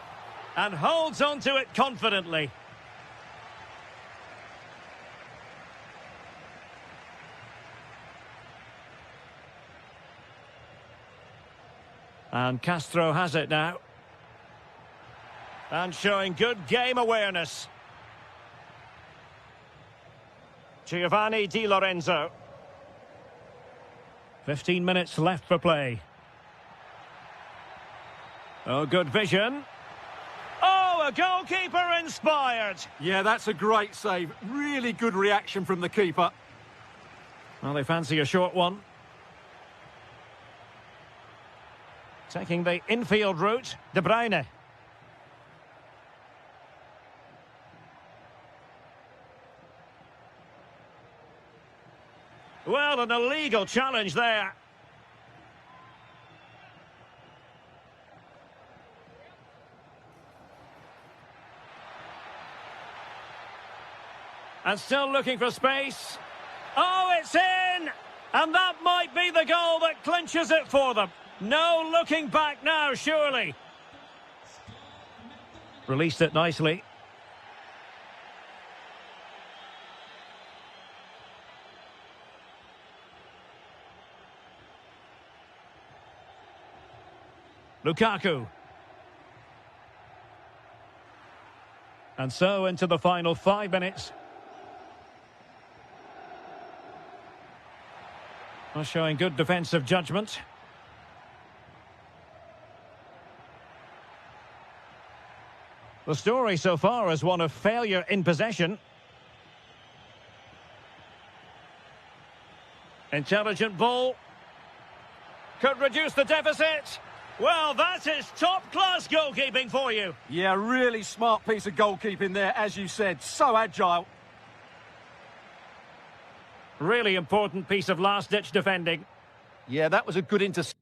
And holds on to it confidently. And Castro has it now. And showing good game awareness. Giovanni Di Lorenzo. 15 minutes left for play. Oh, good vision. Oh, a goalkeeper inspired. Yeah, that's a great save. Really good reaction from the keeper. Well, they fancy a short one. Taking the infield route, De Bruyne. Well, an illegal challenge there. And still looking for space. Oh, it's in! And that might be the goal that clinches it for them. No looking back now, surely. Released it nicely. Lukaku. And so into the final 5 minutes. Well, showing good defensive judgment. The story so far is one of failure in possession. Intelligent ball. Could reduce the deficit. Well, that is top-class goalkeeping for you. Yeah, really smart piece of goalkeeping there, as you said. So agile. Really important piece of last-ditch defending. Yeah, that was a good interception.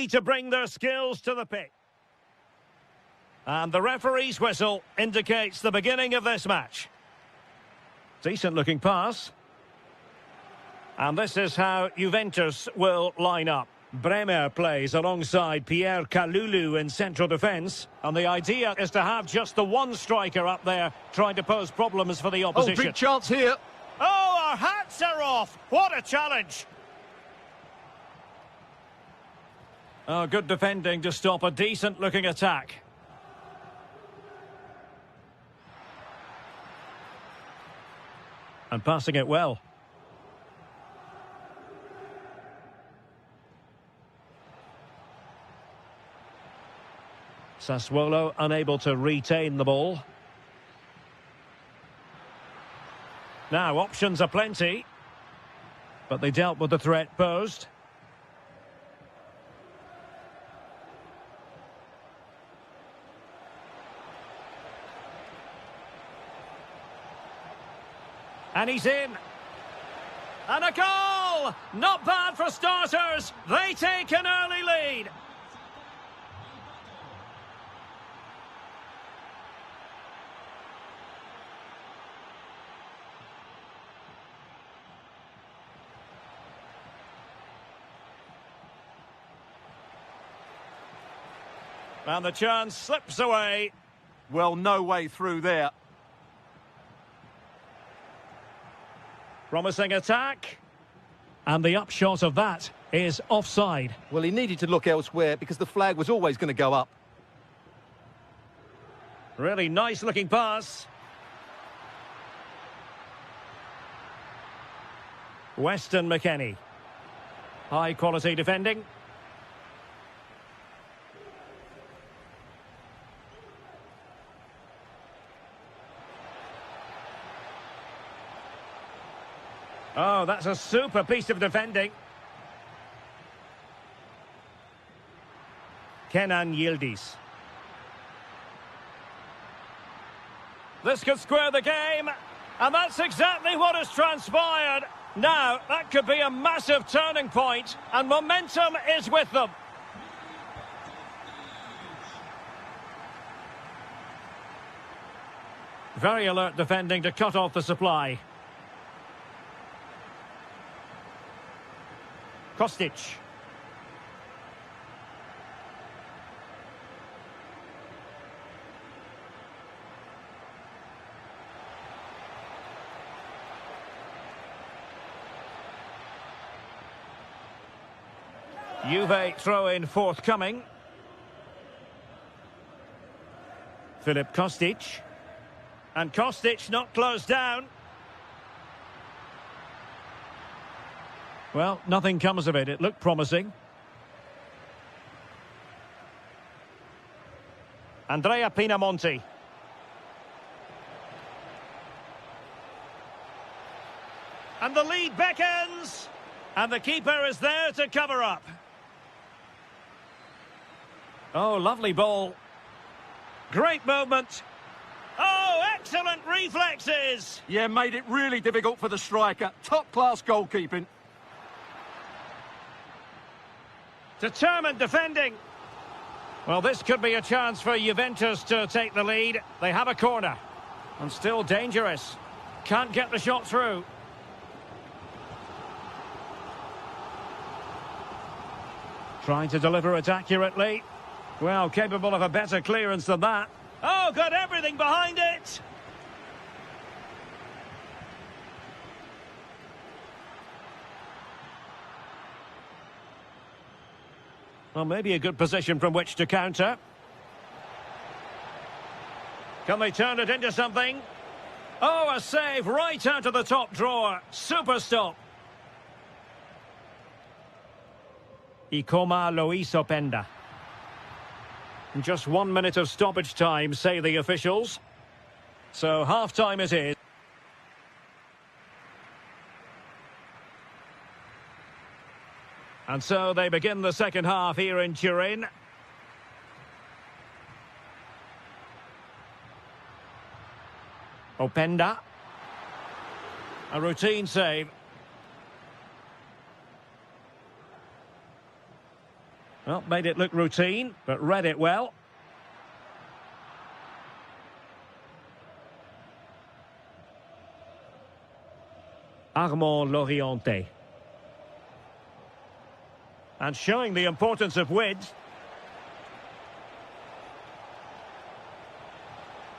To bring their skills to the pitch. And the referee's whistle indicates the beginning of this match. Decent looking pass. And this is how Juventus will line up. Bremer plays alongside Pierre Kalulu in central defence. And the idea is to have just the one striker up there trying to pose problems for the opposition. Oh, big chance here. Oh, our hats are off. What a challenge. Oh, good defending to stop a decent-looking attack. And passing it well. Sassuolo unable to retain the ball. Now, options are plenty. But they dealt with the threat posed. And he's in. And a goal! Not bad for starters. They take an early lead. And the chance slips away. Well, no way through there. Promising attack. And the upshot of that is offside. Well, he needed to look elsewhere because the flag was always going to go up. Really nice looking pass. Weston McKennie. High quality defending. Oh, that's a super piece of defending. Kenan Yildiz. This could square the game, and that's exactly what has transpired. Now, that could be a massive turning point, and momentum is with them. Very alert defending to cut off the supply. Kostic. Juve throw-in forthcoming. Filip Kostic. And Kostic not closed down. Well, nothing comes of it. It looked promising. Andrea Pinamonti. And the lead beckons. And the keeper is there to cover up. Oh, lovely ball. Great movement. Oh, excellent reflexes. Yeah, made it really difficult for the striker. Top-class goalkeeping. Determined defending. Well, this could be a chance for Juventus to take the lead. They have a corner. And still dangerous. Can't get the shot through. Trying to deliver it accurately. Well, capable of a better clearance than that. Oh, got everything behind it. Well, maybe a good position from which to counter. Can they turn it into something? Oh, a save right out of the top drawer. Super stop. Ikoma Luis Openda. Just 1 minute of stoppage time, say the officials. So half-time it is. And so they begin the second half here in Turin. Openda. A routine save. Well, made it look routine, but read it well. Armand Loriente. And showing the importance of width.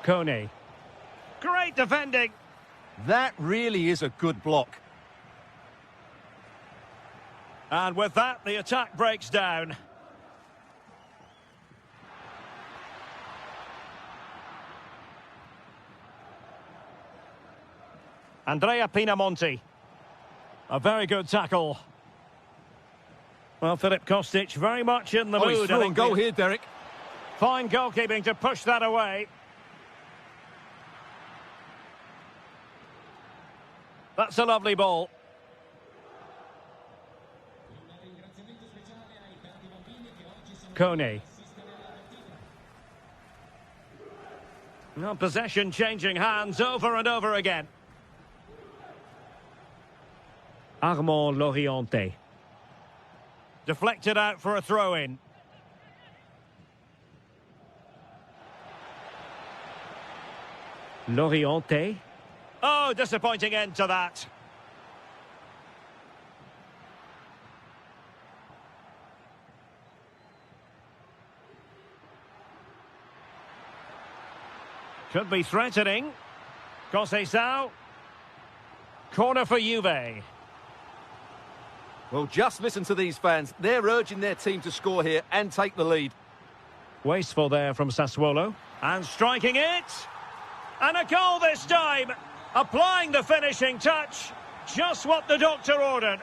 Kone. Great defending. That really is a good block. And with that, the attack breaks down. Andrea Pinamonti. A very good tackle. Well, Filip Kostic very much in the mood. He's through on goal here, Derek. Fine goalkeeping to push that away. That's a lovely ball. Kone. Well, possession changing hands over and over again. Armand Loriente. Deflected out for a throw-in. Loriente. Oh, disappointing end to that. Could be threatening. Conceição. Corner for Juve. Well, just listen to these fans. They're urging their team to score here and take the lead. Wasteful there from Sassuolo. And striking it. And a goal this time. Applying the finishing touch. Just what the doctor ordered.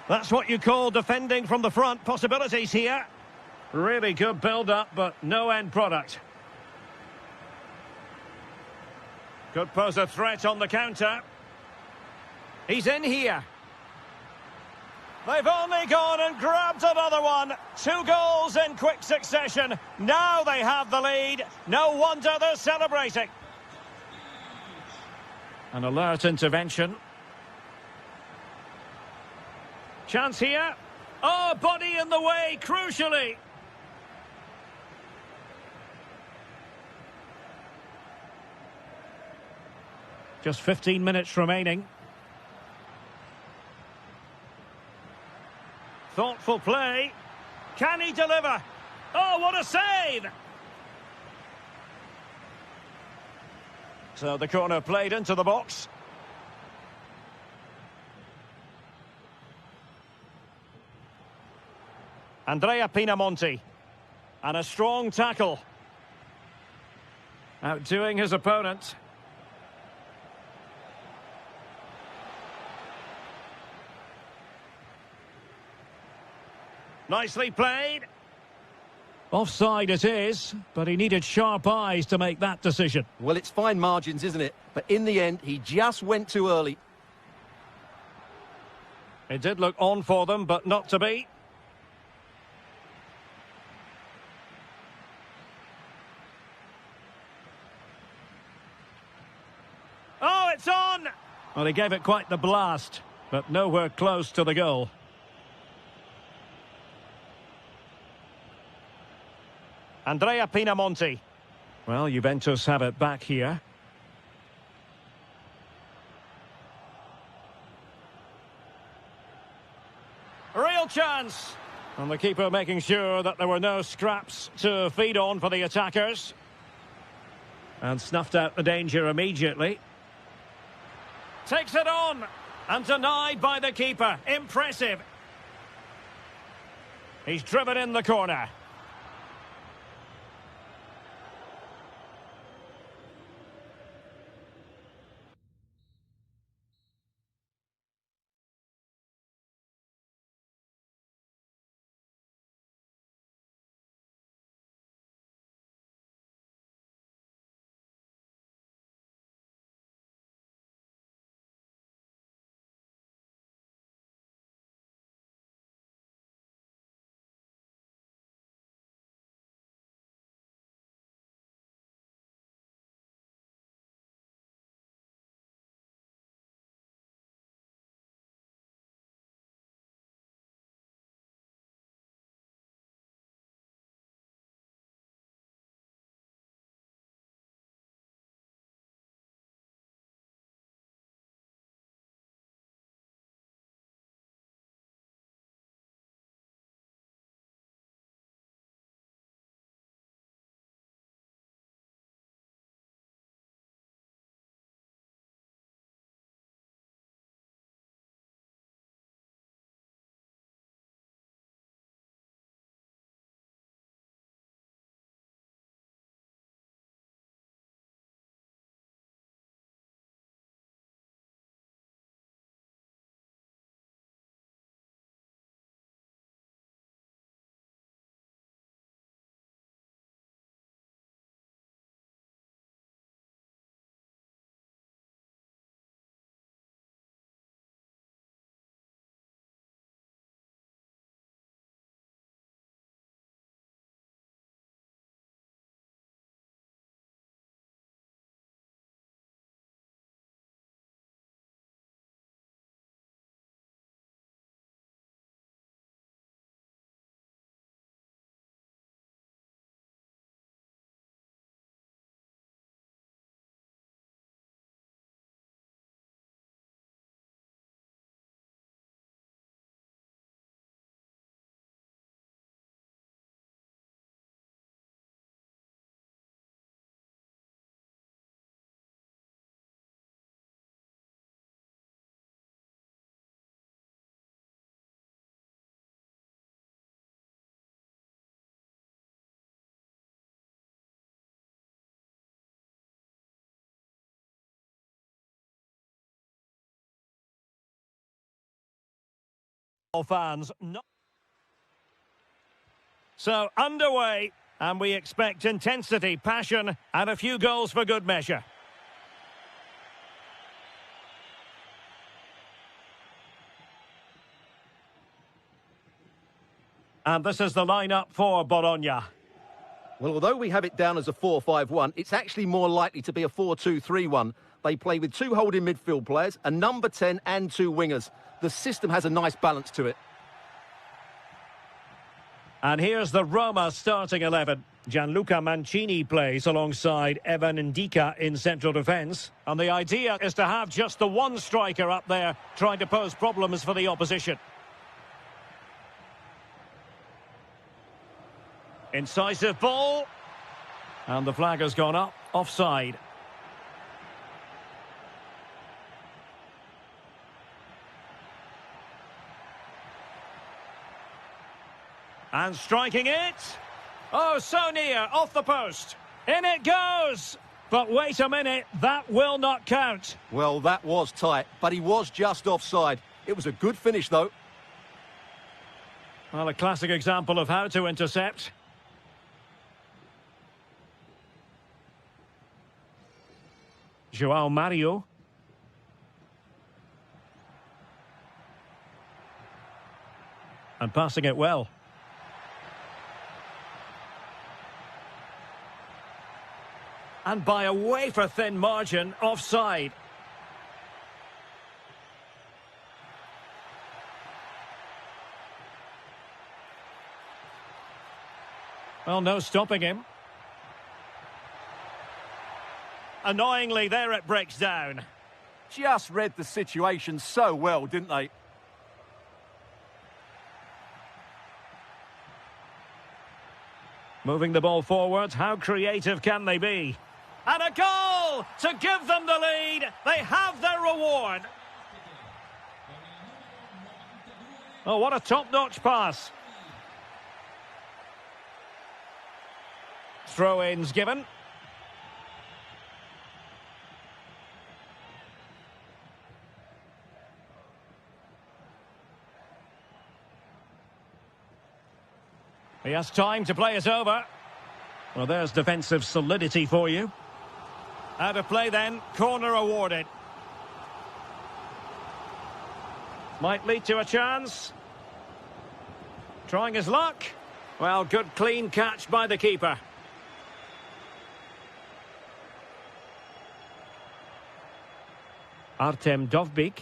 That's what you call defending from the front. Possibilities here. Really good build-up, but no end product. Could pose a threat on the counter. He's in here. They've only gone and grabbed another one. 2 goals in quick succession. Now they have the lead. No wonder they're celebrating. An alert intervention. Chance here. Oh, body in the way, crucially. Just 15 minutes remaining. Thoughtful play. Can he deliver? Oh, what a save! So the corner played into the box. Andrea Pinamonti. And a strong tackle. Outdoing his opponent. Nicely played. Offside it is, but he needed sharp eyes to make that decision. Well, it's fine margins, isn't it? But in the end, he just went too early. It did look on for them, but not to be. Oh, it's on! Well, he gave it quite the blast, but nowhere close to the goal. Andrea Pinamonti. Well, Juventus have it back here. Real chance! And the keeper making sure that there were no scraps to feed on for the attackers. And snuffed out the danger immediately. Takes it on! And denied by the keeper. Impressive. He's driven in the corner. Fans. No. So, underway, and we expect intensity, passion, and a few goals for good measure. And this is the lineup for Bologna. Well, although we have it down as a 4-5-1, it's actually more likely to be a 4-2-3-1. They play with two holding midfield players, a number 10 and two wingers. The system has a nice balance to it. And here's the Roma starting 11. Gianluca Mancini plays alongside Evan Ndika in central defence. And the idea is to have just the one striker up there trying to pose problems for the opposition. Incisive ball. And the flag has gone up. Offside. And striking it. Oh, so near. Off the post. In it goes. But wait a minute. That will not count. Well, that was tight, but he was just offside. It was a good finish, though. Well, a classic example of how to intercept. João Mario. And passing it well. And by a wafer-thin margin, offside. Well, no stopping him. Annoyingly, there it breaks down. Just read the situation so well, didn't they? Moving the ball forward, how creative can they be? And a goal to give them the lead. They have their reward. Oh, what a top-notch pass. Throw-ins given. He has time to play it over. Well, there's defensive solidity for you. Out of play then, corner awarded. Might lead to a chance. Trying his luck. Well, good clean catch by the keeper. Artem Dovbyk.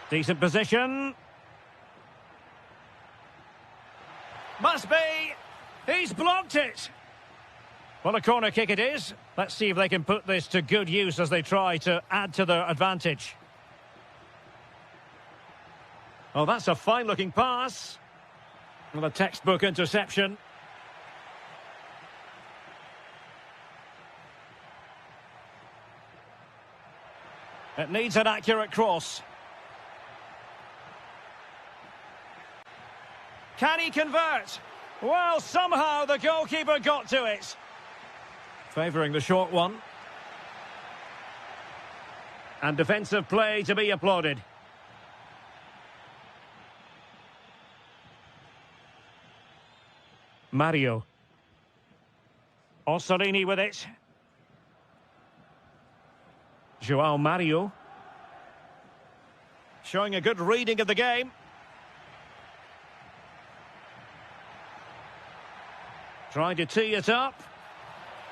Decent position. Must be. He's blocked it. Well, a corner kick it is. Let's see if they can put this to good use as they try to add to their advantage. Oh, that's a fine-looking pass. Well, a textbook interception. It needs an accurate cross. Can he convert? Well, somehow the goalkeeper got to it. Favouring the short one. And defensive play to be applauded. Mario. Orsolini with it. João Mario. Showing a good reading of the game. Trying to tee it up.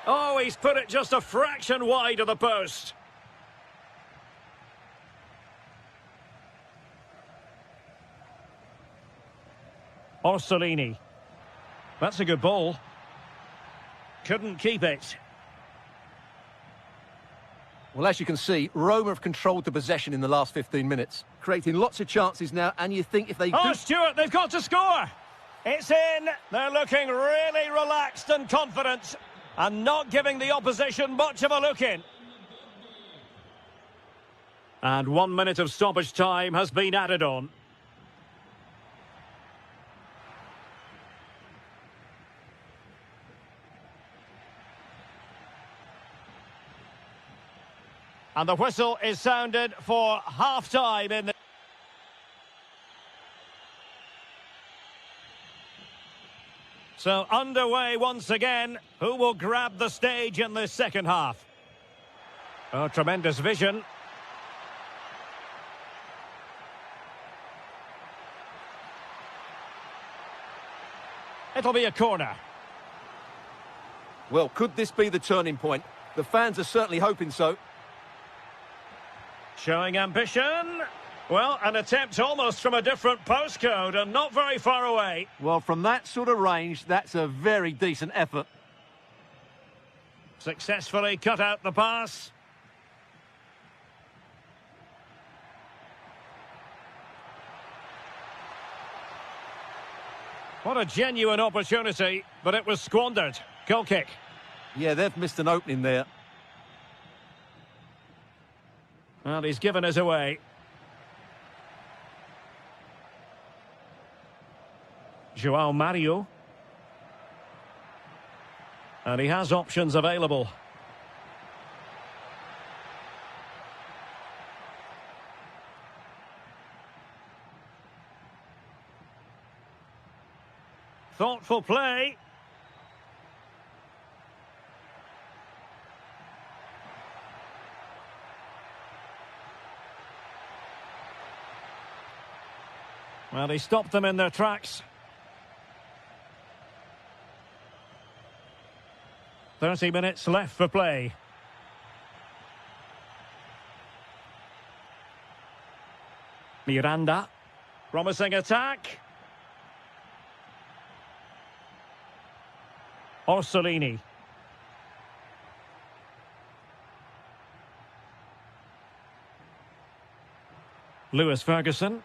Oh, he's put it just a fraction wide of the post. Orsolini. That's a good ball. Couldn't keep it. Well, as you can see, Roma have controlled the possession in the last 15 minutes, creating lots of chances now, and you think if they Oh, Stuart, they've got to score! It's in! They're looking really relaxed and confident, and not giving the opposition much of a look in. And 1 minute of stoppage time has been added on. And the whistle is sounded for half-time in the... So underway once again. Who will grab the stage in this second half? Oh, tremendous vision. It'll be a corner. Well, could this be the turning point? The fans are certainly hoping so. Showing ambition. Well, an attempt almost from a different postcode and not very far away. Well, from that sort of range, that's a very decent effort. Successfully cut out the pass. What a genuine opportunity, but it was squandered. Goal kick. Yeah, they've missed an opening there. Well, he's given us away. Joao Mario. And he has options available. Thoughtful play. Well, he stopped them in their tracks. 30 minutes left for play. Miranda. Promising attack. Orsolini. Lewis Ferguson.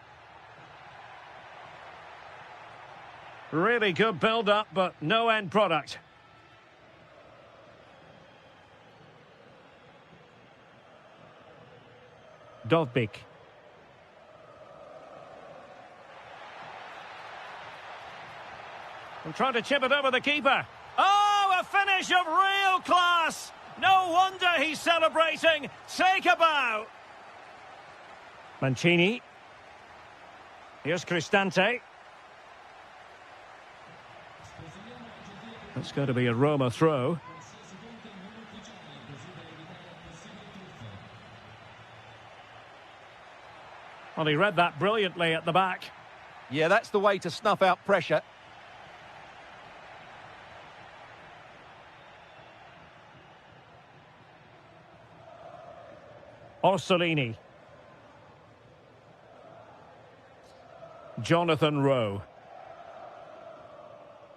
Really good build-up, but no end product. Dovbik. And trying to chip it over the keeper. Oh, a finish of real class! No wonder he's celebrating. Take a bow. Mancini. Here's Cristante. That's going to be a Roma throw. Well, he read that brilliantly at the back. Yeah, that's the way to snuff out pressure. Orsolini. Jonathan Rowe.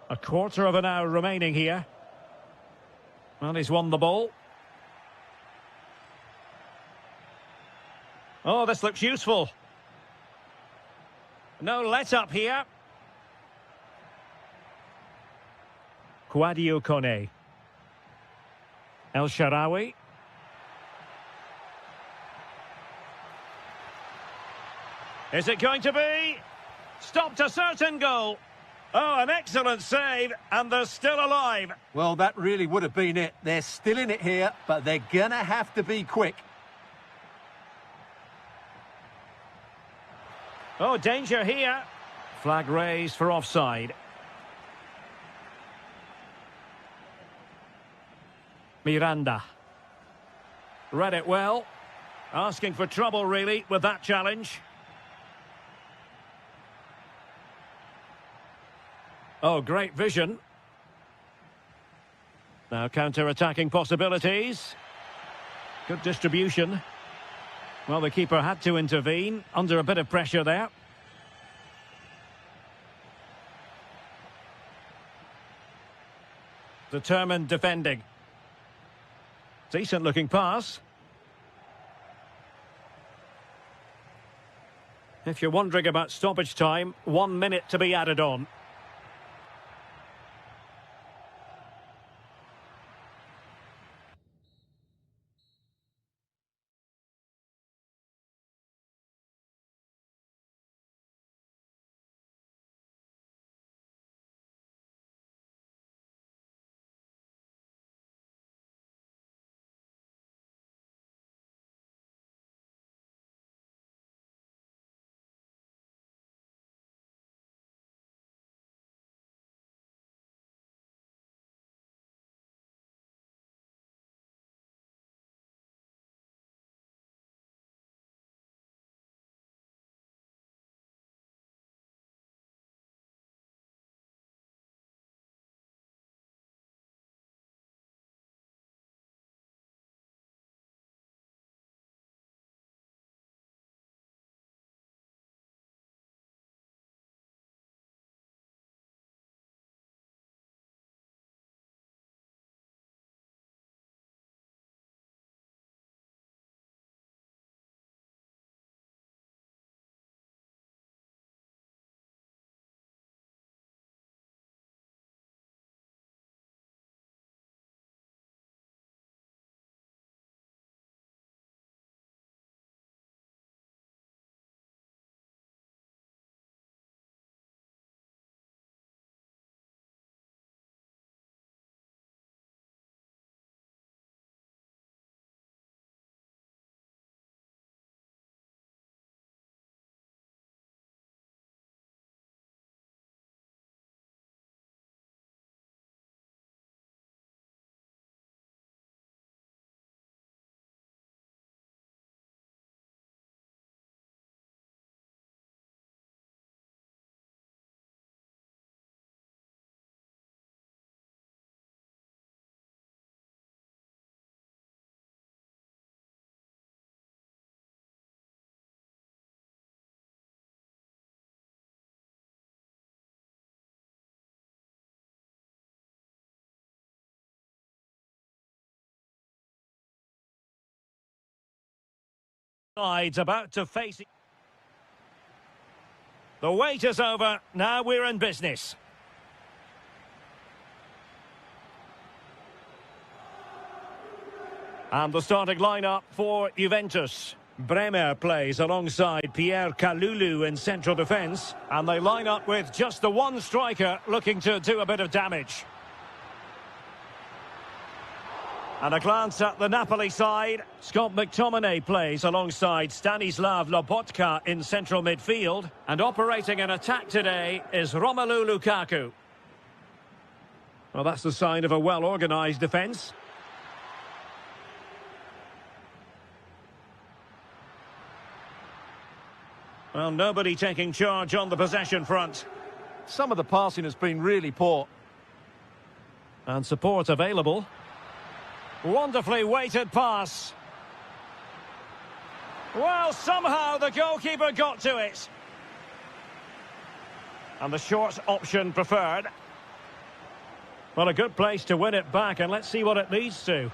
A quarter of an hour remaining here. Well, he's won the ball. Oh, this looks useful. No let-up here. Kouadio Kone. El Shaarawy. Is it going to be? Stopped a certain goal. Oh, an excellent save, and they're still alive. Well, that really would have been it. They're still in it here, but they're gonna have to be quick. Oh, danger here. Flag raised for offside. Miranda. Read it well. Asking for trouble, really, with that challenge. Oh, great vision. Now counter-attacking possibilities. Good distribution. Well, the keeper had to intervene, under a bit of pressure there. Determined defending. Decent-looking pass. If you're wondering about stoppage time, 1 minute to be added on. Sides about to face it. The wait is over. Now we're in business. And the starting lineup for Juventus. Bremer plays alongside Pierre Kalulu in central defence. And they line up with just the one striker looking to do a bit of damage. And a glance at the Napoli side. Scott McTominay plays alongside Stanislav Lobotka in central midfield. And operating in attack today is Romelu Lukaku. Well, that's the sign of a well-organised defence. Well, nobody taking charge on the possession front. Some of the passing has been really poor. And support available. Wonderfully weighted pass. Well, somehow the goalkeeper got to it. And the short option preferred. Well, a good place to win it back, and let's see what it leads to.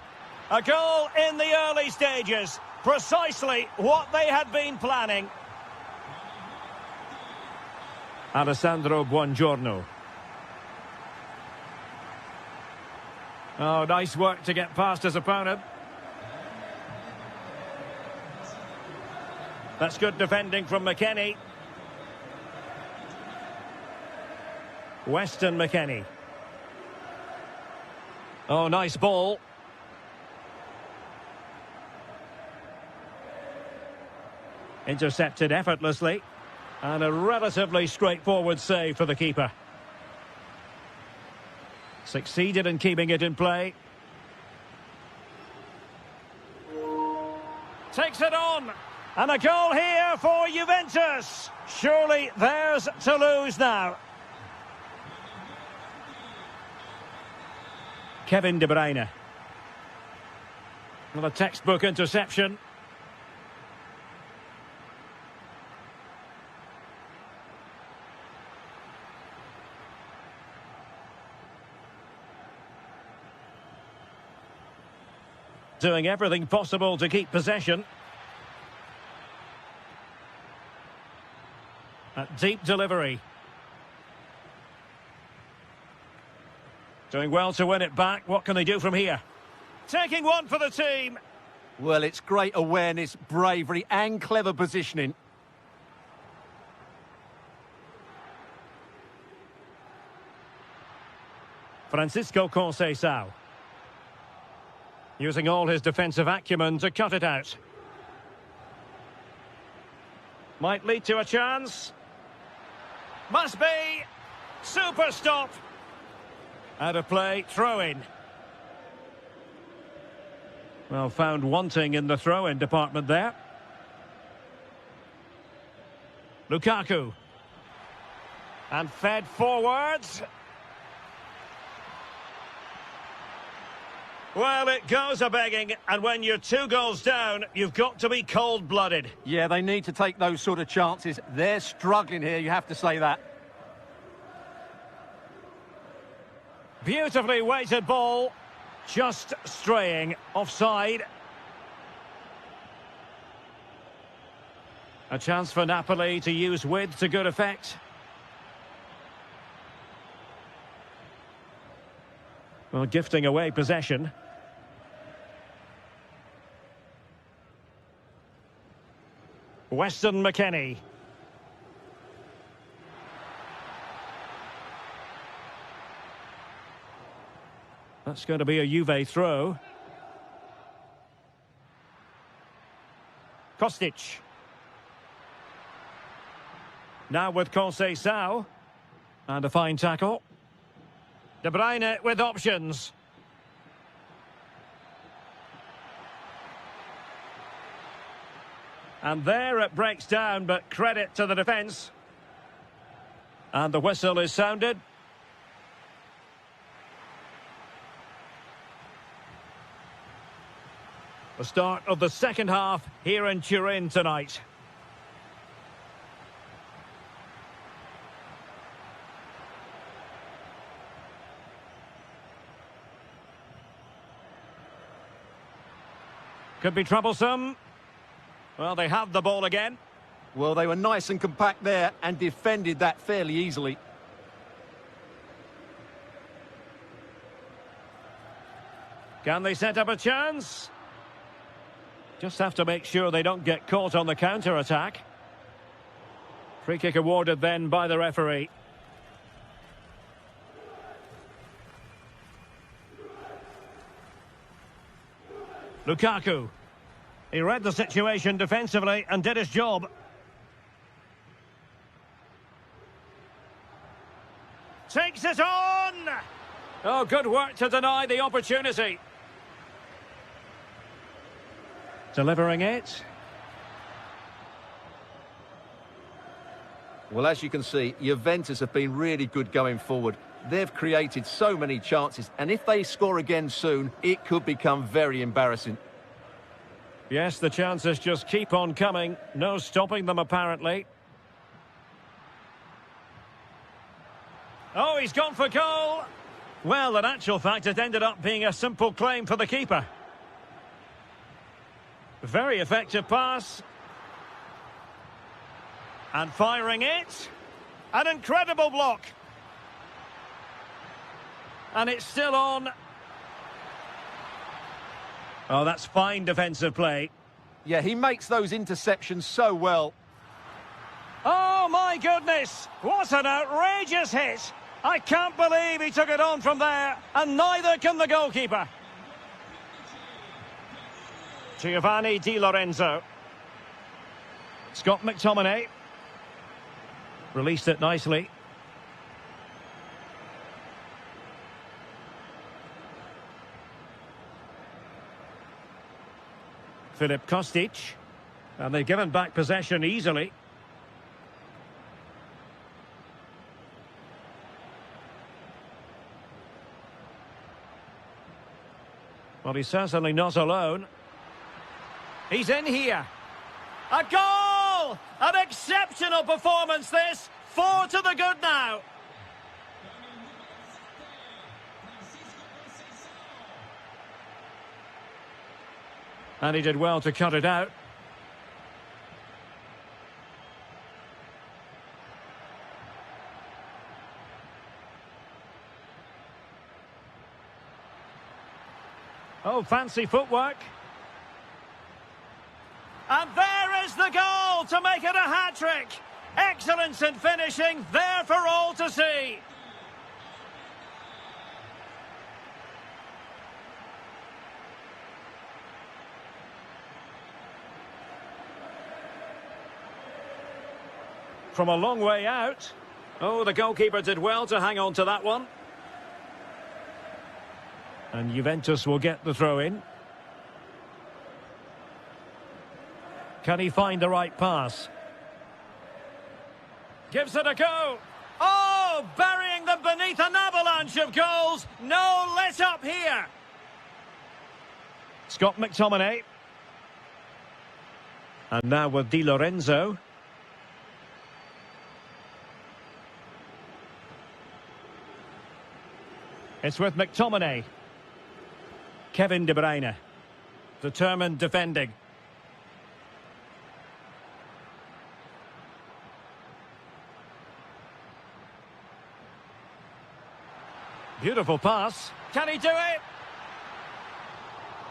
A goal in the early stages. Precisely what they had been planning. Alessandro Buongiorno. Oh, nice work to get past his opponent. That's good defending from McKennie. Weston McKennie. Oh, nice ball. Intercepted effortlessly. And a relatively straightforward save for the keeper. Succeeded in keeping it in play. Takes it on. And a goal here for Juventus. Surely theirs to lose now. Kevin De Bruyne. Well, a textbook interception. Doing everything possible to keep possession. A deep delivery. Doing well to win it back. What can they do from here? Taking one for the team. Well, it's great awareness, bravery and clever positioning. Francisco Conceição. Using all his defensive acumen to cut it out. Might lead to a chance. Must be. Super stop. Out of play, throw in. Well, found wanting in the throw-in department there. Lukaku. And fed forwards. Well, it goes a-begging, and when you're 2 goals down, you've got to be cold-blooded. Yeah, they need to take those sort of chances. They're struggling here, you have to say that. Beautifully weighted ball, just straying offside. A chance for Napoli to use width to good effect. Well, gifting away possession. Weston McKennie. That's going to be a Juve throw. Kostic. Now with Conceição. And a fine tackle. De Bruyne with options. And there it breaks down, but credit to the defence. And the whistle is sounded. The start of the second half here in Turin tonight. Could be troublesome. Well, they have the ball again. Well, they were nice and compact there and defended that fairly easily. Can they set up a chance? Just have to make sure they don't get caught on the counter-attack. Free kick awarded then by the referee. Lukaku. He read the situation defensively and did his job. Takes it on! Oh, good work to deny the opportunity. Delivering it. Well, as you can see, Juventus have been really good going forward. They've created so many chances, and if they score again soon, it could become very embarrassing. Yes, the chances just keep on coming. No stopping them, apparently. Oh, he's gone for goal. Well, in actual fact, it ended up being a simple claim for the keeper. Very effective pass. And firing it. An incredible block. And it's still on. Oh, that's fine defensive play. Yeah, he makes those interceptions so well. Oh, my goodness. What an outrageous hit. I can't believe he took it on from there. And neither can the goalkeeper. Giovanni Di Lorenzo. Scott McTominay. Released it nicely. Filip Kostic. And they've given back possession easily. Well, he's certainly not alone. He's in here. A goal! An exceptional performance, this. 4 to the good now. And he did well to cut it out. Oh, fancy footwork. And there is the goal to make it a hat-trick. Excellence in finishing, there for all to see. From a long way out. Oh, the goalkeeper did well to hang on to that one. And Juventus will get the throw-in. Can he find the right pass? Gives it a go. Oh, burying them beneath an avalanche of goals. No let up here. Scott McTominay. And now with Di Lorenzo. It's with McTominay. Kevin De Bruyne. Determined defending. Beautiful pass. Can he do it?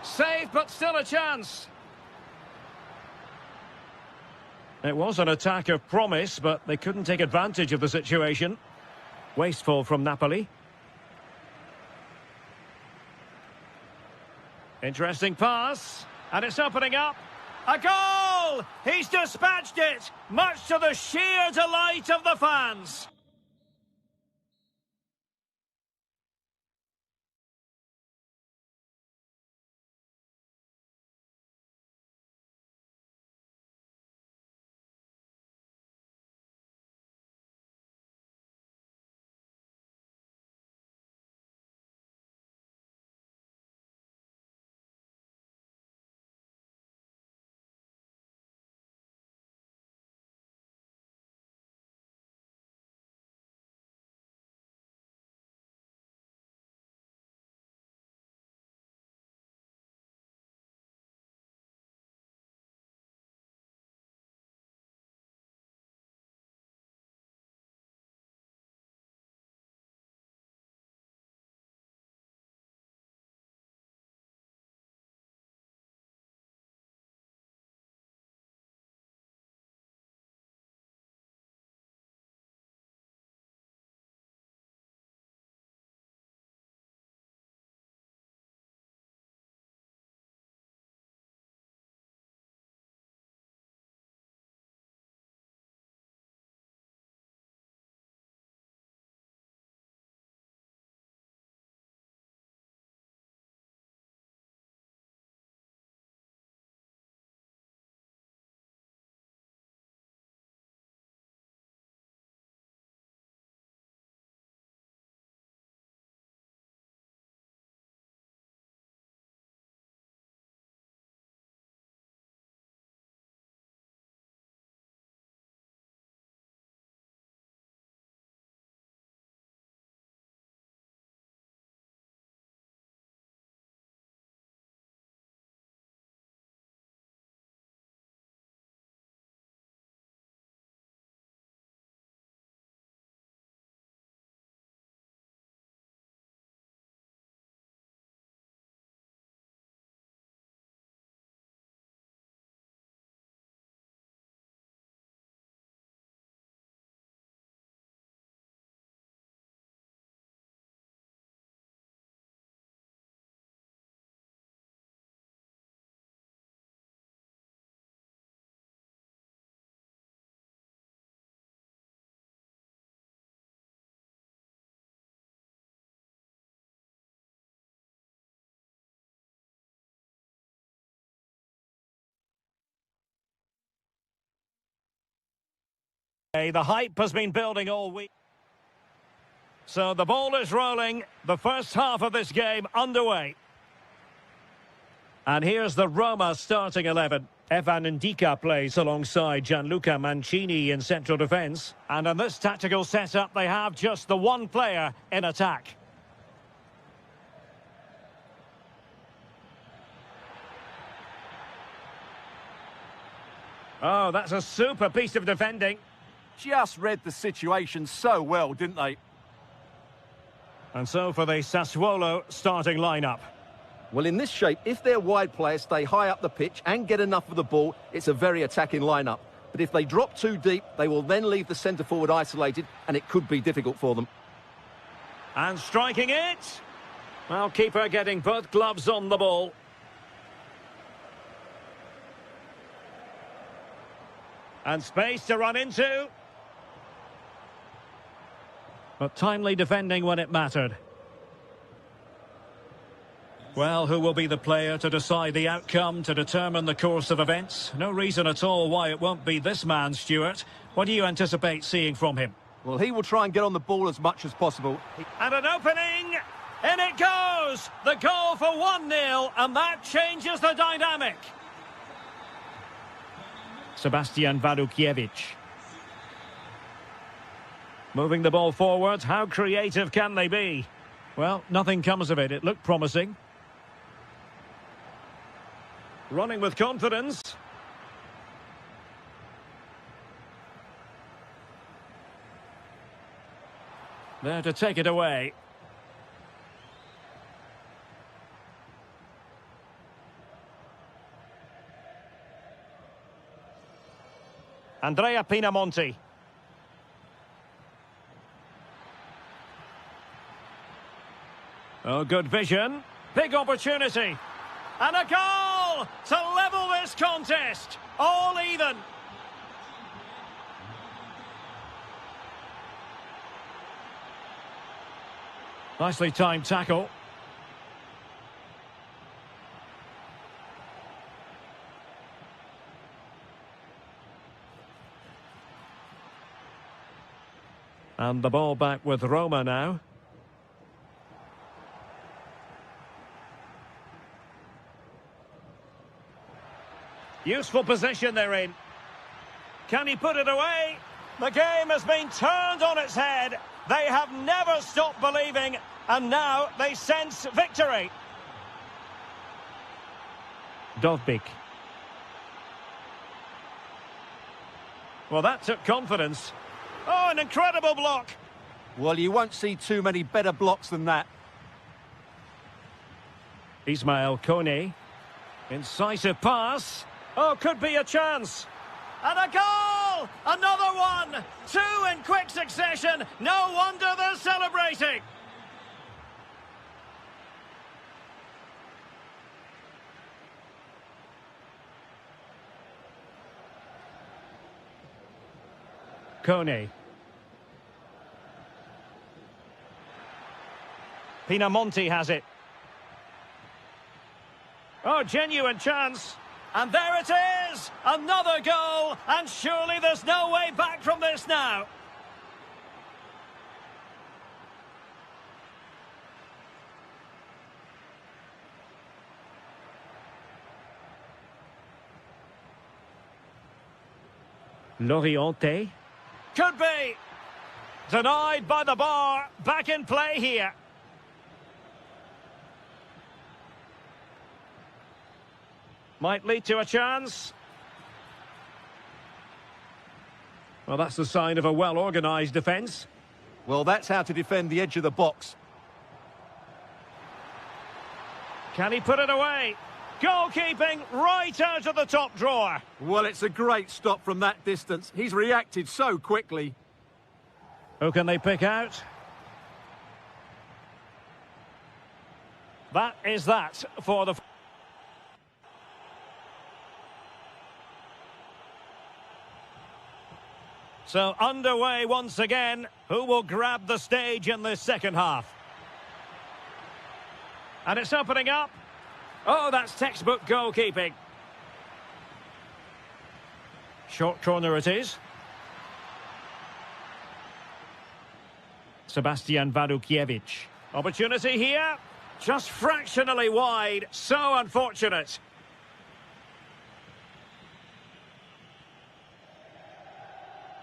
Save, but still a chance. It was an attack of promise, but they couldn't take advantage of the situation. Wasteful from Napoli. Interesting pass. And it's opening up. A goal! He's dispatched it, much to the sheer delight of the fans. The hype has been building all week. So the ball is rolling. The first half of this game underway. And here's the Roma starting 11. Evan Ndika plays alongside Gianluca Mancini in central defence. And in this tactical setup, they have just the one player in attack. Oh, that's a super piece of defending. Just read the situation so well, didn't they? And so for the Sassuolo starting lineup. Well, in this shape, if their wide players stay high up the pitch and get enough of the ball, it's a very attacking lineup. But if they drop too deep, they will then leave the centre-forward isolated, and it could be difficult for them. And striking it. Well, keeper getting both gloves on the ball. And space to run into. But timely defending when it mattered. Well, who will be the player to decide the outcome, to determine the course of events? No reason at all why it won't be this man, Stuart. What do you anticipate seeing from him? Well, he will try and get on the ball as much as possible. And an opening! In it goes! The goal for 1-0, and that changes the dynamic. Sebastian Wadukiewicz. Moving the ball forward, how creative can they be? Well, nothing comes of it. It looked promising. Running with confidence. There to take it away. Andrea Pinamonti. Oh, good vision. Big opportunity. And a goal to level this contest. All even. Nicely timed tackle. And the ball back with Roma now. Useful position they're in. Can he put it away? The game has been turned on its head. They have never stopped believing, and now they sense victory. Dovbik. Well, that took confidence. Oh, an incredible block. Well, you won't see too many better blocks than that. Ismail Kone. Incisive pass. Oh, could be a chance. And a goal! Another one! Two in quick succession. No wonder they're celebrating. Kone. Pinamonti has it. Oh, genuine chance. And there it is! Another goal! And surely there's no way back from this now. Loriente. Could be! Denied by the bar. Back in play here. Might lead to a chance. Well, that's the sign of a well-organised defence. Well, that's how to defend the edge of the box. Can he put it away? Goalkeeping right out of the top drawer. Well, it's a great stop from that distance. He's reacted so quickly. Who can they pick out? That is that for the... So underway once again. Who will grab the stage in this second half? And it's opening up. Oh, that's textbook goalkeeping. Short corner it is. Sebastian Wadukiewicz. Opportunity here. Just fractionally wide. So unfortunate.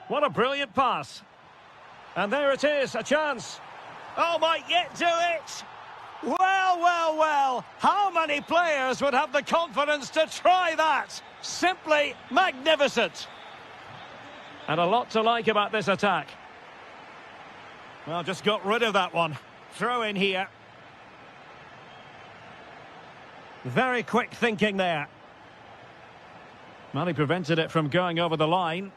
What a brilliant pass. And there it is, a chance. Oh, might yet do it. Well, well, well. How many players would have the confidence to try that? Simply magnificent. And a lot to like about this attack. Well, just got rid of that one. Throw in here. Very quick thinking there. Well, he prevented it from going over the line.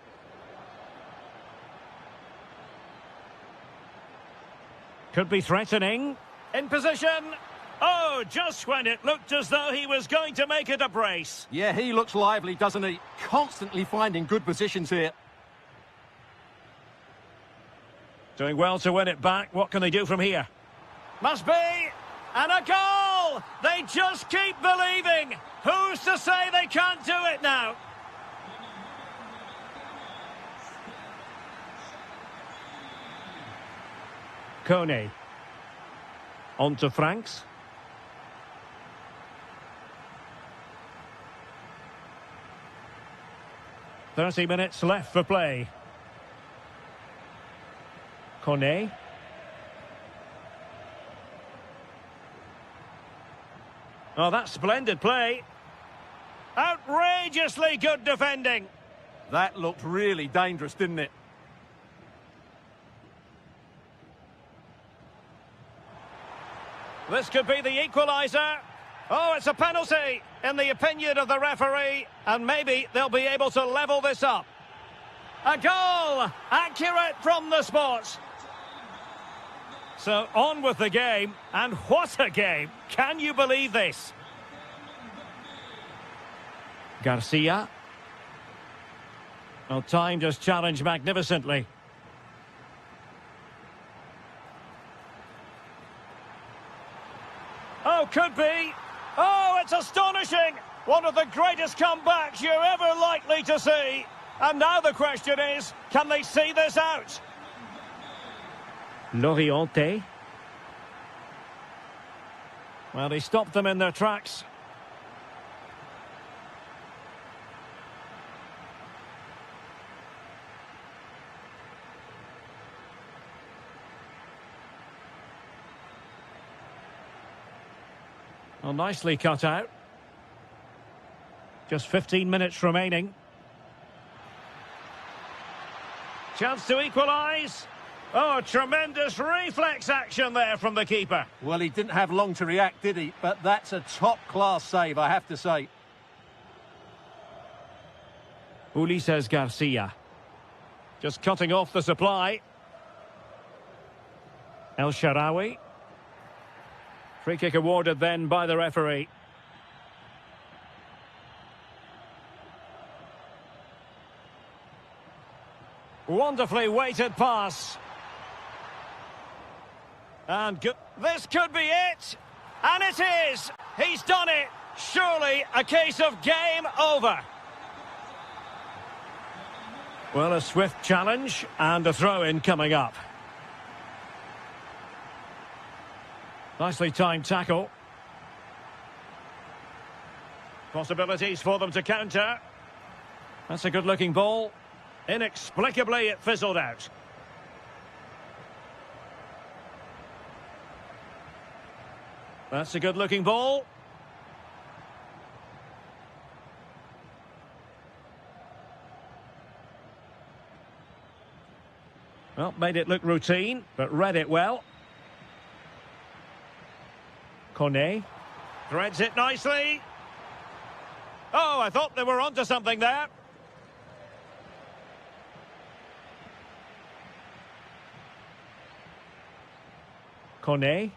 Could be threatening. In position. Oh, just when it looked as though he was going to make it a brace. Yeah, he looks lively, doesn't he? Constantly finding good positions here. Doing well to win it back. What can they do from here? Must be. And a goal! They just keep believing. Who's to say they can't do it now? Kone. On to Franks. "30 minutes left for play. Kone. Oh, that's splendid play. Outrageously good defending. That looked really dangerous, didn't it? This could be the equaliser. Oh, it's a penalty, in the opinion of the referee, and maybe they'll be able to level this up. A goal! Accurate from the spot. So, on with the game, and what a game! Can you believe this? Garcia. Well, timed his challenge magnificently. Oh, could be. Oh, it's astonishing. One of the greatest comebacks you're ever likely to see. And now the question is, can they see this out? Loriente. Well, he stopped them in their tracks. Well, nicely cut out. Just 15 minutes remaining. Chance to equalise. Oh, tremendous reflex action there from the keeper. Well, he didn't have long to react, did he? But that's a top-class save, I have to say. Ulises Garcia. Just cutting off the supply. El Shaarawy. Free kick awarded then by the referee. Wonderfully weighted pass. And this could be it. And it is. He's done it. Surely a case of game over. Well, a swift challenge and a throw-in coming up. Nicely timed tackle. Possibilities for them to counter. That's a good-looking ball. Inexplicably, it fizzled out. That's a good-looking ball. Well, made it look routine, but read it well. Kone. Threads it nicely. Oh, I thought they were onto something there. Kone.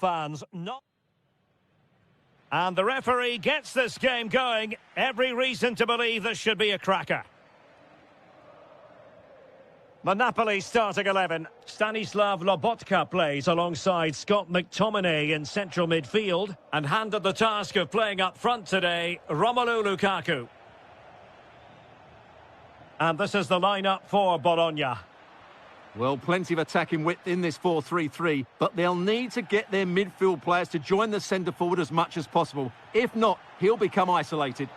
fans not. And the referee gets this game going. Every reason to believe this should be a cracker. The Napoli starting 11. Stanislav Lobotka plays alongside Scott McTominay in central midfield, and handed the task of playing up front today, Romelu Lukaku. And this is the lineup for Bologna. Well, plenty of attacking width in this 4-3-3, but they'll need to get their midfield players to join the centre forward as much as possible. If not, he'll become isolated.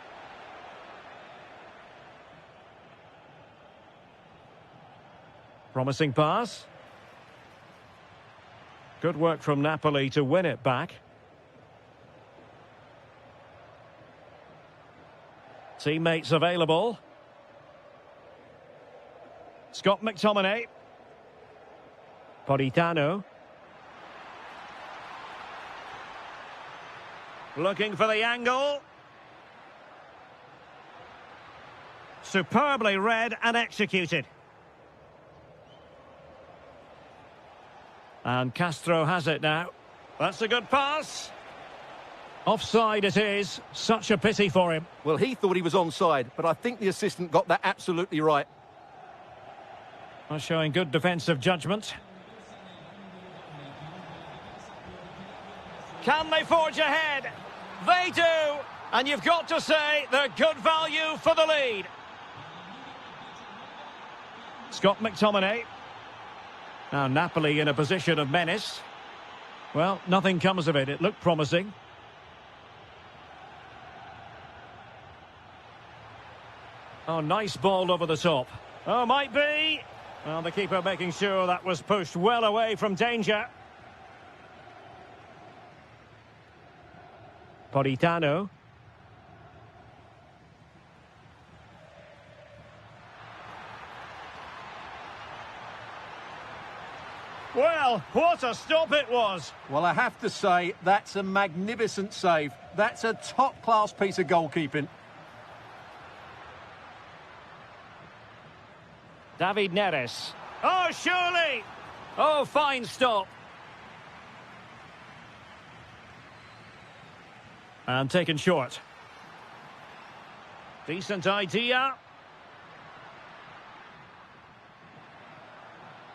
Promising pass. Good work from Napoli to win it back. Teammates available. Scott McTominay. Politano. Looking for the angle. Superbly read and executed. And Castro has it now. That's a good pass. Offside it is. Such a pity for him. Well, he thought he was onside, but I think the assistant got that absolutely right. Well, showing good defensive judgment. Can they forge ahead? They do. And you've got to say they're good value for the lead. Scott McTominay. Now Napoli in a position of menace. Well, nothing comes of it. It looked promising. Oh, nice ball over the top. Oh, might be. Well, the keeper making sure that was pushed well away from danger. Politano. Well, what a stop it was. Well, I have to say, that's a magnificent save. That's a top-class piece of goalkeeping. David Neres. Oh, surely! Oh, fine stop. And taken short. Decent idea.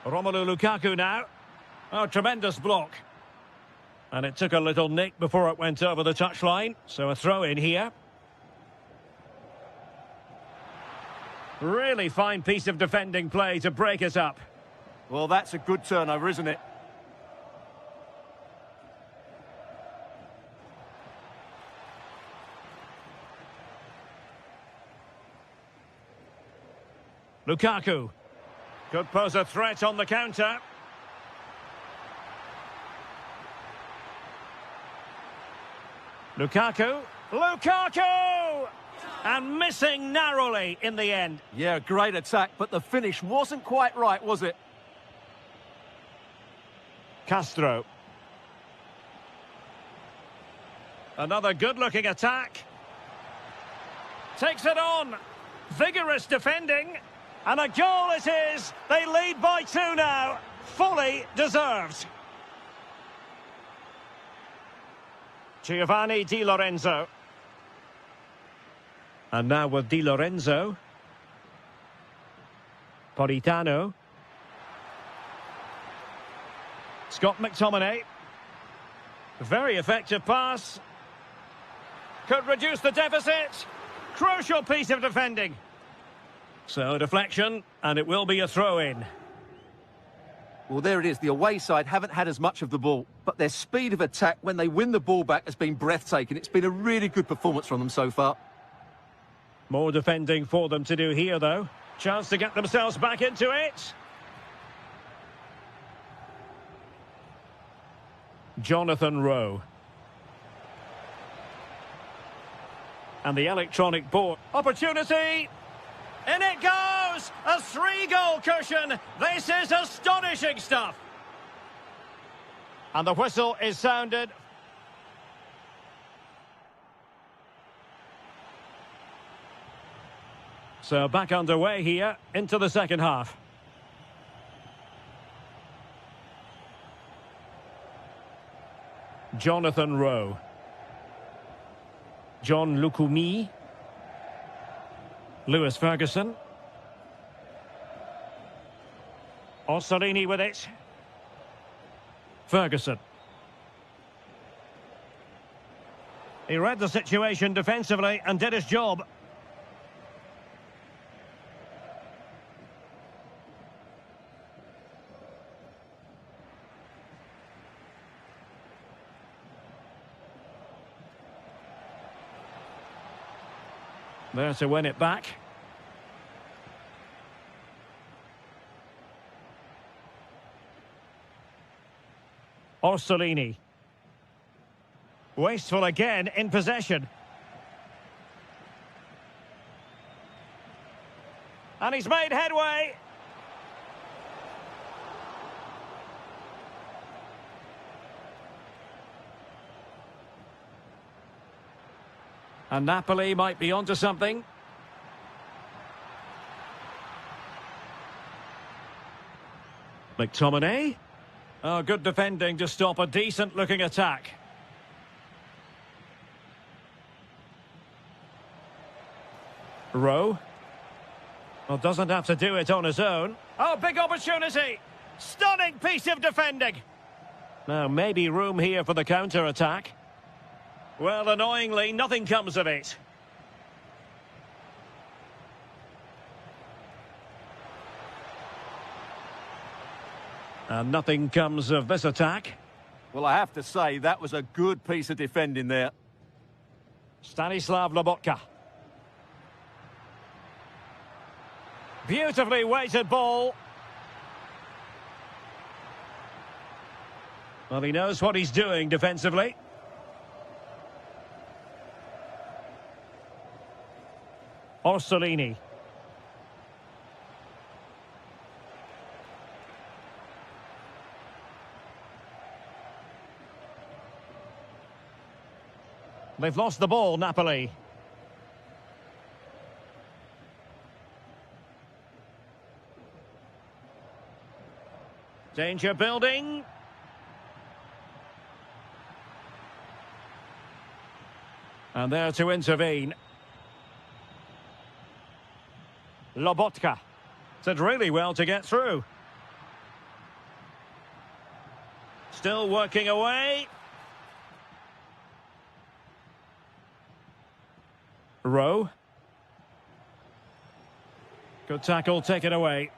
Romelu Lukaku now. Oh, tremendous block. And it took a little nick before it went over the touchline. So a throw in here. Really fine piece of defending play to break it up. Well, that's a good turnover, isn't it? Lukaku. Could pose a threat on the counter. Lukaku. Lukaku! And missing narrowly in the end. Yeah, great attack, but the finish wasn't quite right, was it? Castro. Another good-looking attack. Takes it on. Vigorous defending. And a goal it is. They lead by 2 now. Fully deserved. Giovanni Di Lorenzo. And now with Di Lorenzo. Politano. Scott McTominay. Very effective pass. Could reduce the deficit. Crucial piece of defending. So deflection, and it will be a throw-in. Well, there it is. The away side haven't had as much of the ball, but their speed of attack when they win the ball back has been breathtaking. It's been a really good performance from them so far. More defending for them to do here, though. Chance to get themselves back into it. Jonathan Rowe. And the electronic board. Opportunity! In it goes! A 3-goal cushion! This is astonishing stuff! And the whistle is sounded. So back underway here into the second half. Jonathan Rowe. John Lukumi. Lewis Ferguson. Orsolini with it. Ferguson. He read the situation defensively and did his job. There to win it back. Orsolini. Wasteful again in possession. And he's made headway. And Napoli might be onto something. McTominay. Oh, good defending to stop a decent-looking attack. Rowe. Well, doesn't have to do it on his own. Oh, big opportunity. Stunning piece of defending. Now, maybe room here for the counter-attack. Well, annoyingly, nothing comes of it. And nothing comes of this attack. Well, I have to say, that was a good piece of defending there. Stanislav Lobotka. Beautifully weighted ball. Well, he knows what he's doing defensively. Orsolini. They've lost the ball, Napoli. Danger building. And there to intervene. Lobotka. Did really well to get through. Still working away. Rowe. Good tackle, take it away.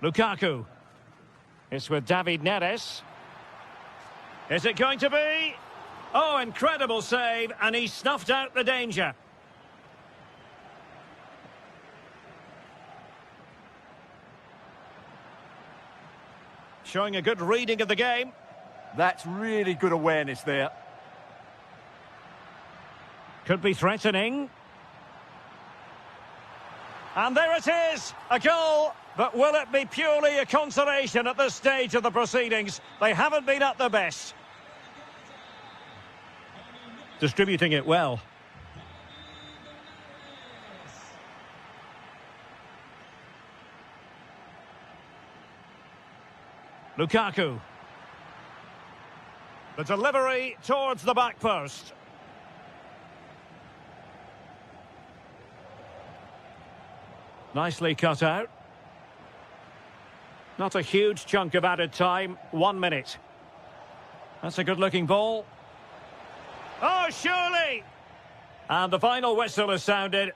Lukaku. It's with David Neres. Is it going to be? Oh, incredible save, and he snuffed out the danger. Showing a good reading of the game. That's really good awareness there. Could be threatening. And there it is, a goal. But will it be purely a consolation at this stage of the proceedings? They haven't been at their best. Distributing it well. Lukaku. The delivery towards the back post. Nicely cut out. Not a huge chunk of added time. 1 minute. That's a good-looking ball. Oh, surely! And the final whistle has sounded.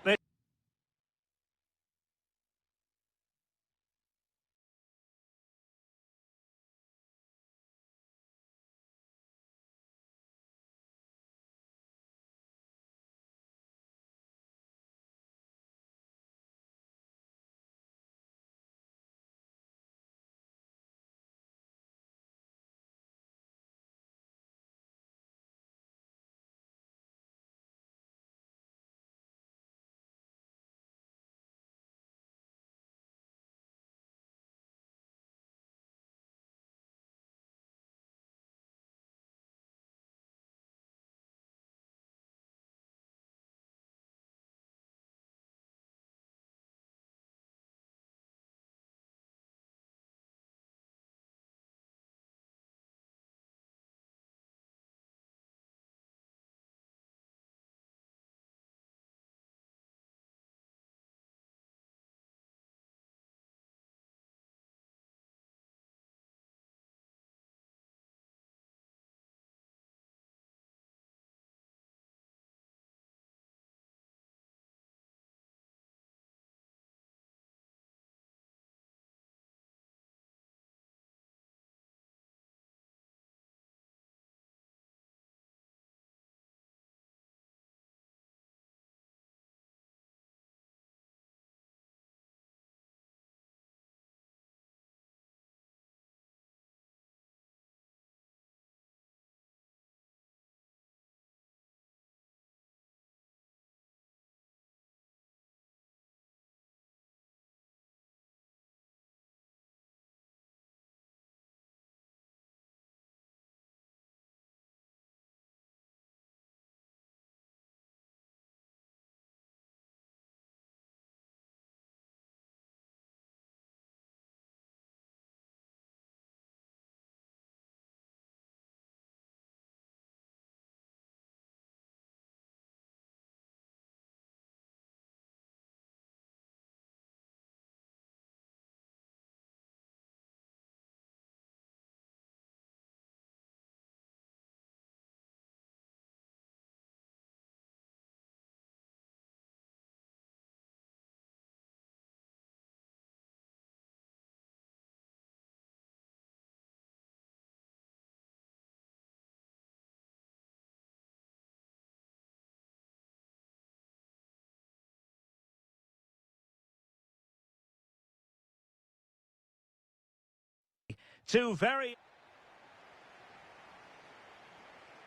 Two very...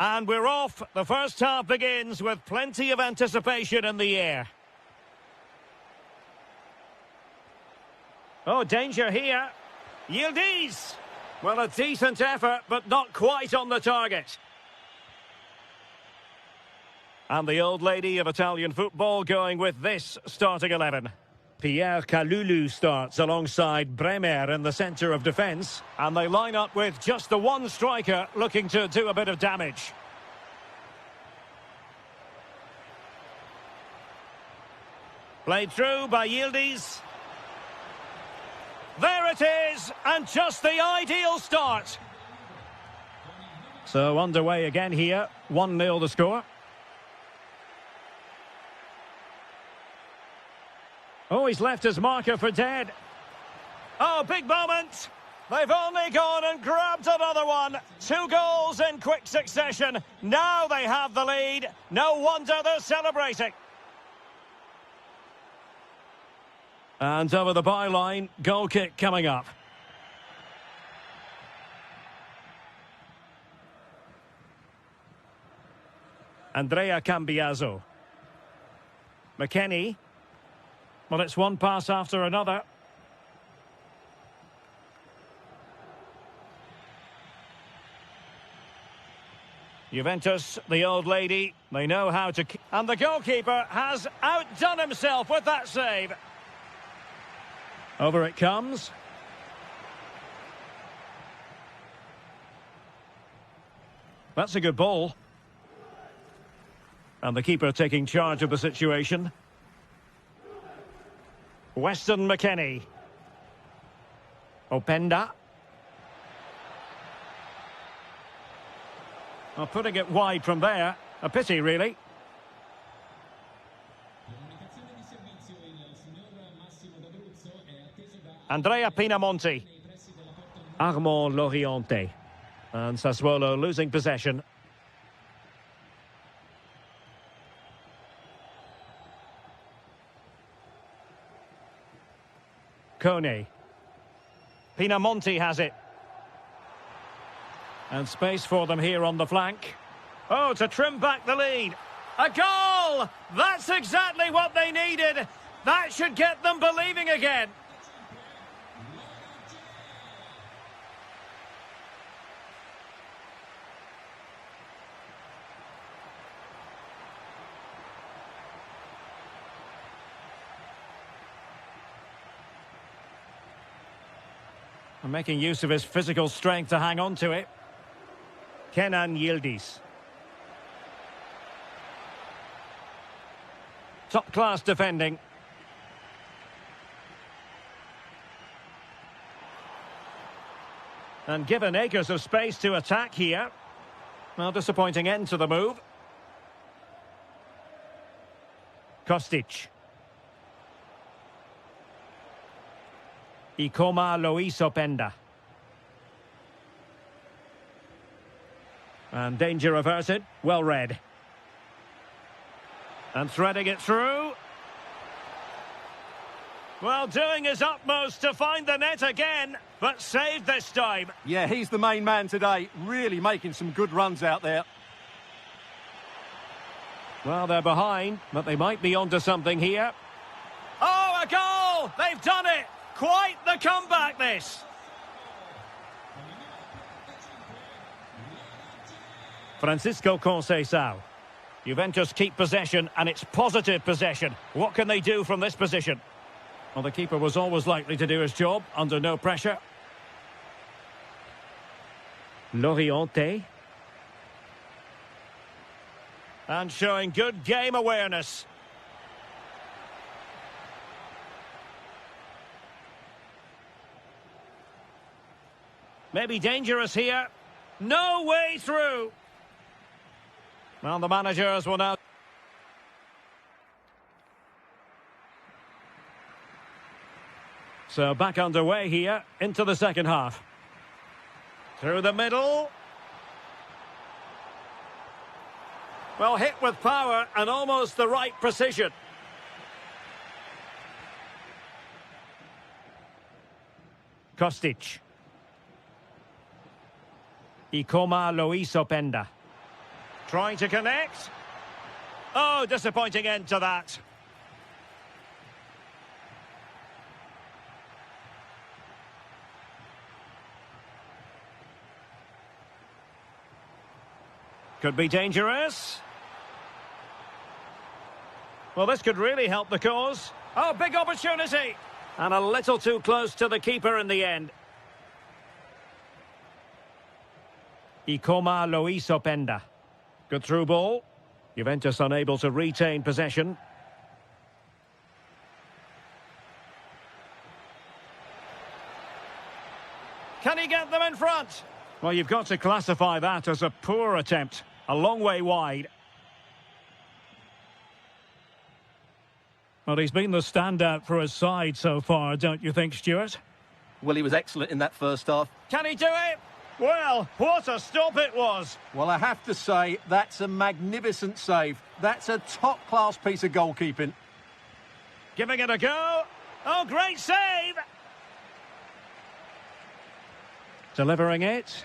And we're off. The first half begins with plenty of anticipation in the air. Oh, danger here. Yildiz. Well, a decent effort, but not quite on the target. And the old lady of Italian football going with this starting 11. Pierre Kalulu starts alongside Bremer in the centre of defence. And they line up with just the one striker looking to do a bit of damage. Played through by Yildiz. There it is, and just the ideal start. So underway again here, 1-0 the score. Oh, he's left his marker for dead. Oh, big moment. They've only gone and grabbed another one. 2 goals in quick succession. Now they have the lead. No wonder they're celebrating. And over the byline, goal kick coming up. Andrea Cambiaso. McKennie. Well, it's one pass after another. Juventus, the old lady, they know how to... And the goalkeeper has outdone himself with that save. Over it comes. That's a good ball. And the keeper taking charge of the situation. Weston McKennie. Openda. Well, putting it wide from there. A pity, really. Andrea Pinamonti. Armand Loriente. And Sassuolo losing possession. Kone. Pinamonti has it. And space for them here on the flank. Oh, to trim back the lead. A goal! That's exactly what they needed. That should get them believing again. And making use of his physical strength to hang on to it. Kenan Yildiz. Top-class defending. And given acres of space to attack here. Well, disappointing end to the move. Kostic. Ikoma Lois Openda. And danger averted. Well read. And threading it through. Well, doing his utmost to find the net again, but saved this time. Yeah, he's the main man today. Really making some good runs out there. Well, they're behind, but they might be onto something here. Oh, a goal! They've done it! Quite the comeback, this. Francisco Conceição. Juventus keep possession, and it's positive possession. What can they do from this position? Well, the keeper was always likely to do his job, under no pressure. Loriente. And showing good game awareness. Maybe dangerous here. No way through. Well, the managers will now... So back underway here into the second half. Through the middle. Well, hit with power and almost the right precision. Kostic. Openda. Trying to connect. Oh, disappointing end to that. Could be dangerous. Well, this could really help the cause. Oh, big opportunity. And a little too close to the keeper in the end. Openda. Good through ball. Juventus unable to retain possession. Can he get them in front? Well, you've got to classify that as a poor attempt. A long way wide. Well, he's been the standout for his side so far, don't you think, Stuart? Well, he was excellent in that first half. Can he do it? Well, what a stop it was. Well, I have to say, that's a magnificent save. That's a top-class piece of goalkeeping. Giving it a go. Oh, great save. Delivering it.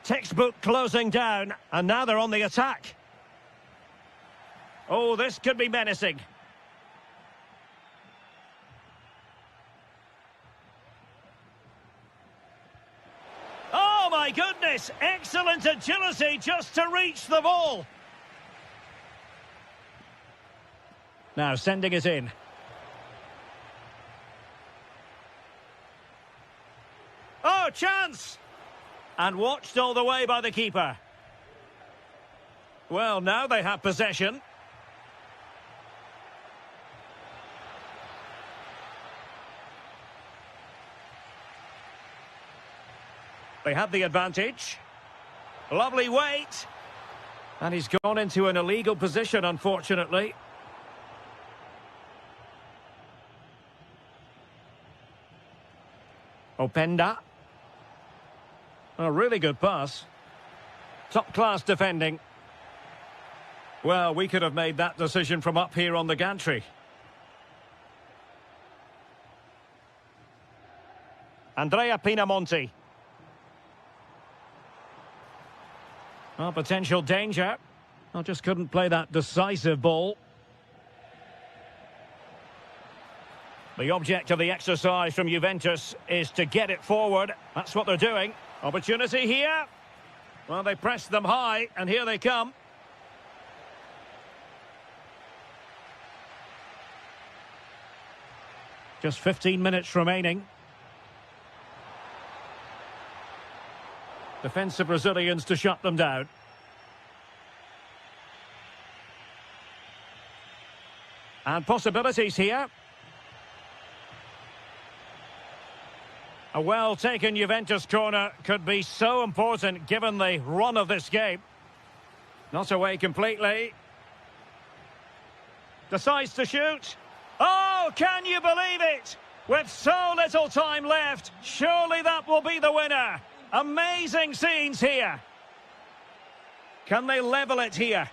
Textbook closing down, and now they're on the attack. Oh, this could be menacing. Oh, my goodness! Excellent agility just to reach the ball. Now sending it in. Oh, chance! And watched all the way by the keeper. Well, now they have possession. They had the advantage. Lovely weight. And he's gone into an illegal position, unfortunately. Openda. A really good pass. Top-class defending. Well, we could have made that decision from up here on the gantry. Andrea Pinamonti. Well, potential danger. I just couldn't play that decisive ball. The object of the exercise from Juventus is to get it forward. That's what they're doing. Opportunity here. Well, they pressed them high, and here they come. Just 15 minutes remaining. Defensive Brazilians to shut them down. And possibilities here. A well-taken Juventus corner could be so important given the run of this game. Not away completely. Decides to shoot. Oh, can you believe it? With so little time left, surely that will be the winner. Amazing scenes here. Can they level it here?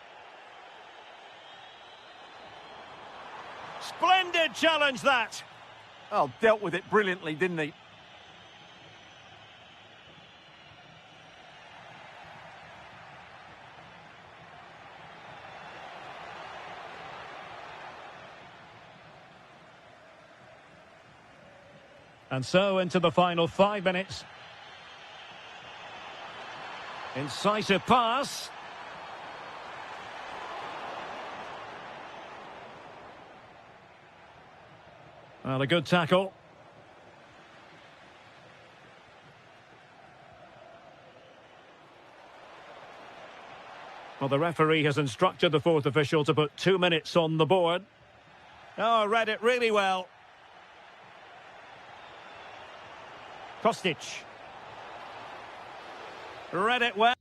Splendid challenge that. Oh, dealt with it brilliantly, didn't he? And so into the final 5 minutes. Incisive pass. Well, a good tackle. Well, the referee has instructed the fourth official to put 2 minutes on the board. Oh, read it really well. Kostic. Read it well.